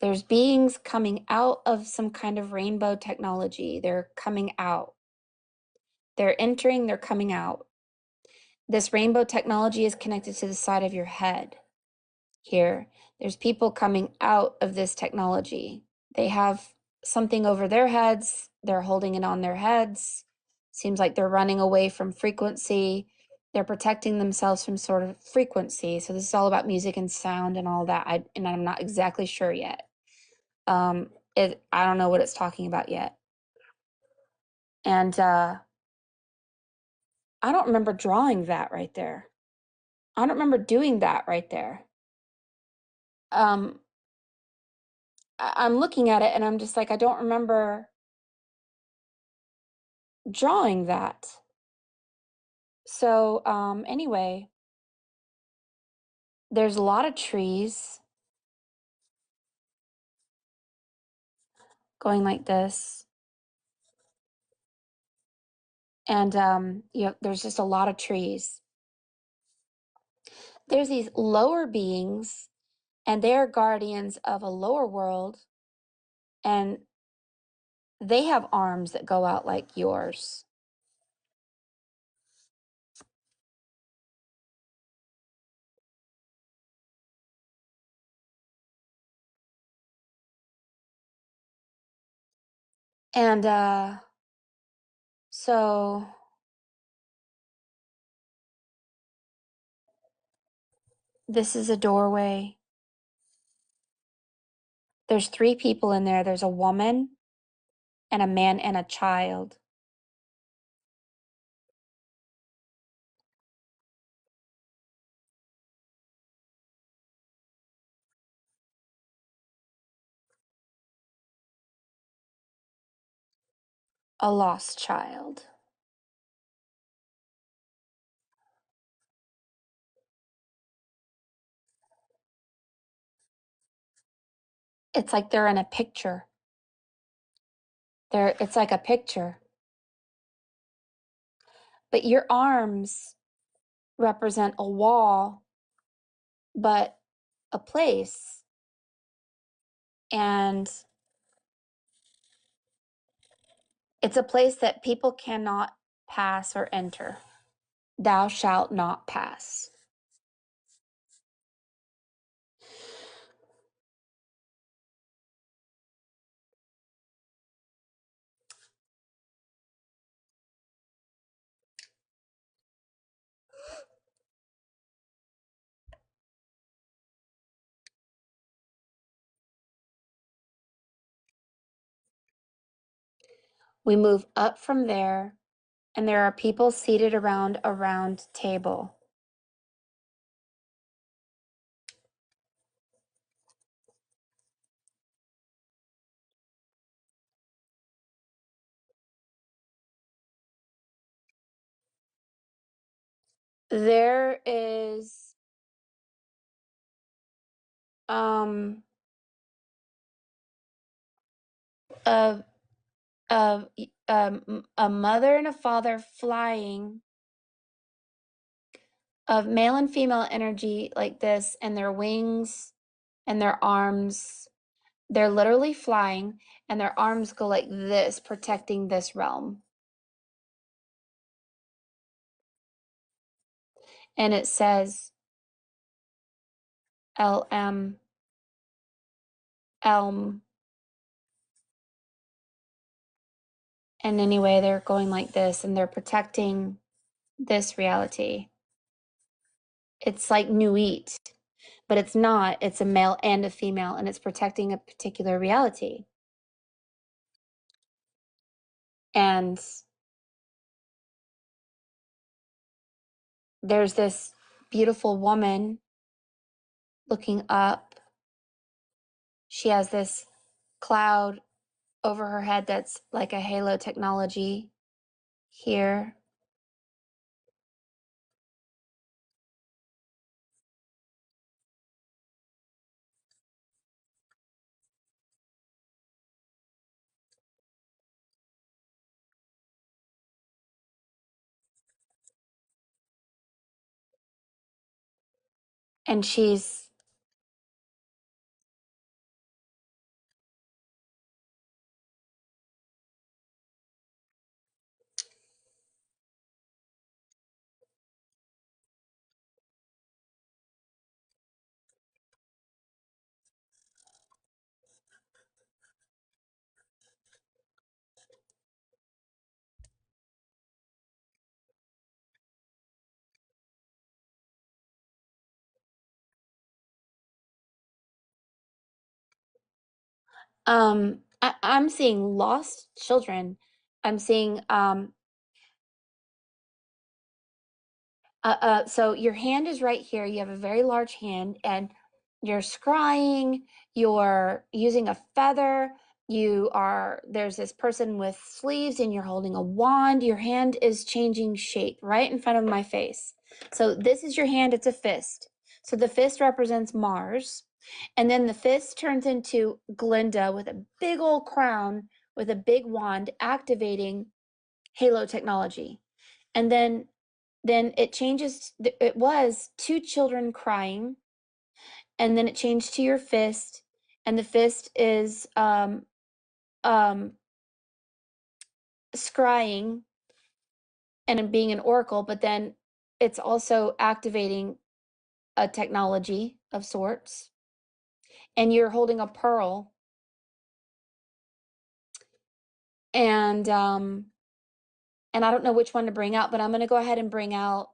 There's beings coming out of some kind of rainbow technology. They're coming out. They're entering, they're coming out. This rainbow technology is connected to the side of your head here. There's people coming out of this technology. They have something over their heads. They're holding it on their heads. Seems like they're running away from frequency. They're protecting themselves from sort of frequency. So this is all about music and sound and all that. I'm not exactly sure yet. I don't know what it's talking about yet. And I don't remember drawing that right there. I don't remember doing that right there. Um, I'm looking at it and I'm just like, I don't remember drawing that. So, anyway, there's a lot of trees going like this. And there's just a lot of trees. There's these lower beings, and they're guardians of a lower world, and they have arms that go out like yours. And so this is a doorway. There's 3 people in there. There's a woman and a man and a child. A lost child. It's like they're in a picture. It's like a picture. But your arms represent a wall, but a place. And it's a place that people cannot pass or enter. Thou shalt not pass. We move up from there, and there are people seated around a round table. There is a a a mother and a father flying of male and female energy like this, and their wings and their arms, they're literally flying, and their arms go like this, protecting this realm. And it says LM, Elm. And anyway, they're going like this, and they're protecting this reality. It's like Nuit, but it's not. It's a male and a female, and it's protecting a particular reality. And there's this beautiful woman looking up. She has this cloud over her head that's like a halo technology here. And she's I'm seeing lost children. I'm seeing so your hand is right here. You have a very large hand, and you're scrying, you're using a feather, there's this person with sleeves, and you're holding a wand. Your hand is changing shape right in front of my face. So this is your hand, it's a fist. So the fist represents Mars. And then the fist turns into Glinda with a big old crown with a big wand activating Halo technology. And then it changes. It was two children crying, and then it changed to your fist, and the fist is um scrying and being an oracle, but then it's also activating a technology of sorts, and you're holding a pearl, and and I don't know which one to bring out, but I'm going to go ahead and bring out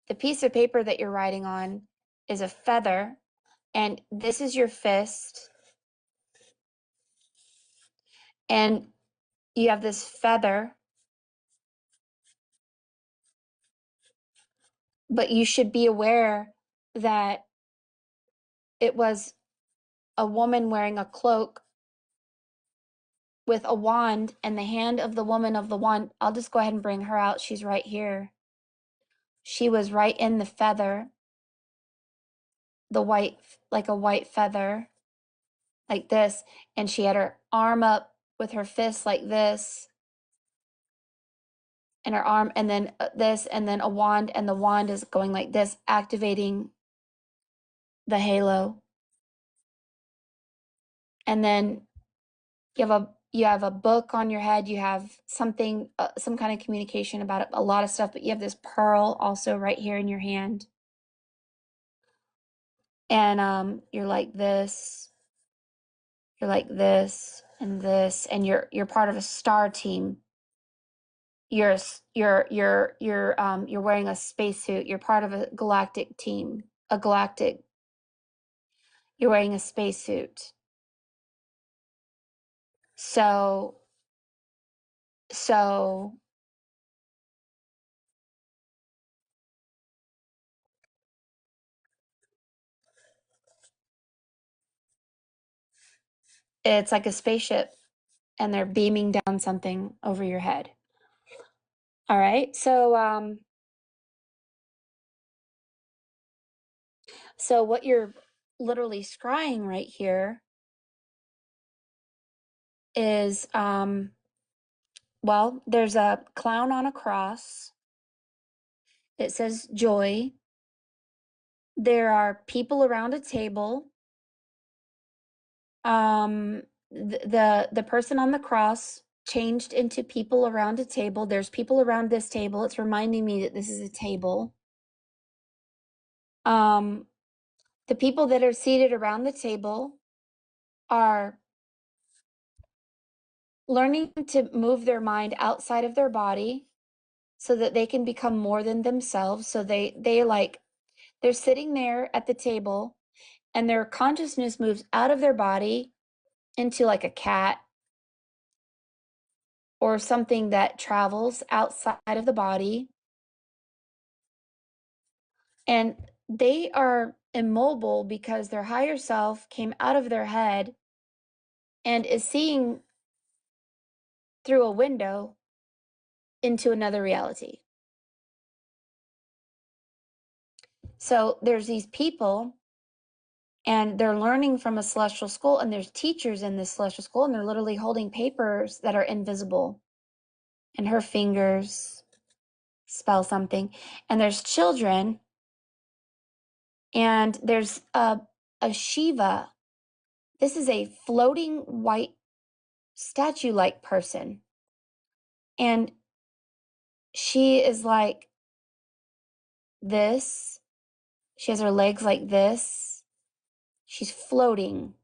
the piece of paper that you're writing on is a feather, and this is your fist, and you have this feather, but you should be aware that it was a woman wearing a cloak with a wand, and the hand of the woman of the wand. I'll just go ahead and bring her out. She's right here. She was right in the feather, the white, like a white feather, like this. And she had her arm up with her fist like this, and her arm, and then this, and then a wand, and the wand is going like this, activating the halo. And then you have a book on your head, you have something, some kind of communication about it, a lot of stuff, but you have this pearl also right here in your hand, and you're like this, you're like this, and you're part of a star team. You're wearing a spacesuit. You're part of a galactic team, a galactic. You're wearing a spacesuit. So So it's like a spaceship and they're beaming down something over your head. All right. So what you're literally scrying right here is well, there's a clown on a cross. It says joy. There are people around a table. The person on the cross changed into people around a table. There's people around this table. It's reminding me that this is a table. The people that are seated around the table are learning to move their mind outside of their body so that they can become more than themselves. So they're sitting there at the table and their consciousness moves out of their body into like a cat or something that travels outside of the body. And they are immobile because their higher self came out of their head and is seeing through a window into another reality. So there's these people and they're learning from a celestial school, and there's teachers in this celestial school, and they're literally holding papers that are invisible. And her fingers spell something. And there's children, and there's a Shiva. This is a floating white statue-like person. And she is like this. She has her legs like this. She's floating.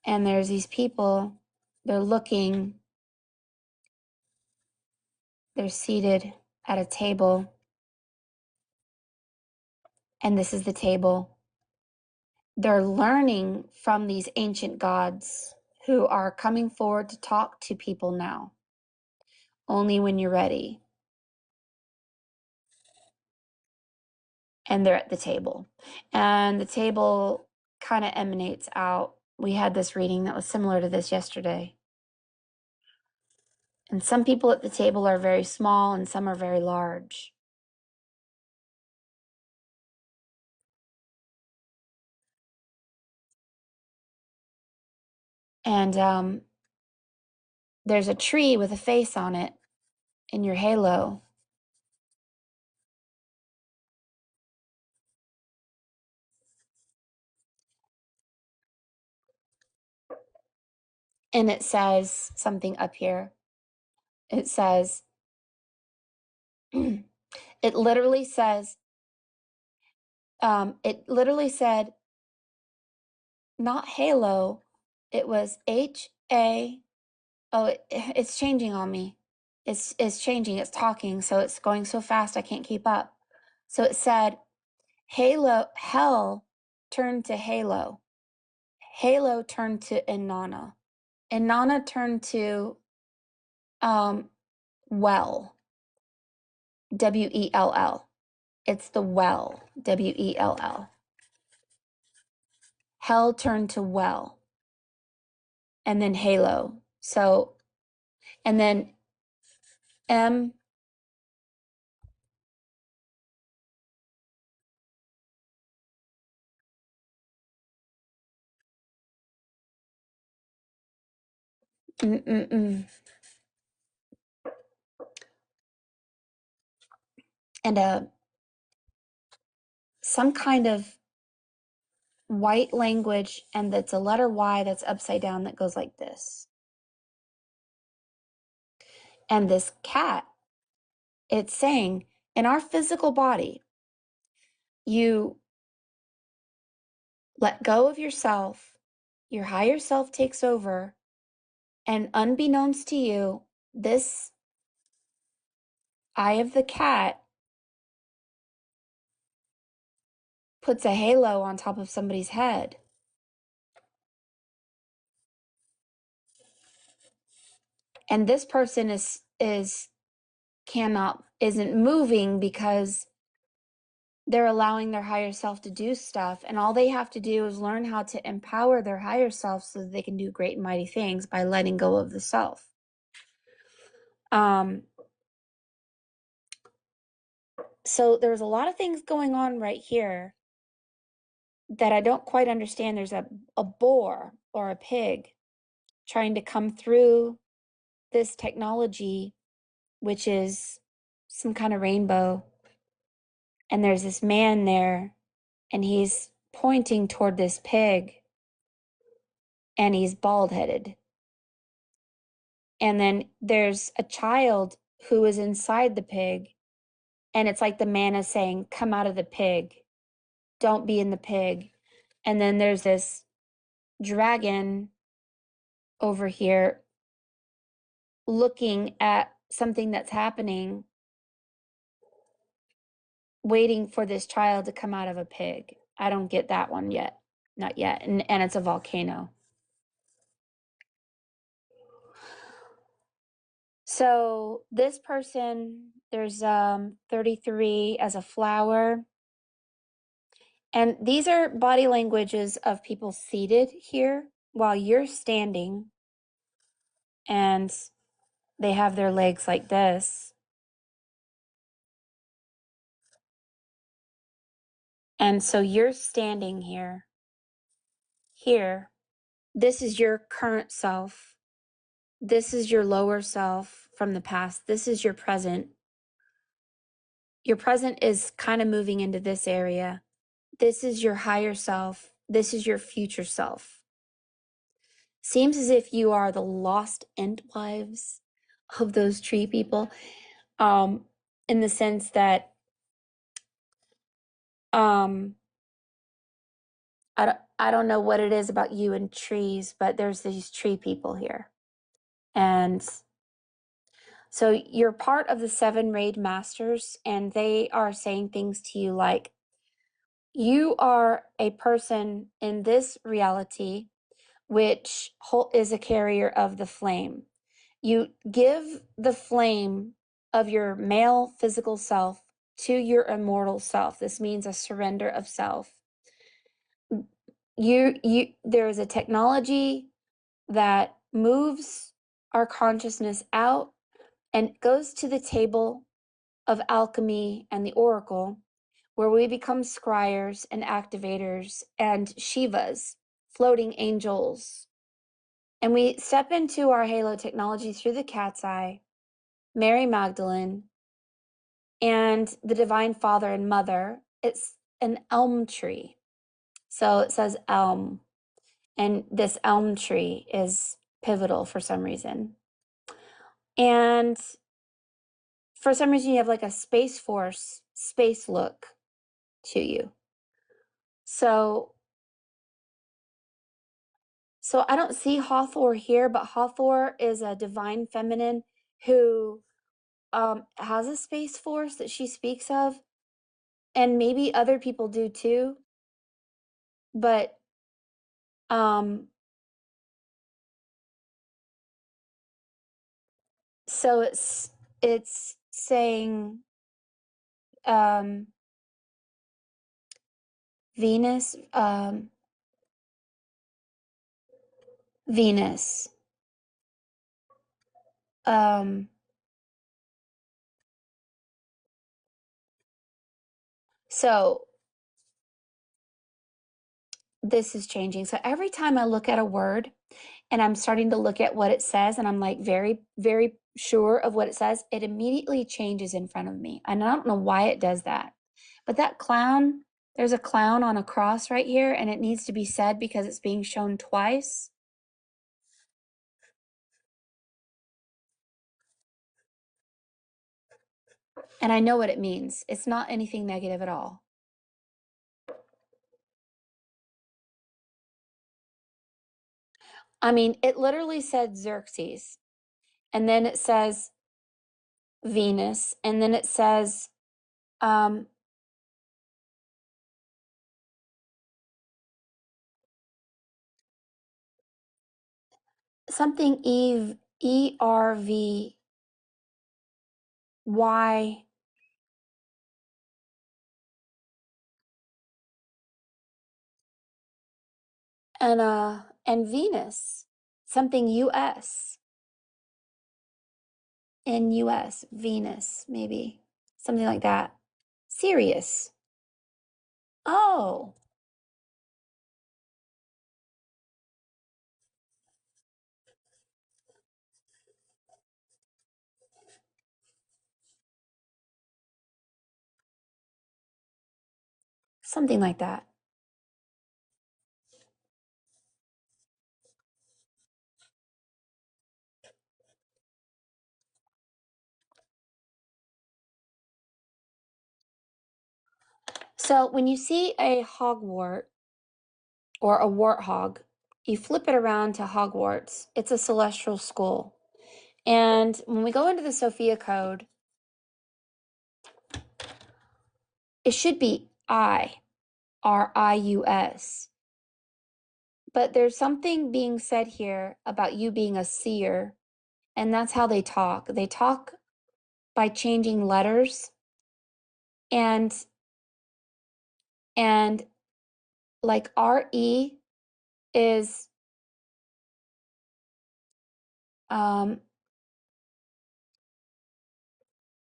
And there's these people, they're looking, they're seated at a table. And this is the table. They're learning from these ancient gods who are coming forward to talk to people now. Only when you're ready. And they're at the table. And the table kind of emanates out. We had this reading that was similar to this yesterday. And some people at the table are very small and some are very large. And there's a tree with a face on it in your halo. And it says something up here. It says, it literally says, it literally said, not halo, it was H-A, it's changing on me. It's changing, it's talking, so it's going so fast I can't keep up. So it said, halo, hell turned to halo. Halo turned to Inanna. Inanna turned to well. W-E-L-L. It's the well. W-E-L-L. Hell turned to well. And then halo. So, and then M. And some kind of white language, and that's a letter Y that's upside down that goes like this. And this cat, it's saying, in our physical body, you let go of yourself, your higher self takes over, and unbeknownst to you, this eye of the cat puts a halo on top of somebody's head. And this person isn't moving because they're allowing their higher self to do stuff, and all they have to do is learn how to empower their higher self so that they can do great and mighty things by letting go of the self. So there's a lot of things going on right here that I don't quite understand. There's a boar or a pig trying to come through this technology, which is some kind of rainbow. And there's this man there, and he's pointing toward this pig, and he's bald headed. And then there's a child who is inside the pig, and it's like the man is saying, "Come out of the pig. Don't be in the pig." And then there's this dragon over here looking at something that's happening, waiting for this child to come out of a pig. I don't get that one yet. Not yet. And it's a volcano. So this person, there's 33 as a flower. And these are body languages of people seated here while you're standing, and they have their legs like this. And so you're standing here. Here. This is your current self. This is your lower self from the past. This is your present. Your present is kind of moving into this area. This is your higher self. This is your future self. Seems as if you are the lost endwives of those tree people, in the sense that I don't know what it is about you and trees, but there's these tree people here. And so you're part of the 7 Raid Masters, and they are saying things to you like, you are a person in this reality which is a carrier of the flame. You give the flame of your male physical self to your immortal self. This means a surrender of self. There is a technology that moves our consciousness out and goes to the table of alchemy and the oracle, where we become scryers and activators and Shivas, floating angels. And we step into our halo technology through the cat's eye, Mary Magdalene, and the Divine Father and Mother. It's an elm tree. So it says elm, and this elm tree is pivotal for some reason. And for some reason, you have like a Space Force space look to you. So I don't see Hathor here, but Hathor is a divine feminine who has a space force that she speaks of, and maybe other people do too. But so it's saying Venus, Venus. So this is changing. So every time I look at a word and I'm starting to look at what it says, and I'm like very, very sure of what it says, it immediately changes in front of me. And I don't know why it does that. But that clown, there's a clown on a cross right here, and it needs to be said because it's being shown twice. And I know what it means. It's not anything negative at all. I mean, it literally said Xerxes, and then it says Venus, and then it says something ERVY and Venus, something US. In US, Venus, maybe. Something like that. Sirius. Oh. Something like that. So when you see a hogwart or a warthog, you flip it around to Hogwarts. It's a celestial school. And when we go into the Sophia Code, it should be Rius. But there's something being said here about you being a seer, and that's how they talk. They talk by changing letters and like RE is um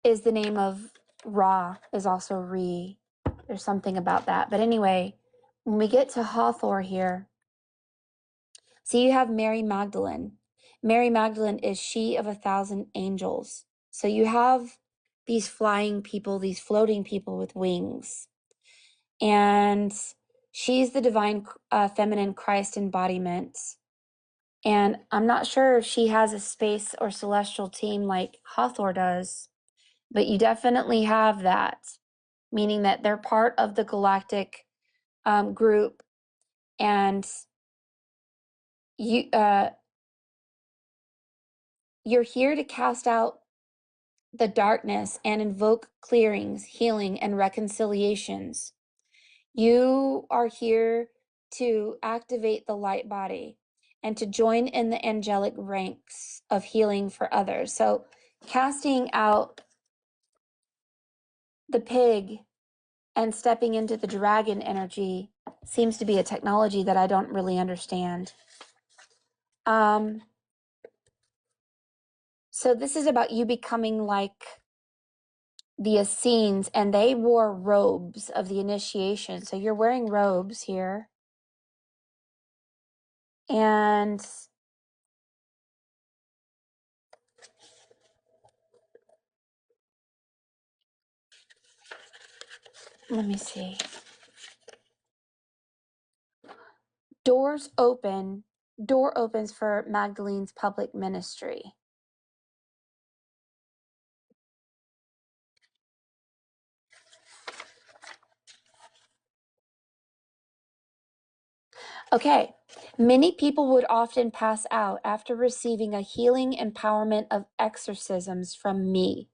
is the name of Ra, is also Re. There's something about that. But anyway, when we get to Hathor here, see, you have Mary Magdalene. Mary Magdalene is she of 1,000 angels. So you have these flying people, these floating people with wings. And she's the divine feminine Christ embodiment. And I'm not sure if she has a space or celestial team like Hathor does, but you definitely have that, meaning that they're part of the galactic group, and you you're here to cast out the darkness and invoke clearings, healing, and reconciliations. You are here to activate the light body and to join in the angelic ranks of healing for others. So, casting out the pig and stepping into the dragon energy seems to be a technology that I don't really understand. So this is about you becoming like the Essenes, and they wore robes of the initiation. So you're wearing robes here. And let me see. Door opens for Magdalene's public ministry. Okay, many people would often pass out after receiving a healing empowerment of exorcisms from me.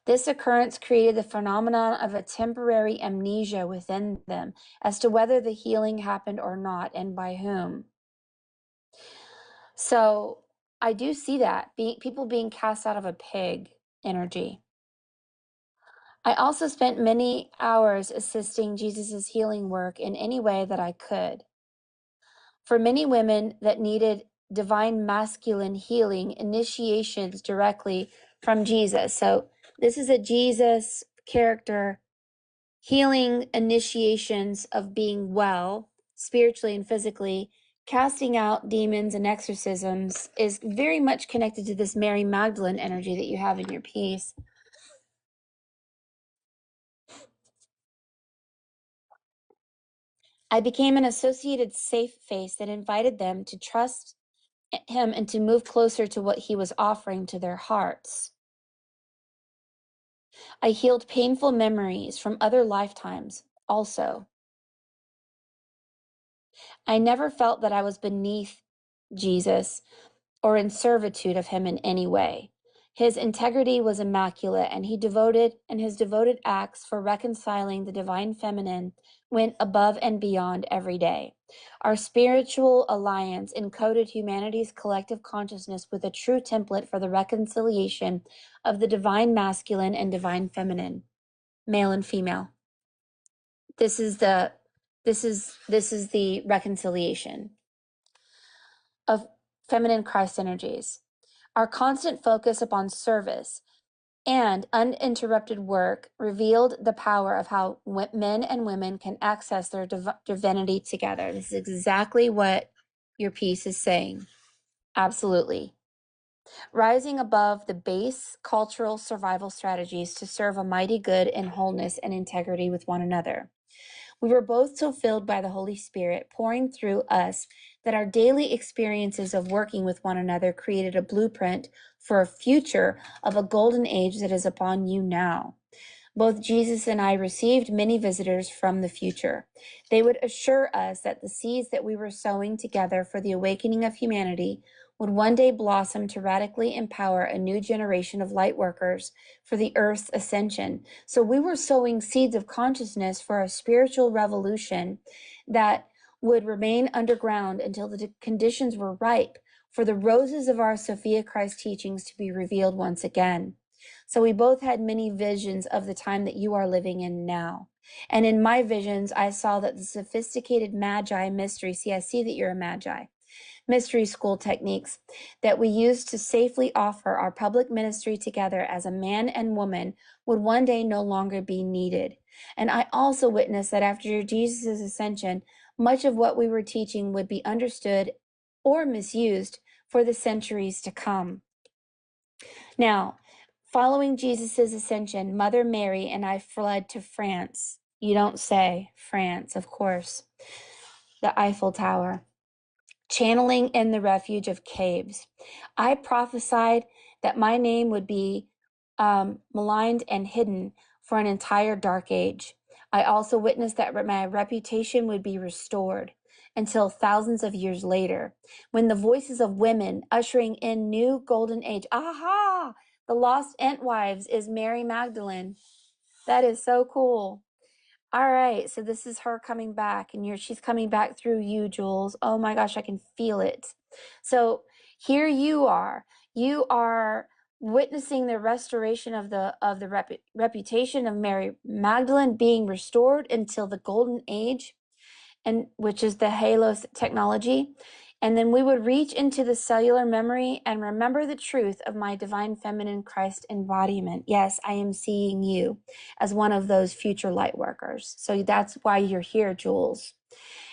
This occurrence created the phenomenon of a temporary amnesia within them as to whether the healing happened or not and by whom. So I do see that, people being cast out of a pig energy. I also spent many hours assisting Jesus' healing work in any way that I could. For many women that needed divine masculine healing initiations directly from Jesus. So this is a Jesus character, healing initiations of being well spiritually and physically. Casting out demons and exorcisms is very much connected to this Mary Magdalene energy that you have in your piece. I became an associated safe face that invited them to trust him and to move closer to what he was offering to their hearts. I healed painful memories from other lifetimes also. I never felt that I was beneath Jesus or in servitude of him in any way. His integrity was immaculate, and his devoted acts for reconciling the divine feminine went above and beyond every day. Our spiritual alliance encoded humanity's collective consciousness with a true template for the reconciliation of the divine masculine and divine feminine, male and female. This is the reconciliation of feminine Christ energies. Our constant focus upon service and uninterrupted work revealed the power of how men and women can access their divinity together. This is exactly what your piece is saying. Absolutely. Rising above the base cultural survival strategies to serve a mighty good in wholeness and integrity with one another. We were both so filled by the Holy Spirit pouring through us that our daily experiences of working with one another created a blueprint for a future of a golden age that is upon you now. Both Jesus and I received many visitors from the future. They would assure us that the seeds that we were sowing together for the awakening of humanity would one day blossom to radically empower a new generation of light workers for the earth's ascension. So we were sowing seeds of consciousness for a spiritual revolution that would remain underground until the conditions were ripe for the roses of our Sophia Christ teachings to be revealed once again. So we both had many visions of the time that you are living in now. And in my visions, I saw that the sophisticated magi mystery, I see that you're a magi, mystery school techniques that we use to safely offer our public ministry together as a man and woman would one day no longer be needed. And I also witnessed that after Jesus' ascension, much of what we were teaching would be understood or misused for the centuries to come. Now, following Jesus' ascension, Mother Mary and I fled to France. You don't say France, of course. The Eiffel Tower. Channeling in the refuge of caves. I prophesied that my name would be maligned and hidden for an entire dark age. I also witnessed that my reputation would be restored until thousands of years later, when the voices of women ushering in new golden age. Aha! The lost Entwives is Mary Magdalene. That is so cool. All right, so this is her coming back, and she's coming back through you, Jules. Oh my gosh, I can feel it. So here you are. You are witnessing the restoration of the reputation of Mary Magdalene being restored until the golden age, and which is the Halos technology. And then we would reach into the cellular memory and remember the truth of my divine feminine Christ embodiment. Yes, I am seeing you as one of those future light workers. So that's why you're here, Jules.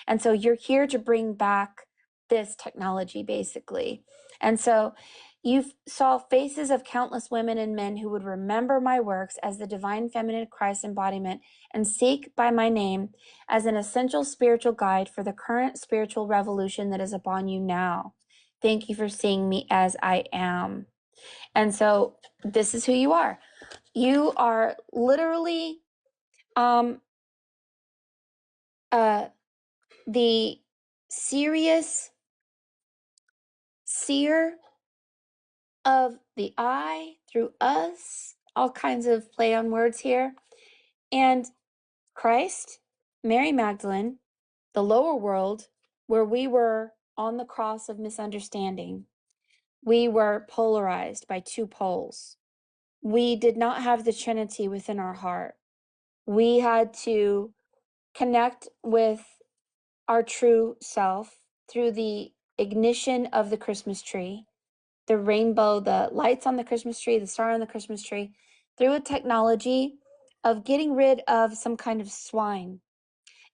And so you're here to bring back this technology, basically. And so you saw faces of countless women and men who would remember my works as the divine feminine Christ embodiment and seek by my name as an essential spiritual guide for the current spiritual revolution that is upon you now. Thank you for seeing me as I am. And so this is who you are. You are literally the serious seer of the eye through us, all kinds of play on words here. And Christ, Mary Magdalene, the lower world, where we were on the cross of misunderstanding. We were polarized by two poles. We did not have the Trinity within our heart. We had to connect with our true self through the ignition of the Christmas tree, the rainbow, the lights on the Christmas tree, the star on the Christmas tree, through a technology of getting rid of some kind of swine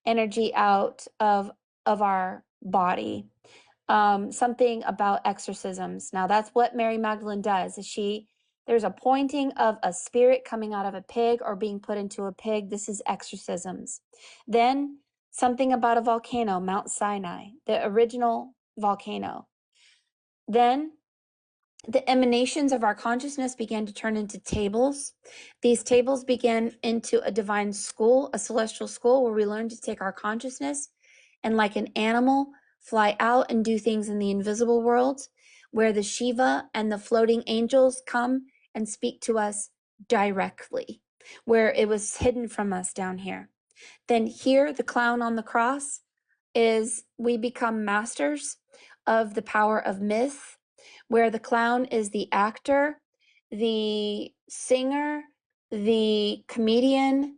energy out of our body. Something about exorcisms. Now that's what Mary Magdalene does. There's a pointing of a spirit coming out of a pig or being put into a pig. This is exorcisms. Then something about a volcano, Mount Sinai, the original volcano. Then the emanations of our consciousness began to turn into tables. These tables began into a divine school, a celestial school, where we learn to take our consciousness and, like an animal, fly out and do things in the invisible world, where the Shiva and the floating angels come and speak to us directly, where it was hidden from us down here. Then here, the clown on the cross is we become masters of the power of myth, where the clown is the actor, the singer, the comedian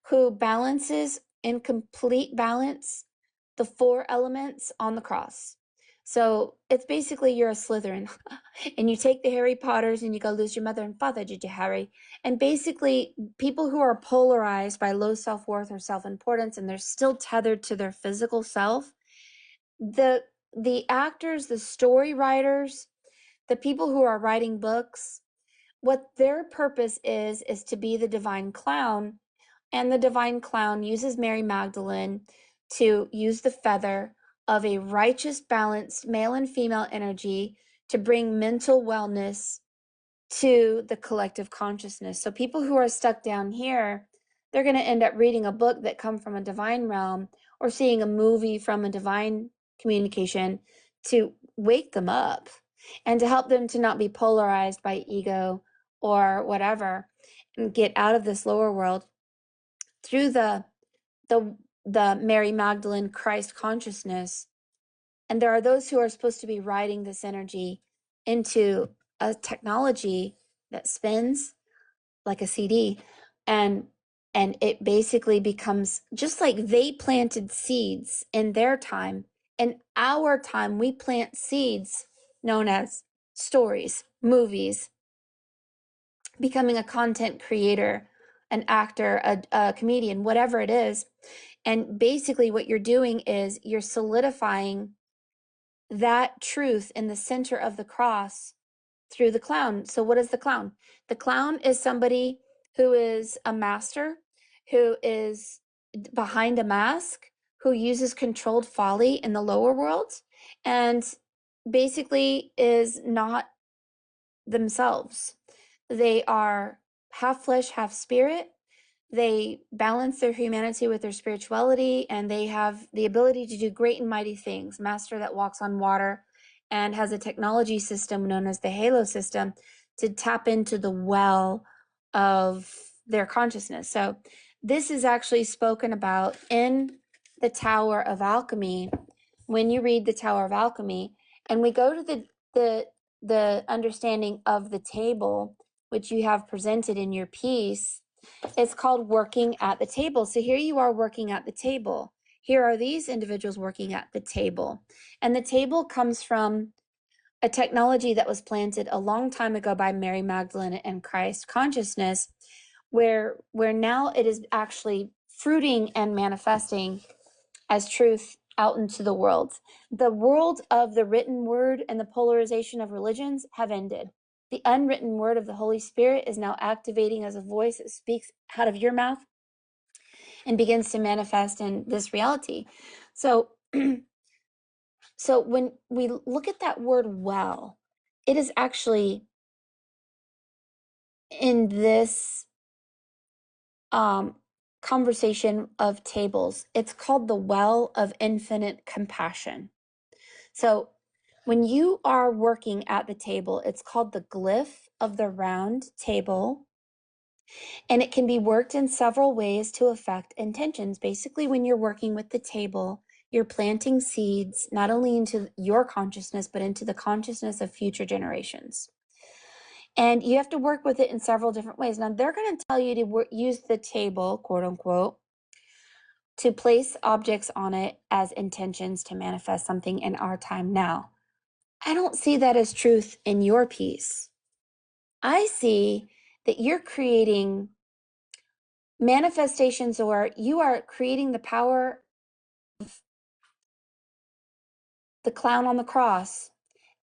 who balances in complete balance the four elements on the cross. So it's basically you're a Slytherin and you take the Harry Potters and you go lose your mother and father, did you, Harry? And basically, people who are polarized by low self worth or self importance and they're still tethered to their physical self, the actors, the story writers, the people who are writing books, what their purpose is to be the divine clown. And the divine clown uses Mary Magdalene to use the feather of a righteous, balanced male and female energy to bring mental wellness to the collective consciousness. So people who are stuck down here, they're going to end up reading a book that come from a divine realm or seeing a movie from a divine communication to wake them up and to help them to not be polarized by ego or whatever and get out of this lower world through the Mary Magdalene Christ consciousness. And there are those who are supposed to be writing this energy into a technology that spins like a CD, and it basically becomes just like they planted seeds in their time. In our time, we plant seeds known as stories, movies, becoming a content creator, an actor, a comedian, whatever it is. And basically, what you're doing is you're solidifying that truth in the center of the cross through the clown. So, what is the clown? The clown is somebody who is a master, who is behind a mask, who uses controlled folly in the lower world, and basically is not themselves. They are half flesh, half spirit. They balance their humanity with their spirituality, and they have the ability to do great and mighty things. Master that walks on water and has a technology system known as the Halo system to tap into the well of their consciousness. So this is actually spoken about in the Tower of Alchemy when you read the Tower of Alchemy, and we go to the understanding of the table, which you have presented in your piece. It's called working at the table. So here you are working at the table. Here are these individuals working at the table. And the table comes from a technology that was planted a long time ago by Mary Magdalene and Christ consciousness, where now it is actually fruiting and manifesting as truth out into the world. The world of the written word and the polarization of religions have ended. The unwritten word of the Holy Spirit is now activating as a voice that speaks out of your mouth and begins to manifest in this reality. So, so when we look at that word well, it is actually in this conversation of tables, it's called the well of infinite compassion. So when you are working at the table, it's called the glyph of the round table. And it can be worked in several ways to affect intentions. Basically, when you're working with the table, you're planting seeds not only into your consciousness, but into the consciousness of future generations. And you have to work with it in several different ways. Now, they're going to tell you to use the table, quote unquote, to place objects on it as intentions to manifest something in our time now. I don't see that as truth in your piece. I see that you're creating manifestations, or you are creating the power of the clown on the cross.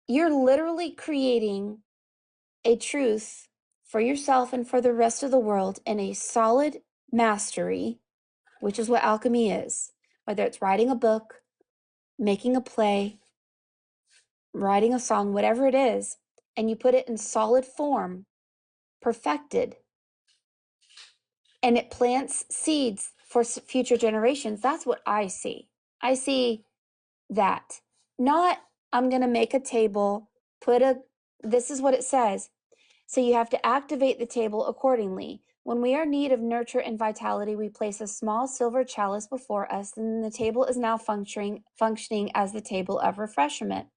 You're literally creating a truth for yourself and for the rest of the world in a solid mastery, which is what alchemy is. Whether it's writing a book, making a play, writing a song, whatever it is, and you put it in solid form, perfected, and it plants seeds for future generations. That's what I see. I see that. Not, I'm going to make a table, this is what it says. So you have to activate the table accordingly. When we are in need of nurture and vitality, we place a small silver chalice before us, and the table is now functioning as the table of refreshment.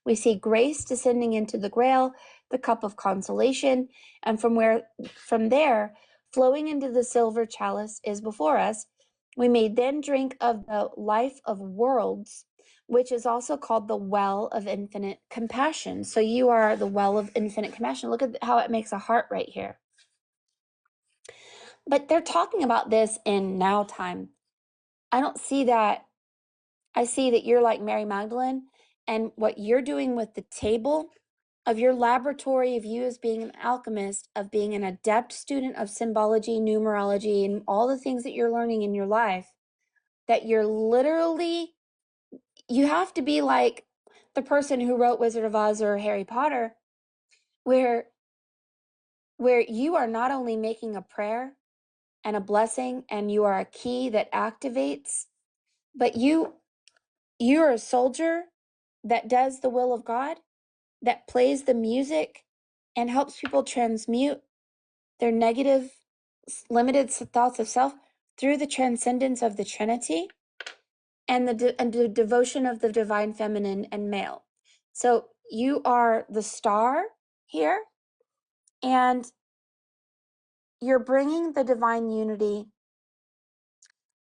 We see grace descending into the grail, the cup of consolation, and from there, flowing into the silver chalice is before us. We may then drink of the life of worlds, which is also called the well of infinite compassion. So you are the well of infinite compassion. Look at how it makes a heart right here. But they're talking about this in now time. I don't see that. I see that you're like Mary Magdalene, and what you're doing with the table of your laboratory of you as being an alchemist, of being an adept student of symbology, numerology, and all the things that you're learning in your life, that you're literally, you have to be like the person who wrote Wizard of Oz or Harry Potter, where you are not only making a prayer and a blessing and you are a key that activates, but you're a soldier that does the will of God, that plays the music and helps people transmute their negative, limited thoughts of self through the transcendence of the Trinity and the devotion of the divine feminine and male. So you are the star here, and you're bringing the divine unity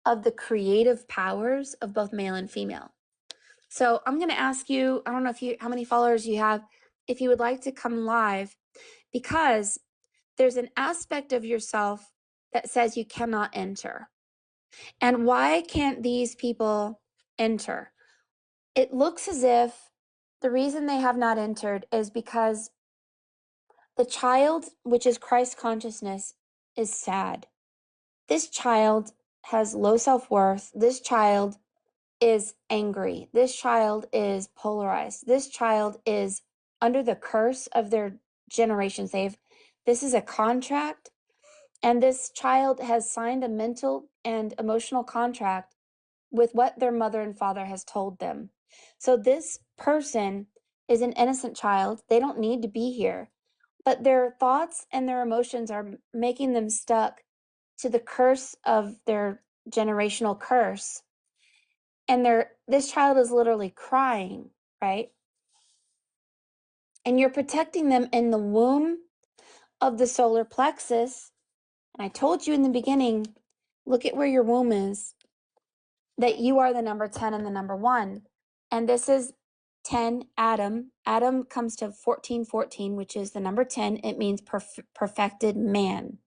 of the creative powers of both male and female. So I'm going to ask you, I don't know how many followers you have, if you would like to come live, because there's an aspect of yourself that says you cannot enter. And why can't these people enter? It looks as if the reason they have not entered is because the child, which is Christ consciousness, is sad. This child has low self-worth. This child is angry. This child is polarized. This child is under the curse of their generations. This is a contract, and this child has signed a mental and emotional contract with what their mother and father has told them. So this person is an innocent child. They don't need to be here, but their thoughts and their emotions are making them stuck to the curse of their generational curse. And this child is literally crying, right? And you're protecting them in the womb of the solar plexus. And I told you in the beginning, look at where your womb is, that you are the number 10 and the number 1. And this is 10, Adam. Adam comes to 1414, which is the number 10. It means perfected man.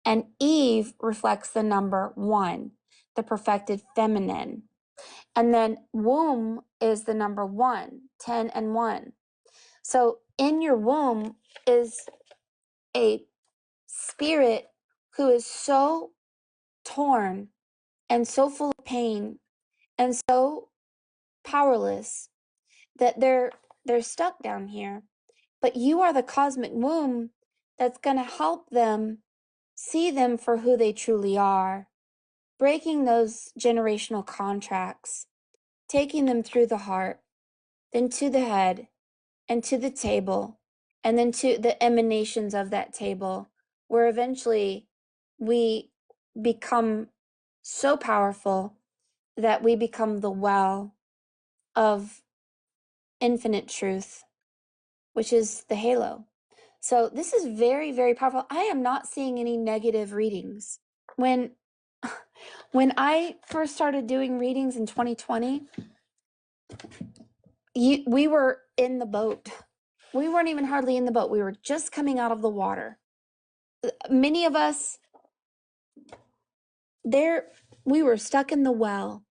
And Eve reflects the number 1, the perfected feminine. And then womb is the number 1, 10 and 1. So in your womb is a spirit who is so torn and so full of pain and so powerless that they're stuck down here. But you are the cosmic womb that's going to help them see them for who they truly are, breaking those generational contracts, taking them through the heart, then to the head, and to the table, and then to the emanations of that table, where eventually we become so powerful that we become the well of infinite truth, which is the halo. So this is very, very powerful. I am not seeing any negative readings. When I first started doing readings in 2020, we were in the boat. We weren't even hardly in the boat. We were just coming out of the water. Many of us we were stuck in the well.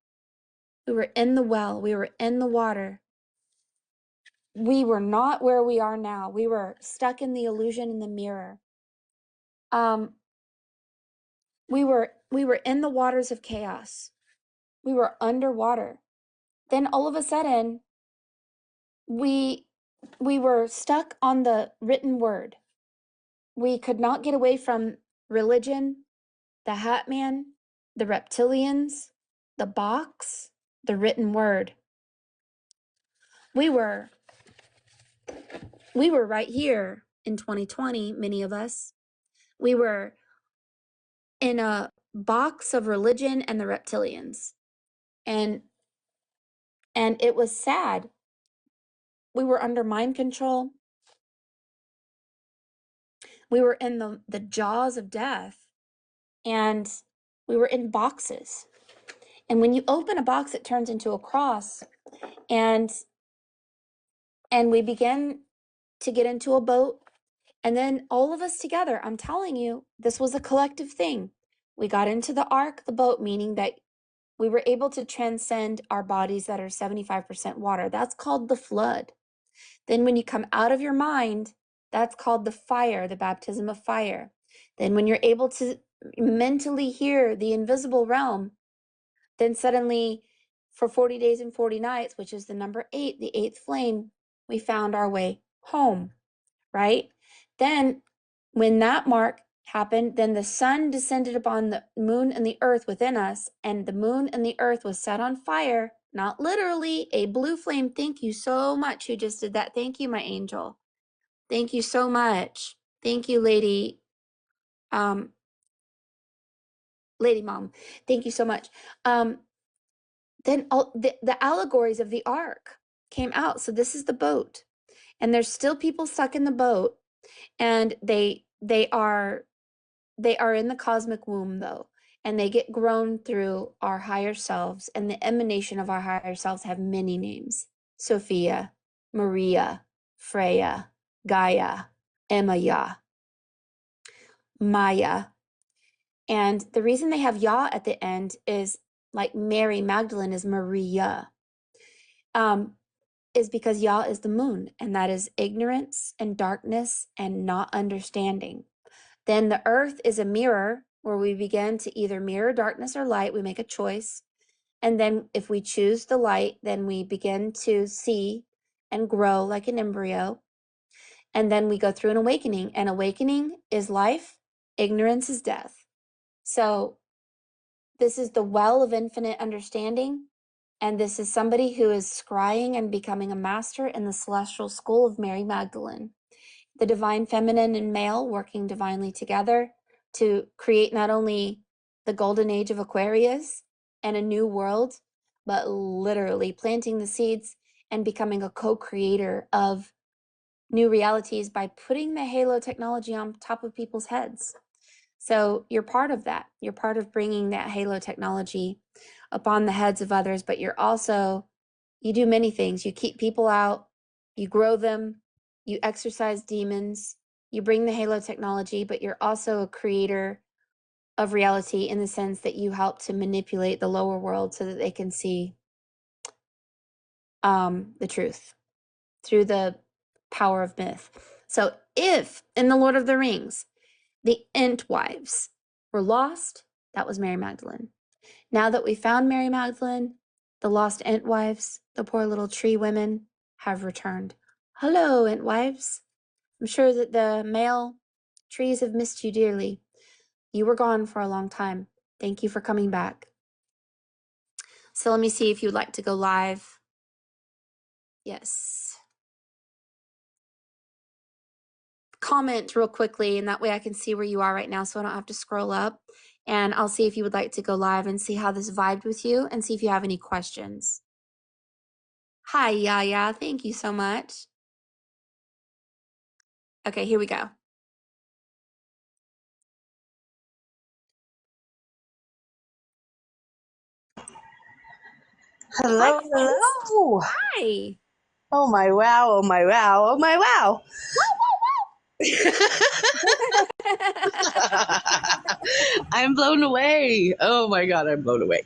We were in the well. We were in the water. We were not where we are now. We were stuck in the illusion in the mirror. We were in the waters of chaos. We were underwater. Then all of a sudden, we were stuck on the written word. We could not get away from religion, the Hat Man, the reptilians, the box, the written word. We were right here in 2020, many of us, we were in a box of religion and the reptilians. And it was sad. We were under mind control. We were in the jaws of death, and we were in boxes. And when you open a box, it turns into a cross. And we began to get into a boat. And then all of us together, I'm telling you, this was a collective thing. We got into the ark, the boat, meaning that we were able to transcend our bodies that are 75% water. That's called the flood. Then when you come out of your mind, that's called the fire, the baptism of fire. Then when you're able to mentally hear the invisible realm, then suddenly for 40 days and 40 nights, which is the number 8, the 8th flame, we found our way home, right? Then when that mark happened, then the sun descended upon the moon and the earth within us, and the moon and the earth was set on fire, not literally, a blue flame. Thank you so much who just did that. Thank you, my angel. Thank you so much. Thank you, lady mom. Thank you so much. Then all the allegories of the ark came out. So this is the boat, and there's still people stuck in the boat, and they are in the cosmic womb though, and they get grown through our higher selves, and the emanation of our higher selves have many names: Sophia, Maria, Freya, Gaia, Emaya, Maya. And the reason they have Ya at the end is like Mary Magdalene is Maria, is because Ya is the moon, and that is ignorance and darkness and not understanding. Then the earth is a mirror where we begin to either mirror darkness or light. We make a choice. And then if we choose the light, then we begin to see and grow like an embryo. And then we go through an awakening. And awakening is life, ignorance is death. So this is the well of infinite understanding. And this is somebody who is scrying and becoming a master in the celestial school of Mary Magdalene. The divine feminine and male working divinely together to create not only the golden age of Aquarius and a new world, but literally planting the seeds and becoming a co-creator of new realities by putting the halo technology on top of people's heads. So you're part of that. You're part of bringing that halo technology upon the heads of others, but you do many things. You keep people out, you grow them, you exorcise demons, you bring the halo technology, but you're also a creator of reality in the sense that you help to manipulate the lower world so that they can see the truth through the power of myth. So if in the Lord of the Rings, the Entwives were lost, that was Mary Magdalene. Now that we found Mary Magdalene, the lost Entwives, the poor little tree women, have returned. Hello, Entwives. I'm sure that the male trees have missed you dearly. You were gone for a long time. Thank you for coming back. So let me see if you'd like to go live. Yes. Comment real quickly, and that way I can see where you are right now so I don't have to scroll up. And I'll see if you would like to go live and see how this vibed with you and see if you have any questions. Hi, Yaya. Thank you so much. Okay, here we go. Hello, hello. Hi. Oh my wow, oh my wow, oh my wow. I'm blown away. Oh my god, I'm blown away.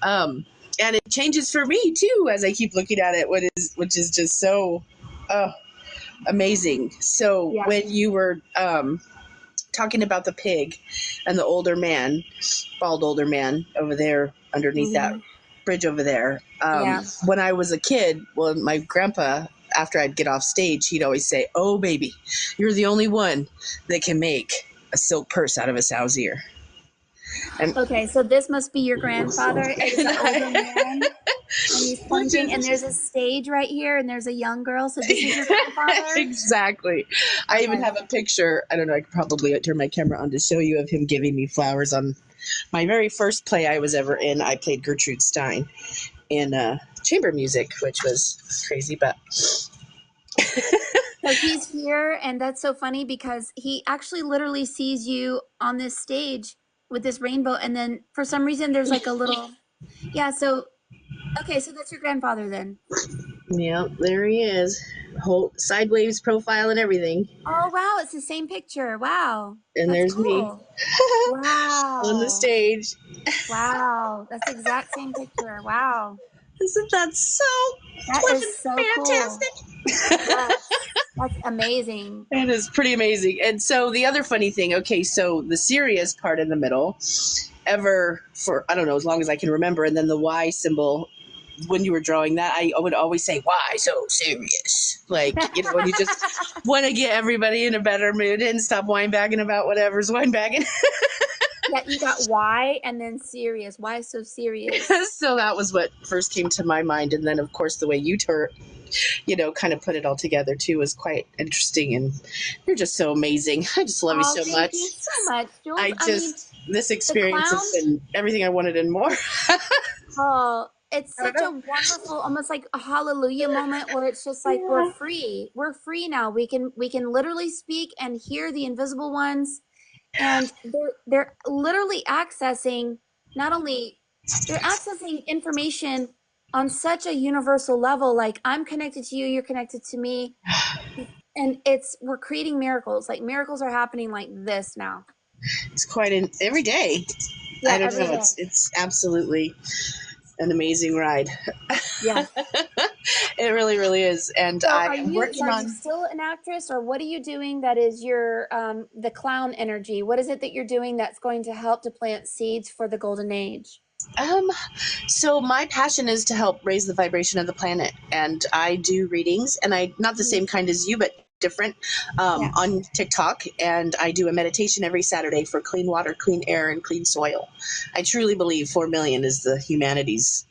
And it changes for me too as I keep looking at it, which is just so amazing. So Yeah. when you were talking about the pig and the older man, bald older man over there underneath that bridge over there. Yeah. When I was a kid, well, my grandpa, after I'd get off stage, he'd always say, "Oh, baby, you're the only one that can make a silk purse out of a sow's ear." And Okay, so this must be your grandfather. It is an older man, and he's which pointing, and there's is a stage right here, and there's a young girl. So this is your grandfather? exactly. I even Okay. have a picture. I don't know. I could probably turn my camera on to show you of him giving me flowers on my very first play I was ever in. I played Gertrude Stein in chamber music, which was crazy, but So he's here, and that's so funny because he actually literally sees you on this stage with this rainbow, and then for some reason there's like a little, yeah. So okay, so that's your grandfather then. yeah, there he is. Whole sideways profile and everything. Oh wow, it's the same picture. Wow, And that's there's me cool. on the Wow, stage. wow, that's the exact same picture. Wow, Isn't that so that is flippin' so cool. fantastic? Yes, that's amazing. It is pretty amazing. And so the other funny thing, okay, so the serious part in the middle, ever for, I don't know, as long as I can remember, and then the Y symbol, when you were drawing that, I would always say, why so serious? Like, when you just want to get everybody in a better mood and stop whine-bagging about whatever's whine-bagging. Yeah, you got why and then serious. Why so serious? So that was what first came to my mind. And then, of course, the way you kind of put it all together, too, was quite interesting. And you're just so amazing. I just love you Oh, so thank much. you so much, Jules. I mean, This the experience clown. has been everything I wanted and more. Oh, it's I don't such a know. wonderful, almost like a hallelujah moment where it's just like we're Yeah. free. We're free now. We can literally speak and hear the invisible ones, and they're literally accessing not only they're accessing information on such a universal level. Like I'm connected to you, you're connected to me, and we're creating miracles. Like miracles are happening like this now. It's quite every day. I Yeah, don't every know. day. It's absolutely an amazing ride. Yeah. It really, really is. And So I am working are you on. still an actress, or what are you doing that is your the clown energy? What is it that you're doing that's going to help to plant seeds for the golden age? Um, so my passion is to help raise the vibration of the planet, and I do readings, and I not the Mhm. same kind as you, but different, Yeah. on TikTok, and I do a meditation every Saturday for clean water, clean air, and clean soil. I truly believe 4 million is the humanity's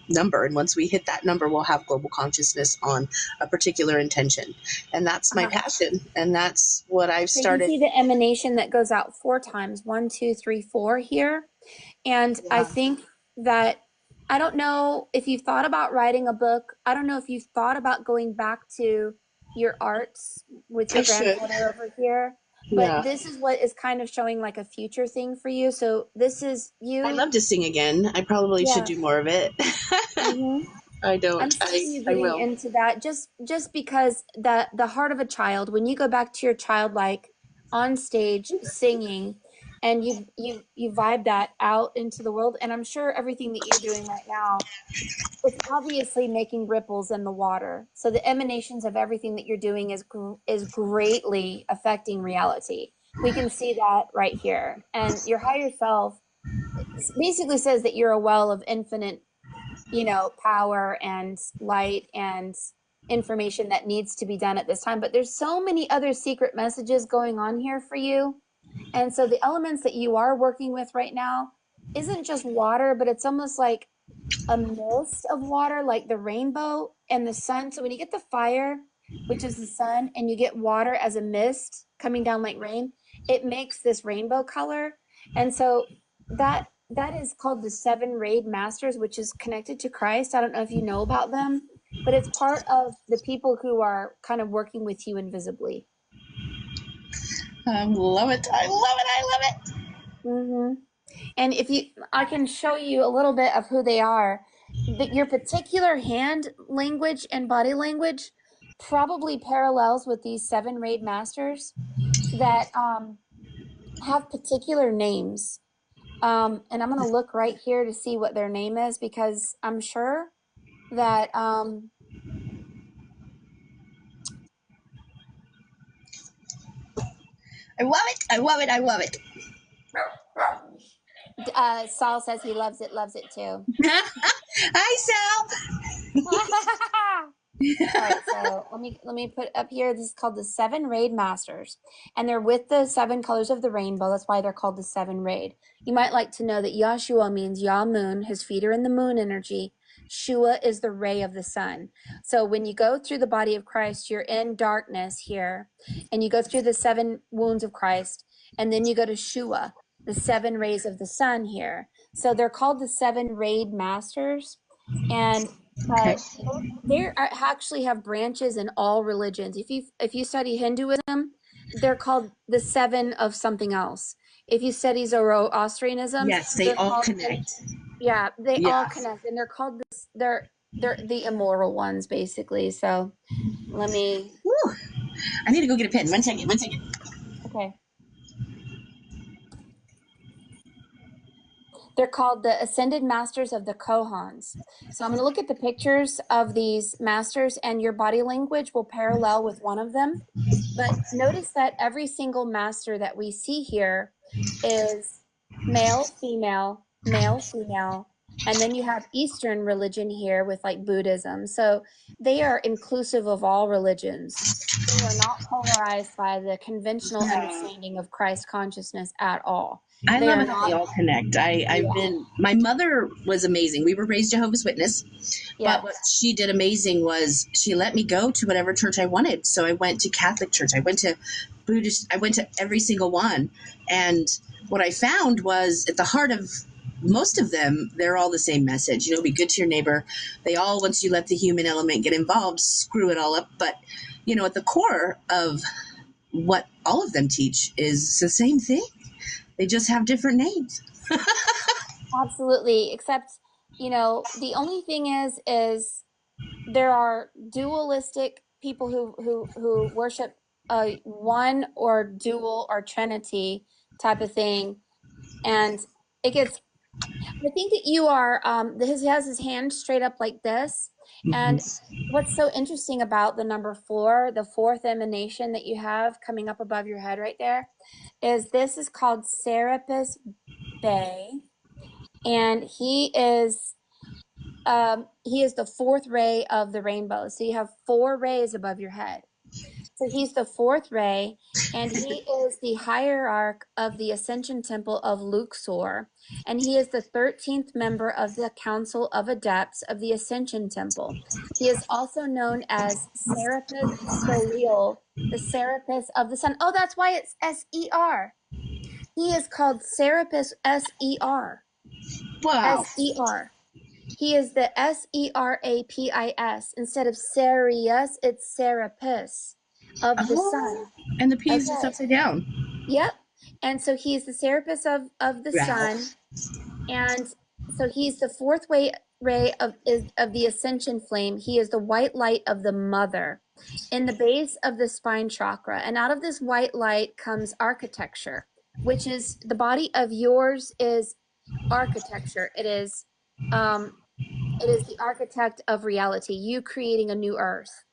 number, and once we hit that number, we'll have global consciousness on a particular intention, and that's my Uh-huh. passion, and that's what I've So you started. see the emanation that goes out 4 times, 1, 2, 3, 4 here. And I Yeah, think that I don't know if you've thought about writing a book. I don't know if you've thought about going back to your arts with I your should. grandfather over here, but Yeah, this is what is kind of showing like a future thing for you. So this is I'd you. love to sing again. I probably should Yeah. do more of it. Hmm. I don't. I'm seeing you I getting will. into that just because the heart of a child, when you go back to your childlike on stage singing and you vibe that out into the world, and I'm sure everything that you're doing right now, it's obviously making ripples in the water. So the emanations of everything that you're doing is greatly affecting reality. We can see that right here. And your higher self basically says that you're a well of infinite, power and light and information that needs to be done at this time. But there's so many other secret messages going on here for you. And so the elements that you are working with right now isn't just water, but it's almost like a mist of water, like the rainbow and the sun. So when you get the fire, which is the sun, and you get water as a mist coming down like rain, it makes this rainbow color. And so that is called the seven rayed masters, which is connected to Christ. I don't know if you know about them, but it's part of the people who are kind of working with you invisibly. I love it. I love it. I love it. Mm-hmm. And I can show you a little bit of who they are. That your particular hand language and body language probably parallels with these seven rayed masters that have particular names. And I'm going to look right here to see what their name is because I'm sure that I love it. I love it. I love it. Saul says he loves it too. Hi, Sal. All right, so let me put up here. This is called the Seven Rayed Masters, and they're with the seven colors of the rainbow. That's why they're called the Seven Rayed. You might like to know that Yahshua means Yah Moon. His feet are in the moon energy. Shua is the ray of the sun. So when you go through the body of Christ, you're in darkness here, and you go through the seven wounds of Christ, and then you go to Shua, the seven rays of the sun here. So they're called the Seven Rayed Masters, and Okay. actually have branches in all religions. If you study Hinduism, they're called the seven of something else. If you study Zoroastrianism, Yes, they they're all called connect. yeah, they all Yeah. connect, and they're called this. They're the immoral ones, basically. So let me. Whew. I need to go get a pen. One second. One second. Okay. They're called the Ascended Masters of the Kohans. So I'm going to look at the pictures of these masters, and your body language will parallel with one of them. But notice that every single master that we see here is male, female, male, female. And then you have Eastern religion here with like Buddhism. So they are inclusive of all religions. They are not polarized by the conventional understanding of Christ consciousness at all. I They love are how they not, all connect. I've yeah, been, my mother was amazing. We were raised Jehovah's Witness, but yeah. what she did amazing was she let me go to whatever church I wanted. So I went to Catholic church. I went to Buddhist. I went to every single one. And what I found was at the heart of most of them, they're all the same message. You know, be good to your neighbor. They all, once you let the human element get involved, screw it all up. But, you know, at the core of what all of them teach is the same thing. They just have different names. Absolutely. Except, the only thing is there are dualistic people who worship one or dual or trinity type of thing, and it gets. I think that you are. He has his hand straight up like this, and what's so interesting about the number four, the fourth emanation that you have coming up above your head right there, is this is called Serapis Bey, and he is the fourth ray of the rainbow. So you have four rays above your head. So he's the fourth ray, and he is the hierarch of the Ascension Temple of Luxor, and he is the 13th member of the Council of Adepts of the Ascension Temple. He is also known as Serapis Soliel, the Serapis of the Sun. Oh, that's why it's S-E-R. He is called Serapis S-E-R. Wow. S-E-R. He is the Serapis. Instead of Sirius, it's Serapis of the sun. Oh, and the P is just Okay. upside down. Yep. And so he's the Serapis of the Wow. sun. And so he's the fourth ray of the ascension flame. He is the white light of the mother in the base of the spine chakra. And out of this white light comes architecture, which is the body of yours is architecture. It is the architect of reality, you creating a new earth.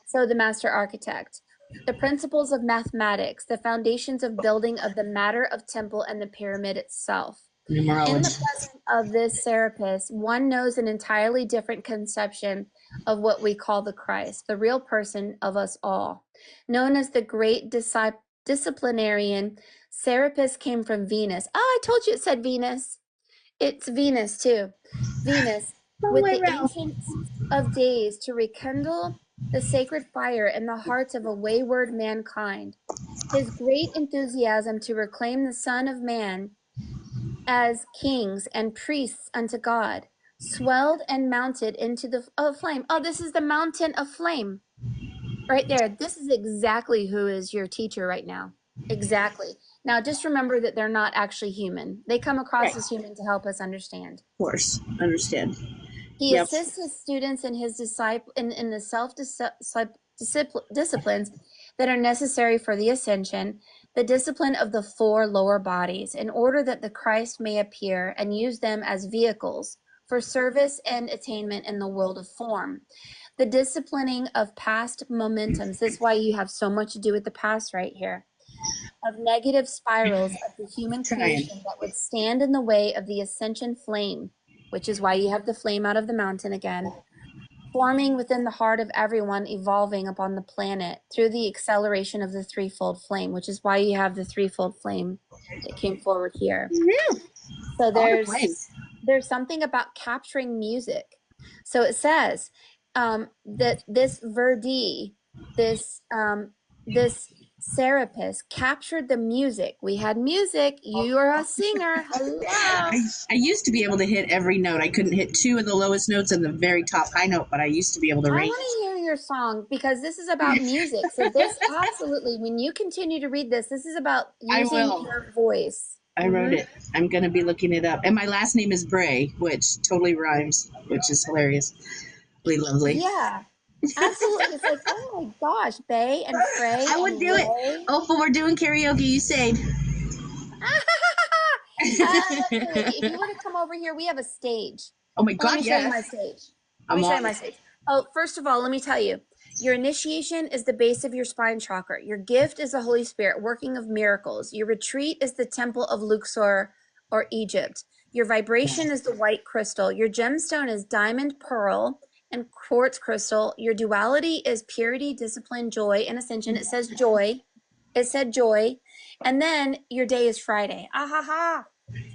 So the master architect. The principles of mathematics, the foundations of building of the matter of temple and the pyramid itself. In the Numerology. presence of this Serapis, one knows an entirely different conception of what we call the Christ, the real person of us all. Known as the great disciplinarian, Serapis came from Venus. Oh, I told you it said Venus. It's Venus too. Venus, with the ancients of days to rekindle the sacred fire in the hearts of a wayward mankind. His great enthusiasm to reclaim the Son of Man as kings and priests unto God swelled and mounted into the flame. Oh, this is the mountain of flame right there. This is exactly who is your teacher right now. Exactly. Now, just remember that they're not actually human. They come across Right. as human to help us understand. Of course. Understand. He Yep. assists his students in his in the disciplines that are necessary for the ascension, the discipline of the four lower bodies, in order that the Christ may appear and use them as vehicles for service and attainment in the world of form. The disciplining of past momentums. This is why you have so much to do with the past right here. Of negative spirals of the human creation that would stand in the way of the ascension flame, which is why you have the flame out of the mountain again. forming within the heart of everyone, evolving upon the planet through the acceleration of the threefold flame, which is why you have the threefold flame that came forward here. Yeah. So All the flame. there's something about capturing music. So it says that this Verdi, this Serapis captured the music. We had music. You are a singer. Hello. I used to be able to hit every note. I couldn't hit two of the lowest notes and the very top high note, but I used to be able to I range. want to hear your song because this is about music. So this absolutely, when you continue to read this, this is about I using will. your voice. I wrote it. I'm going to be looking it up. And my last name is Bray, which totally rhymes, which is hilarious. Really lovely. Yeah, absolutely. It's like, oh my gosh, Bay and Frey. I would and do it. Ray. Oh, but we're doing karaoke, you said. Absolutely. If you were to come over here, we have a stage. Oh my Let God, me show you yes. my stage. Let I'm me show you on my it. stage. Oh, first of all, let me tell you, your initiation is the base of your spine chakra. Your gift is the Holy Spirit, working of miracles. Your retreat is the temple of Luxor or Egypt. Your vibration is the white crystal. Your gemstone is diamond, pearl, and quartz crystal. Your duality is purity, discipline, joy, and ascension. It says joy. It said joy. And then your day is Friday. Ah ha ha.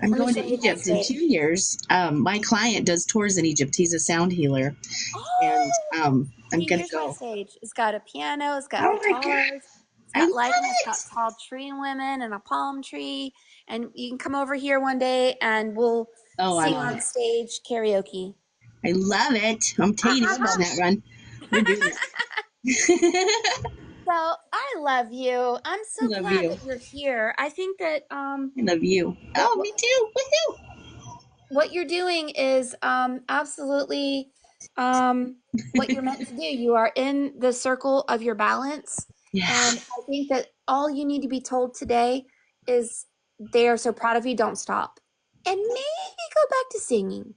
I'm Let me going show to you my Egypt in stage. 2 years. My client does tours in Egypt. He's a sound healer. And I'm See, going to here's my go. stage. It's got a piano, it's got Oh my God. guitars, it's I got love lighting, it's got it. tall tree and women and a palm tree. And you can come over here one day and we'll Oh, I'm sing on on it. stage karaoke. I love it. I'm taking you up on that run. We're doing it. So I love you. I'm I so love glad you. that you're here. I think that I love you. Oh, me too. Woohoo. what you're doing is absolutely what you're meant to do. You are in the circle of your balance. Yeah. And I think that all you need to be told today is they are so proud of you. Don't stop. And maybe go back to singing.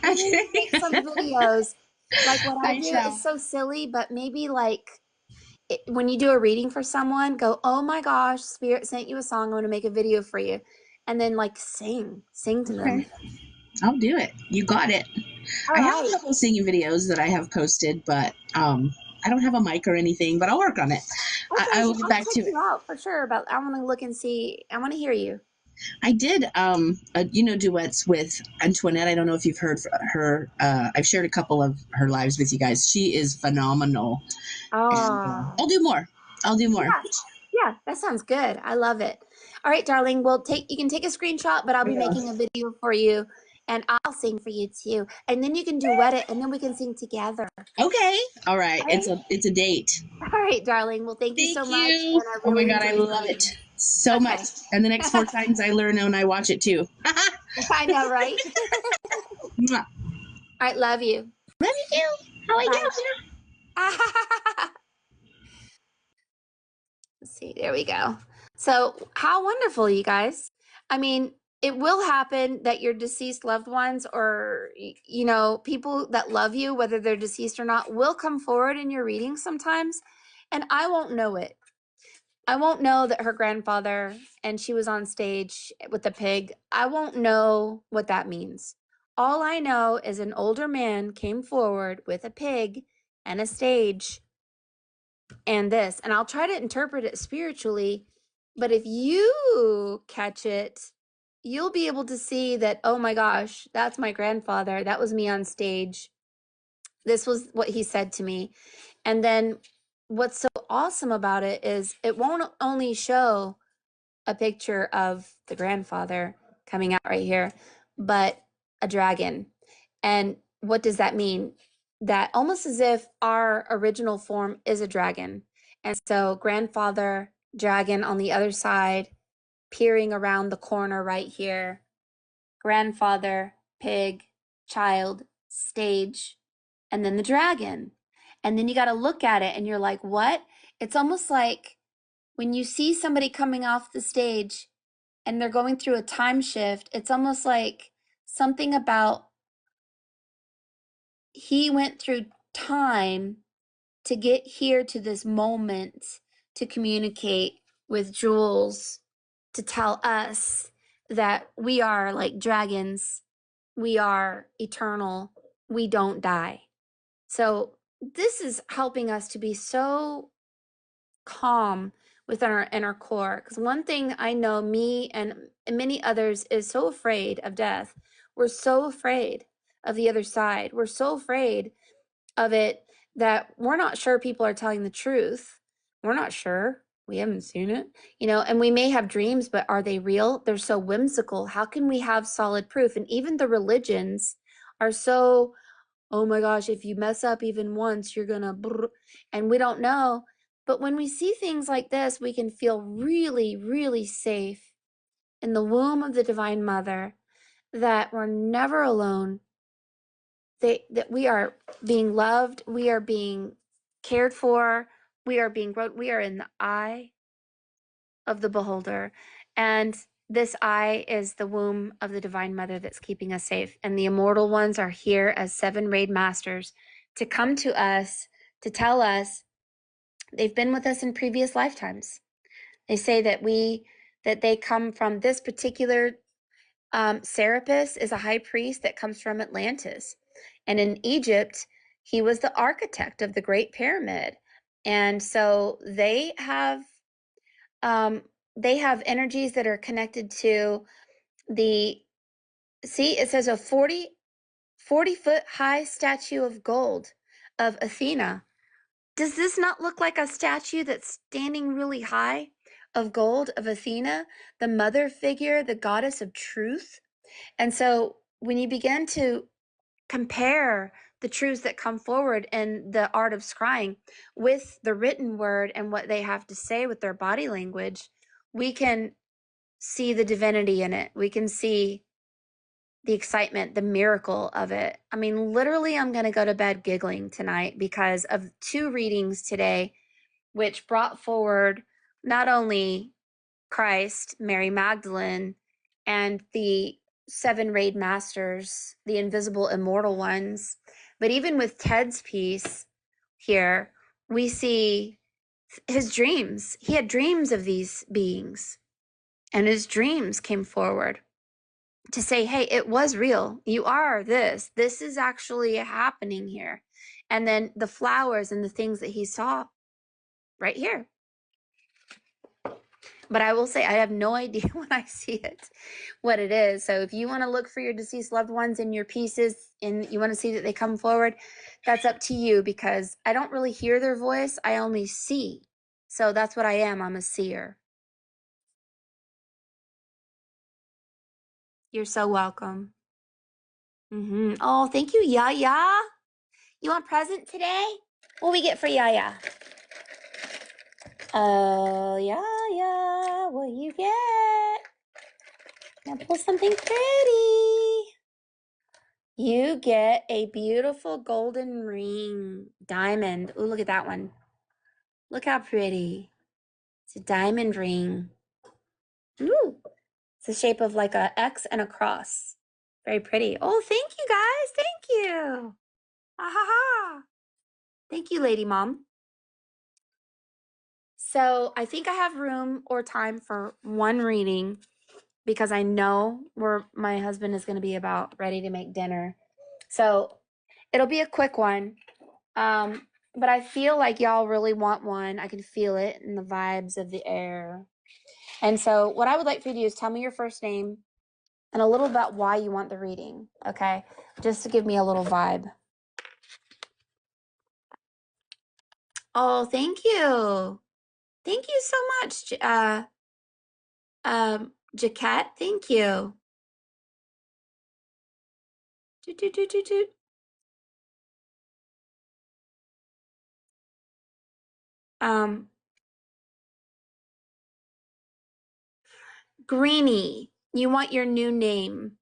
And then make some videos. Like what I I do shall. is so silly, but maybe like when you do a reading for someone, go, oh my gosh, Spirit sent you a song. I'm going to make a video for you. And then like sing to them. Okay. I'll do it. You got it. All I have a right. couple of singing videos that I have posted, but I don't have a mic or anything, but I'll work on it. Okay, I will so get I'll back check to it. you out for sure. But I want to look and see. I want to hear you. I did, duets with Antoinette. I don't know if you've heard her. I've shared a couple of her lives with you guys. She is phenomenal. And Oh, I'll do more. I'll do more. yeah, yeah. That sounds good. I love it. All right, darling. Well, you can take a screenshot, but I'll be making a video for you, and I'll sing for you too. And then you can duet it, and then we can sing together. Okay. All right. All right, It's a date. all right, darling. Well, thank you so Thank much, you. and I Oh my really God, I enjoyed love seeing it you. so much. Okay, And the next 4 times I learn and I watch it too. I know, right? Mwah. All right, love you. Love you too. How are you? Let's see, there we go. So, how wonderful, you guys. I mean, it will happen that your deceased loved ones or, people that love you, whether they're deceased or not, will come forward in your reading sometimes. And I won't know it. I won't know that her grandfather and she was on stage with the pig. I won't know what that means. All I know is an older man came forward with a pig and a stage and this, and I'll try to interpret it spiritually, but if you catch it, you'll be able to see that, oh my gosh, that's my grandfather, that was me on stage, this was what he said to me. And then what's so awesome about it is it won't only show a picture of the grandfather coming out right here, but a dragon. And what does that mean? That almost as if our original form is a dragon. And so grandfather, dragon on the other side, peering around the corner right here. Grandfather, pig, child, stage, and then the dragon. And then you got to look at it and you're like, what? It's almost like when you see somebody coming off the stage and they're going through a time shift, it's almost like something about he went through time to get here to this moment to communicate with Jules to tell us that we are like dragons, we are eternal, we don't die. So this is helping us to be so calm within our inner core. Because one thing I know, me and many others, is so afraid of death. We're so afraid of the other side. We're so afraid of it that we're not sure people are telling the truth. We're not sure. We haven't seen it, and we may have dreams, but are they real? They're so whimsical. How can we have solid proof? And even the religions are so, oh my gosh, if you mess up even once, you're gonna, and we don't know. But when we see things like this, we can feel really, really safe in the womb of the Divine Mother, that we're never alone, that we are being loved, we are being cared for, we are being grown, we are in the eye of the beholder. And this eye is the womb of the Divine Mother that's keeping us safe. And the immortal ones are here as 7 rayed masters to come to us, to tell us they've been with us in previous lifetimes. They say that they come from this particular Serapis is a high priest that comes from Atlantis. And in Egypt, he was the architect of the Great Pyramid. And so they have energies that are connected to it says a 40-foot high statue of gold of Athena. Does this not look like a statue that's standing really high of gold of Athena, the mother figure, the goddess of truth? And so when you begin to compare the truths that come forward in the art of scrying with the written word and what they have to say with their body language, we can see the divinity in it. We can see the excitement, the miracle of it. I mean, literally, I'm going to go to bed giggling tonight because of 2 readings today, which brought forward not only Christ, Mary Magdalene, and the 7 rayed masters, the invisible immortal ones, but even with Ted's piece here, we see his dreams. He had dreams of these beings, and his dreams came forward to say, hey, it was real. You are this. This is actually happening here. And then the flowers and the things that he saw right here. But I will say, I have no idea when I see it, what it is. So if you want to look for your deceased loved ones in your pieces and you want to see that they come forward, that's up to you, because I don't really hear their voice. I only see. So that's what I am. I'm a seer. You're so welcome. Oh, thank you, Yaya. You want a present today? What we get for Yaya? Oh, Yaya, what you get? Now pull something pretty. You get a beautiful golden ring, diamond. Ooh, look at that one. Look how pretty. It's a diamond ring. Ooh, it's the shape of like a X and a cross. Very pretty. Oh, thank you guys. Thank you. Ha ha ha. Thank you, Lady Mom. So I think I have room or time for one reading, because I know where my husband is going to be about ready to make dinner. So it'll be a quick one. But I feel like y'all really want one. I can feel it in the vibes of the air. And so what I would like for you to do is tell me your first name and a little about why you want the reading, okay? Just to give me a little vibe. Oh, thank you. Thank you so much, Jaquette. Thank you. Doot, doot, doot, doot, doot. Greenie, you want your new name.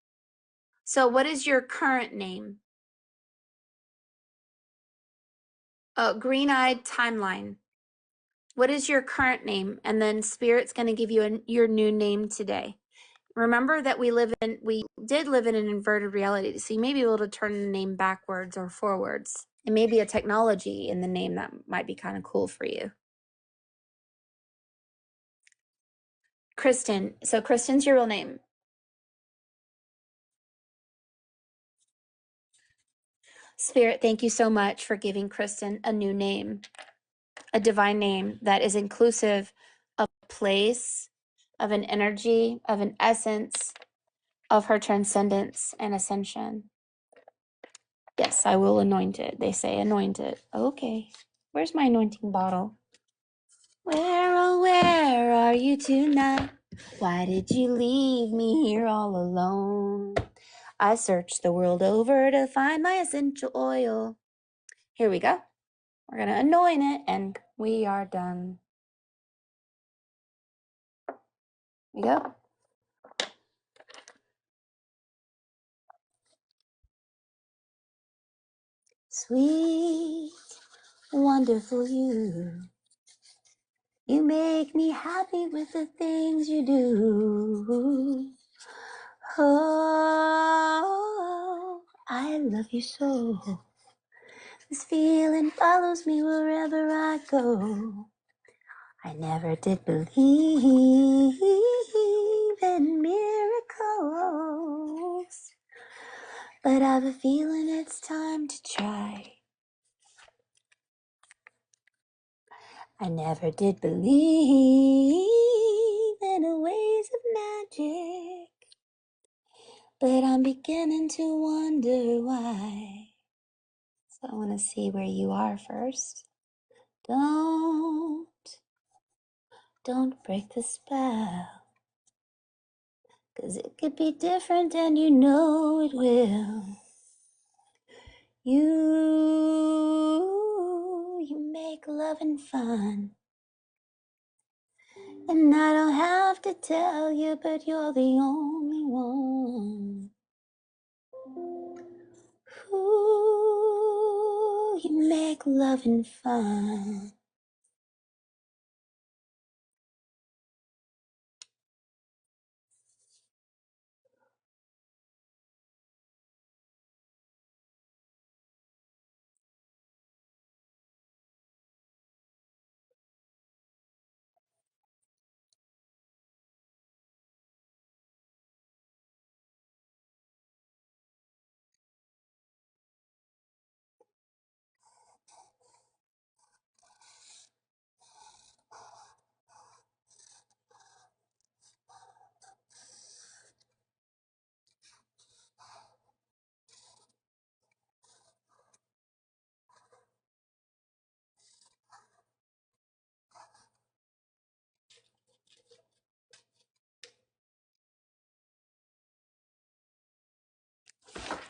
So what is your current name? Green-eyed timeline. What is your current name? And then Spirit's going to give you your new name today. Remember that we did live in an inverted reality, so you may be able to turn the name backwards or forwards. It may be a technology in the name that might be kind of cool for you. Kristen. So Kristen's your real name. Spirit, thank you so much for giving Kristen a new name, a divine name that is inclusive of a place, of an energy, of an essence, of her transcendence and ascension. Yes, I will anoint it. They say anoint it. Okay. Where's my anointing bottle? Where, oh, where are you tonight? Why did you leave me here all alone? I searched the world over to find my essential oil. Here we go. We're going to anoint it and we are done. Here we go. Sweet, wonderful you. You make me happy with the things you do. Oh, I love you so. This feeling follows me wherever I go. I never did believe in miracles, but I have a feeling it's time to try. I never did believe in the ways of magic, but I'm beginning to wonder why. So I want to see where you are first. Don't break the spell, 'cause it could be different and you know it will. You make loving fun. And I don't have to tell you, but you're the only one. Ooh, you make loving fun.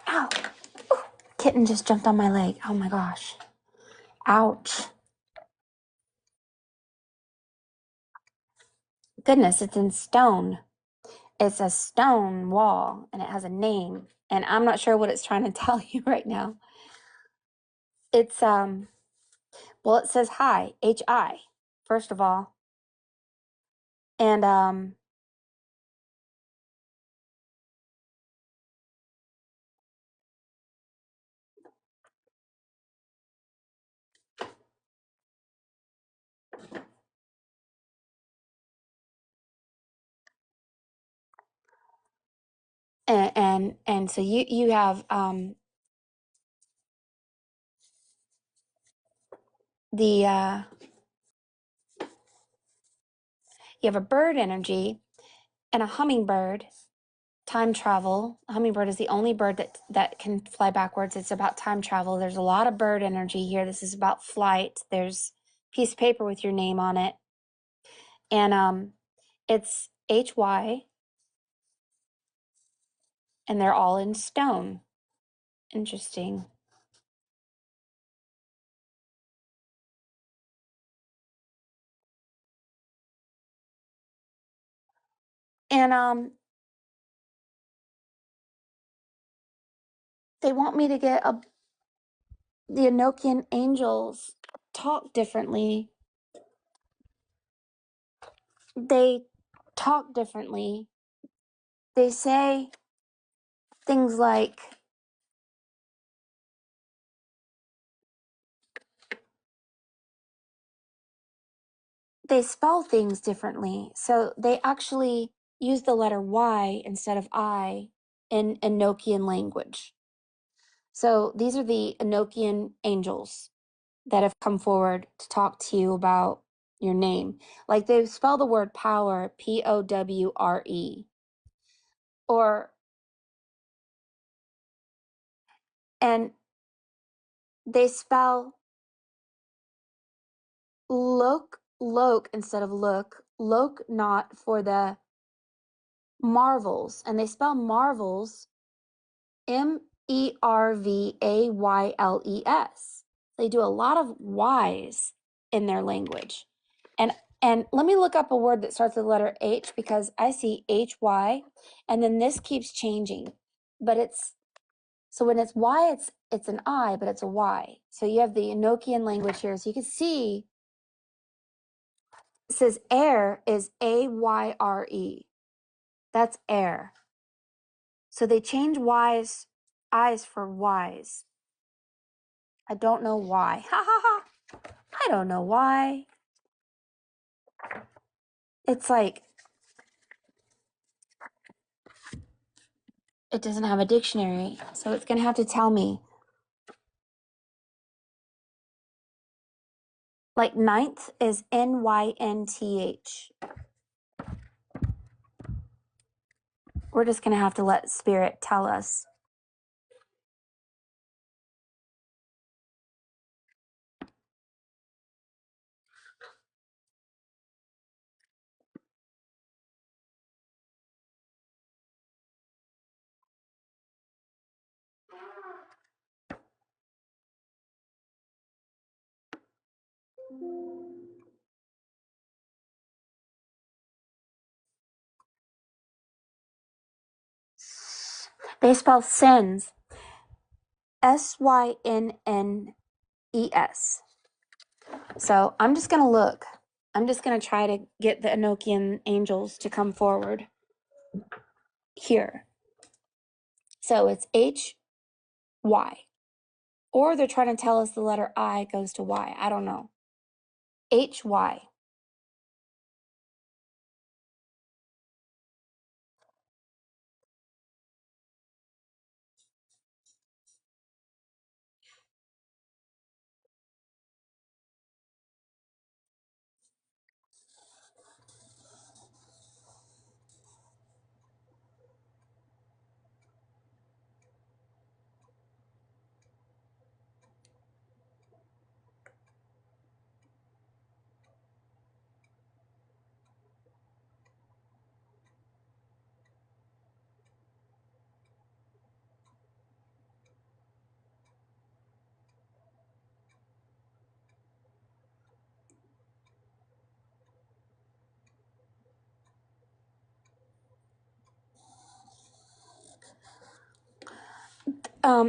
Ow! Ooh, kitten just jumped on my leg. Oh my gosh. Ouch. Goodness, it's in stone. It's a stone wall and it has a name. And I'm not sure what it's trying to tell you right now. It's, well, it says hi, H-I, first of all. And, and so you have, the, you have a bird energy and a hummingbird, time travel. A hummingbird is the only bird that can fly backwards. It's about time travel. There's a lot of bird energy here. This is about flight. There's a piece of paper with your name on it. And it's HY, and they're all in stone. Interesting. And they want me to get the Enochian angels talk differently. They talk differently. They say things like, they spell things differently. So they actually use the letter Y instead of I in Enochian language. So these are the Enochian angels that have come forward to talk to you about your name. Like they spell the word power Powre. And they spell loke instead of look not for the marvels. And they spell marvels Mervayles. They do a lot of Y's in their language. And let me look up a word that starts with the letter H, because I see HY, and then this keeps changing. But it's so when it's Y, it's an I, but it's a Y. So you have the Enochian language here. So you can see it says air is AYRE. That's air. So they change Y's, I's for Y's. I don't know why. Ha ha ha. I don't know why. It's like it doesn't have a dictionary, so it's going to have to tell me. Like ninth is NYNTH. We're just going to have to let Spirit tell us. They spell sins SYNNES. So I'm just going to look. I'm just going to try to get the Enochian angels to come forward here. So it's HY. Or they're trying to tell us the letter I goes to Y. I don't know. HY.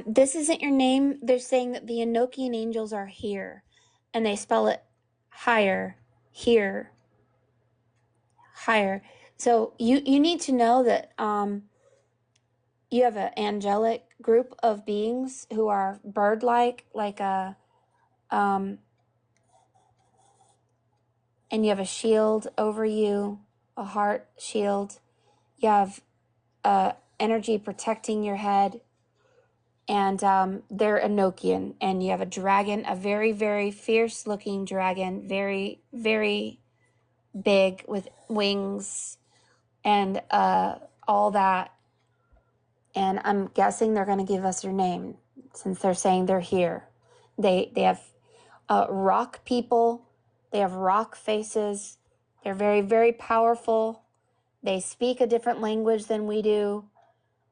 This isn't your name. They're saying that the Enochian angels are here, and they spell it higher, here, higher. So you need to know that you have an angelic group of beings who are bird-like, like a and you have a shield over you, a heart shield. You have energy protecting your head. And they're Enochian, and you have a dragon, a very, very fierce looking dragon, very, very big with wings and all that. And I'm guessing they're going to give us your name since they're saying they're here. They have rock people. They have rock faces. They're very, very powerful. They speak a different language than we do.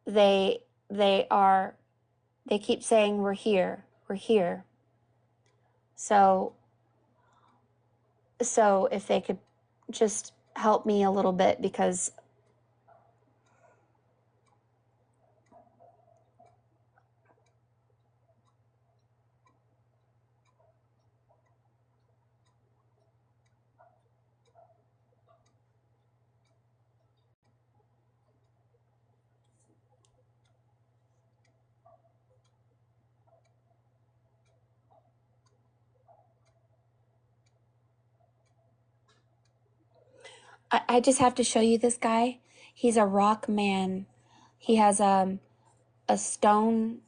They keep saying we're here. We're here. So if they could just help me a little bit, because I just have to show you this guy. He's a rock man. He has a stone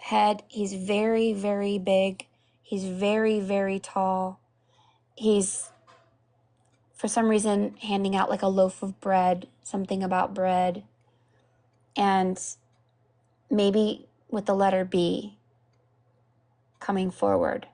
head. He's very, very big. He's very, very tall. He's, for some reason, handing out like a loaf of bread, something about bread, and maybe with the letter B coming forward.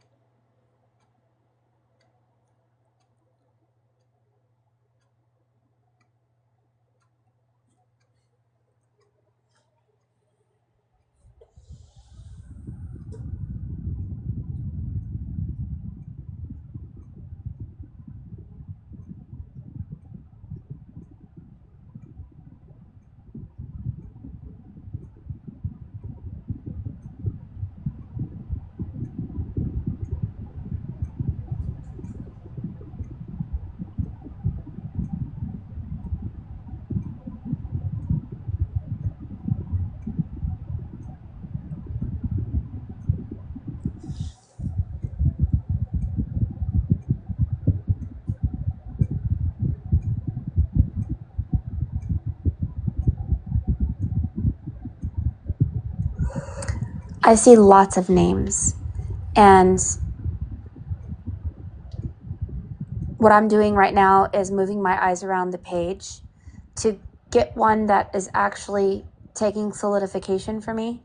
I see lots of names, and what I'm doing right now is moving my eyes around the page to get one that is actually taking solidification for me.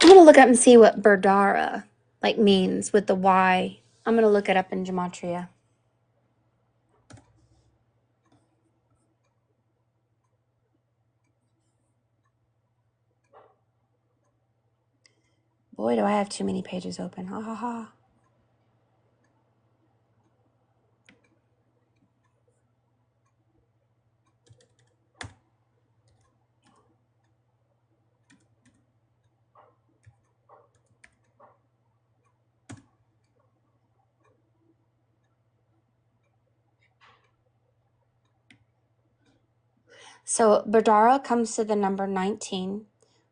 I'm going to look up and see what Berdara means with the Y. I'm going to look it up in Gematria. Boy, do I have too many pages open. Ha ha ha. So Berdara comes to the number 19,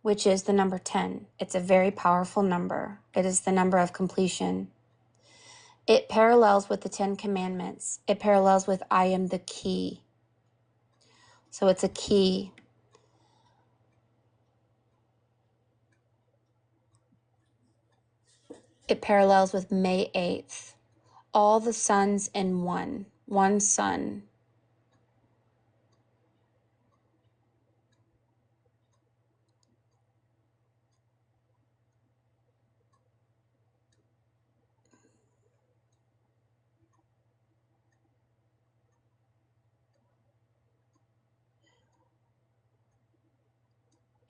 which is the number 10. It's a very powerful number. It is the number of completion. It parallels with the 10 Commandments. It parallels with I am the key. So it's a key. It parallels with May 8th. All the suns in one sun.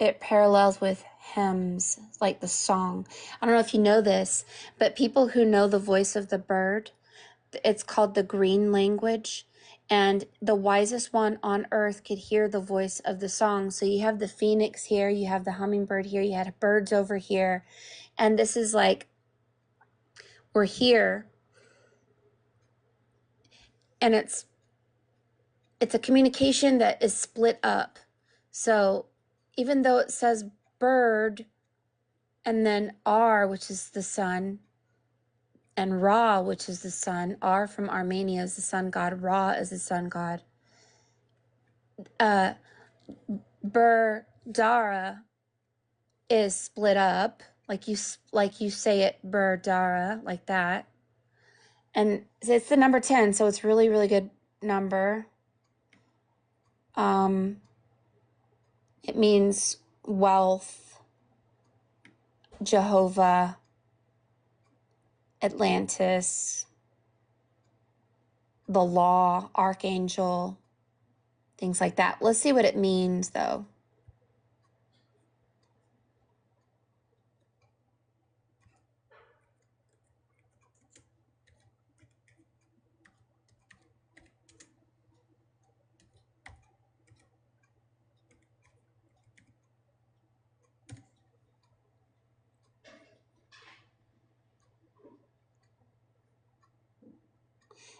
it parallels with hymns, like the song. I don't know if you know this, but people who know the voice of the bird, it's called the green language. And the wisest one on earth could hear the voice of the song. So you have the phoenix here, you have the hummingbird here, you had birds over here. And this is like, we're here. And it's a communication that is split up. So even though it says bird and then R, which is the sun, and Ra, which is the sun, R from Armenia is the sun god, Ra is the sun god. Burdara is split up, like you say it, Burdara, like that. And it's the number 10, so it's really, really good number. It means wealth, Jehovah, Atlantis, the law, archangel, things like that. Let's see what it means, though.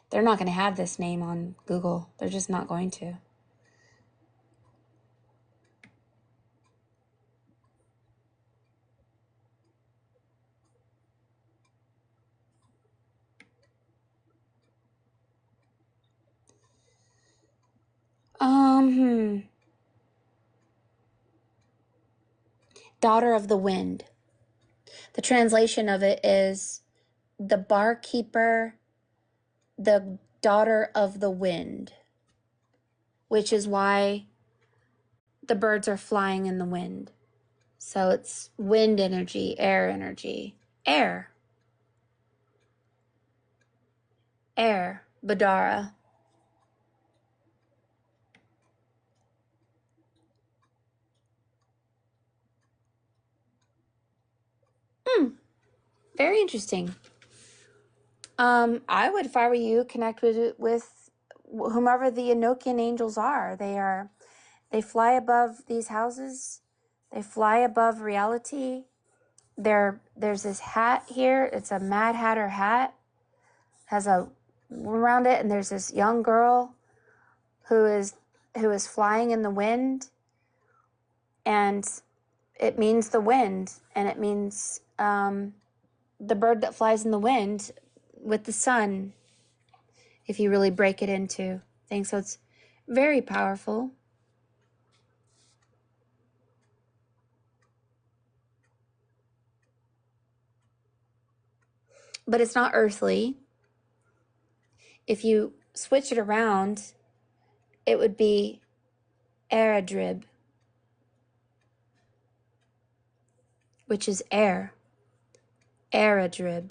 They're not going to have this name on Google. They're just not going to. Daughter of the Wind. The translation of it is the barkeeper, the daughter of the wind, which is why the birds are flying in the wind. So it's wind energy, air energy. Air, Badara. Very interesting. I would, if I were you, connect with whomever the Enochian angels are. They fly above these houses. They fly above reality. There's this hat here. It's a Mad Hatter hat. Has a around it, and there's this young girl who is flying in the wind, and it means the wind, and it means the bird that flies in the wind with the sun, if you really break it into things. So it's very powerful. But it's not earthly. If you switch it around, it would be Eredrib, which is air. Eredrib.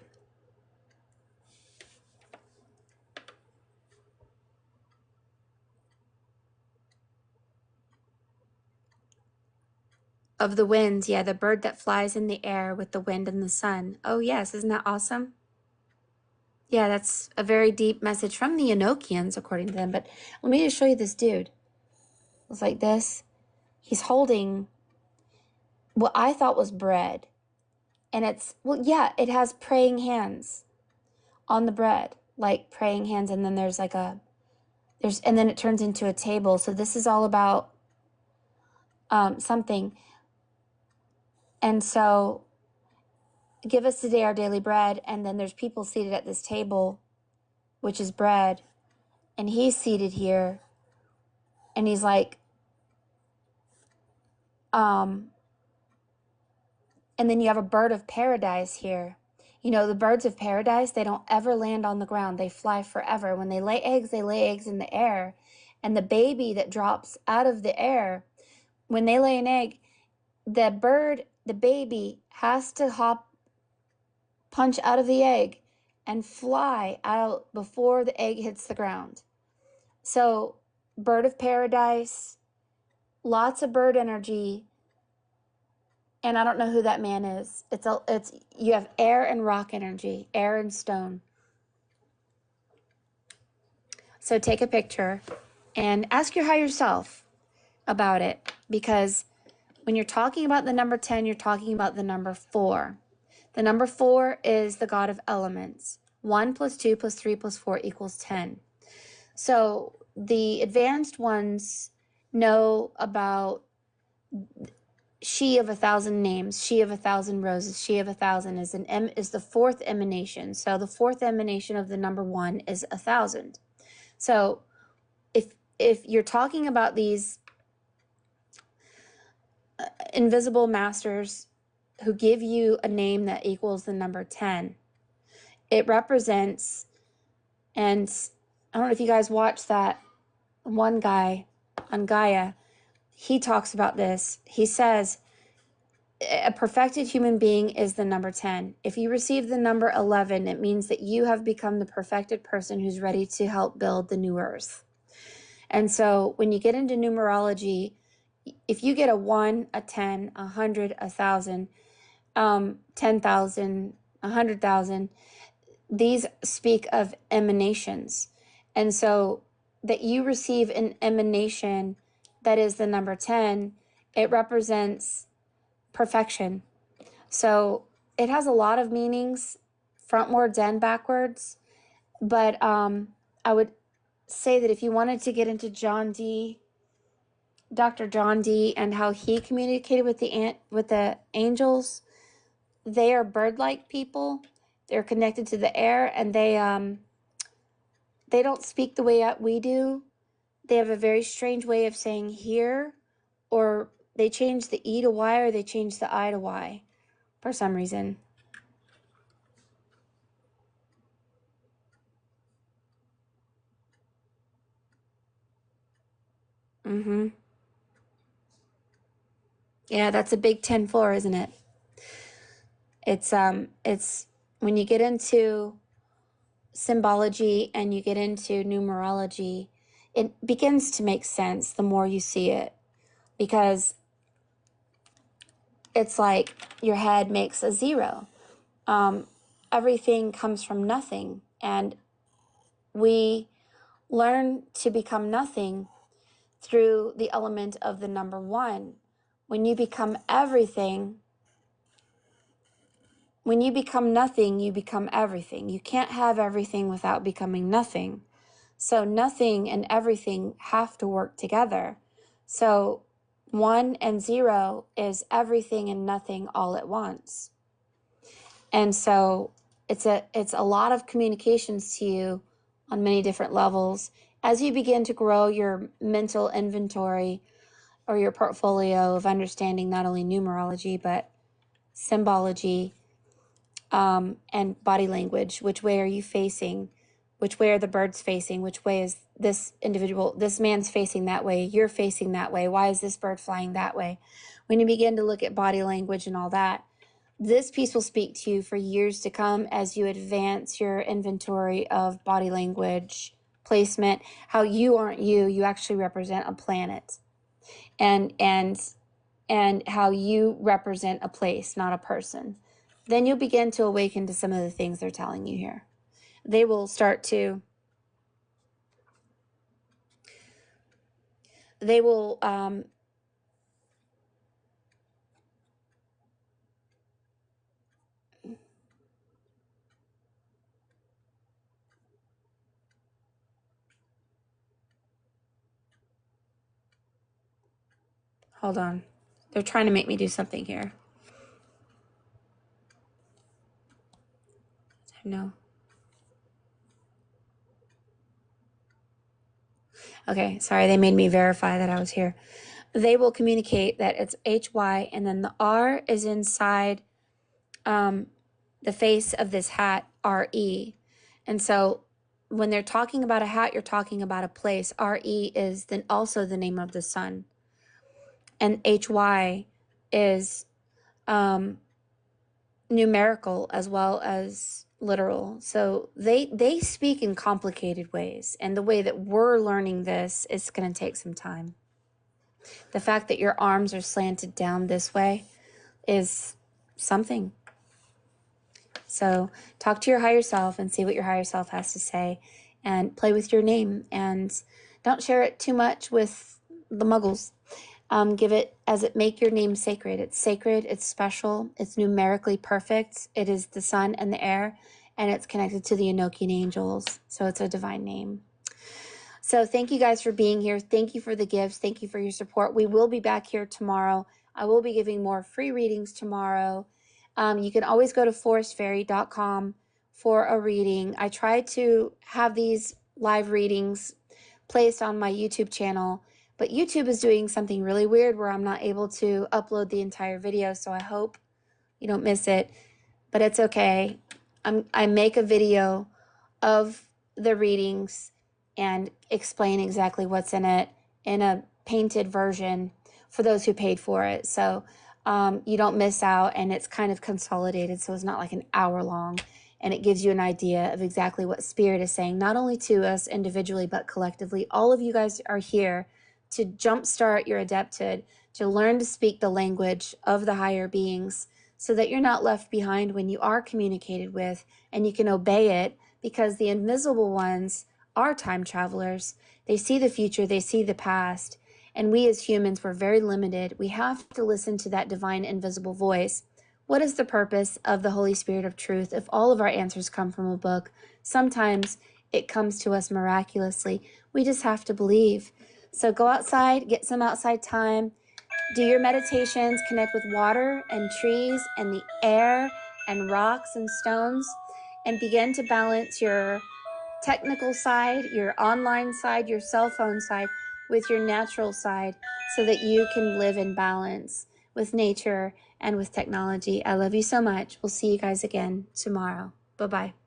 Of the winds, yeah, the bird that flies in the air with the wind and the sun. Oh, yes, isn't that awesome? Yeah, that's a very deep message from the Enochians, according to them. But let me just show you this dude. It's like this. He's holding what I thought was bread. And it's, well, yeah, it has praying hands on the bread, like praying hands. And then there's like and then it turns into a table. So this is all about something. And so, give us today our daily bread. And then there's people seated at this table, which is bread. And he's seated here. And he's like, and then you have a bird of paradise here. You know, the birds of paradise, they don't ever land on the ground. They fly forever. When they lay eggs in the air. And the baby that drops out of the air, when they lay an egg, the baby has to punch out of the egg and fly out before the egg hits the ground. So, bird of paradise, lots of bird energy, And I don't know who that man is. It's you have air and rock energy, air and stone. So take a picture and ask your higher self about it, because when you're talking about the number 10, you're talking about the number 4. The number 4 is the god of elements. 1 plus 2 plus 3 plus 4 equals 10. So the advanced ones know about she of 1,000 names, she of 1,000 roses, she of 1,000 is the fourth emanation. So the fourth emanation of the number 1 is 1,000. So if you're talking about these invisible masters who give you a name that equals the number 10, it represents, and I don't know if you guys watched that one guy on Gaia, he talks about this. He says a perfected human being is the number 10. If you receive the number 11, it means that you have become the perfected person who's ready to help build the new earth. And so when you get into numerology, if you get a 1, a 10, 100, 1,000, 10,000, 100,000, these speak of emanations. And so that you receive an emanation that is the number 10, it represents perfection. So it has a lot of meanings, frontwards and backwards. But I would say that if you wanted to get into Dr. John Dee, and how he communicated with the angels, they are bird-like people. They're connected to the air, and they don't speak the way we do. They have a very strange way of saying here, or they change the E to Y, or they change the I to Y for some reason. Yeah, that's a big 10-4, isn't it? It's when you get into symbology and you get into numerology, it begins to make sense the more you see it, because it's like your head makes a 0. Everything comes from nothing, and we learn to become nothing through the element of the number 1. When you become everything, when you become nothing, you become everything. You can't have everything without becoming nothing. So nothing and everything have to work together. So 1 and 0 is everything and nothing all at once. And so it's a lot of communications to you on many different levels. As you begin to grow your mental inventory or your portfolio of understanding not only numerology, but symbology, and body language. Which way are you facing? Which way are the birds facing? Which way is this man's facing that way, you're facing that way. Why is this bird flying that way? When you begin to look at body language and all that, this piece will speak to you for years to come as you advance your inventory of body language, placement, how you aren't you actually represent a planet, and how you represent a place, not a person. Then you'll begin to awaken to some of the things they're telling you here. They will start to, they will, hold on. They're trying to make me do something here. No. Okay, sorry, they made me verify that I was here. They will communicate that it's HY, and then the R is inside the face of this hat, RE. And so when they're talking about a hat, you're talking about a place. RE is then also the name of the sun. And HY is numerical as well as literal. So they speak in complicated ways. And the way that we're learning this is going to take some time. The fact that your arms are slanted down this way is something. So talk to your higher self and see what your higher self has to say, and play with your name, and don't share it too much with the muggles. Give it as it, make your name sacred. It's sacred, it's special, it's numerically perfect. It is the sun and the air, and it's connected to the Enochian angels. So it's a divine name. So thank you guys for being here. Thank you for the gifts. Thank you for your support. We will be back here tomorrow. I will be giving more free readings tomorrow. You can always go to forestfairy.com for a reading. I try to have these live readings placed on my YouTube channel, but YouTube is doing something really weird where I'm not able to upload the entire video, so I hope you don't miss it, but it's okay. I make a video of the readings and explain exactly what's in it in a painted version for those who paid for it. So you don't miss out, and it's kind of consolidated, so it's not like an hour long, and it gives you an idea of exactly what Spirit is saying, not only to us individually, but collectively. All of you guys are here to jumpstart your adepthood, to learn to speak the language of the higher beings, so that you're not left behind when you are communicated with, and you can obey it, because the invisible ones are time travelers. They see the future, they see the past, and we as humans, we're very limited. We have to listen to that divine invisible voice. What is the purpose of the Holy Spirit of truth if all of our answers come from a book? Sometimes it comes to us miraculously. We just have to believe. So go outside, get some outside time, do your meditations, connect with water and trees and the air and rocks and stones, and begin to balance your technical side, your online side, your cell phone side with your natural side, so that you can live in balance with nature and with technology. I love you so much. We'll see you guys again tomorrow. Bye-bye.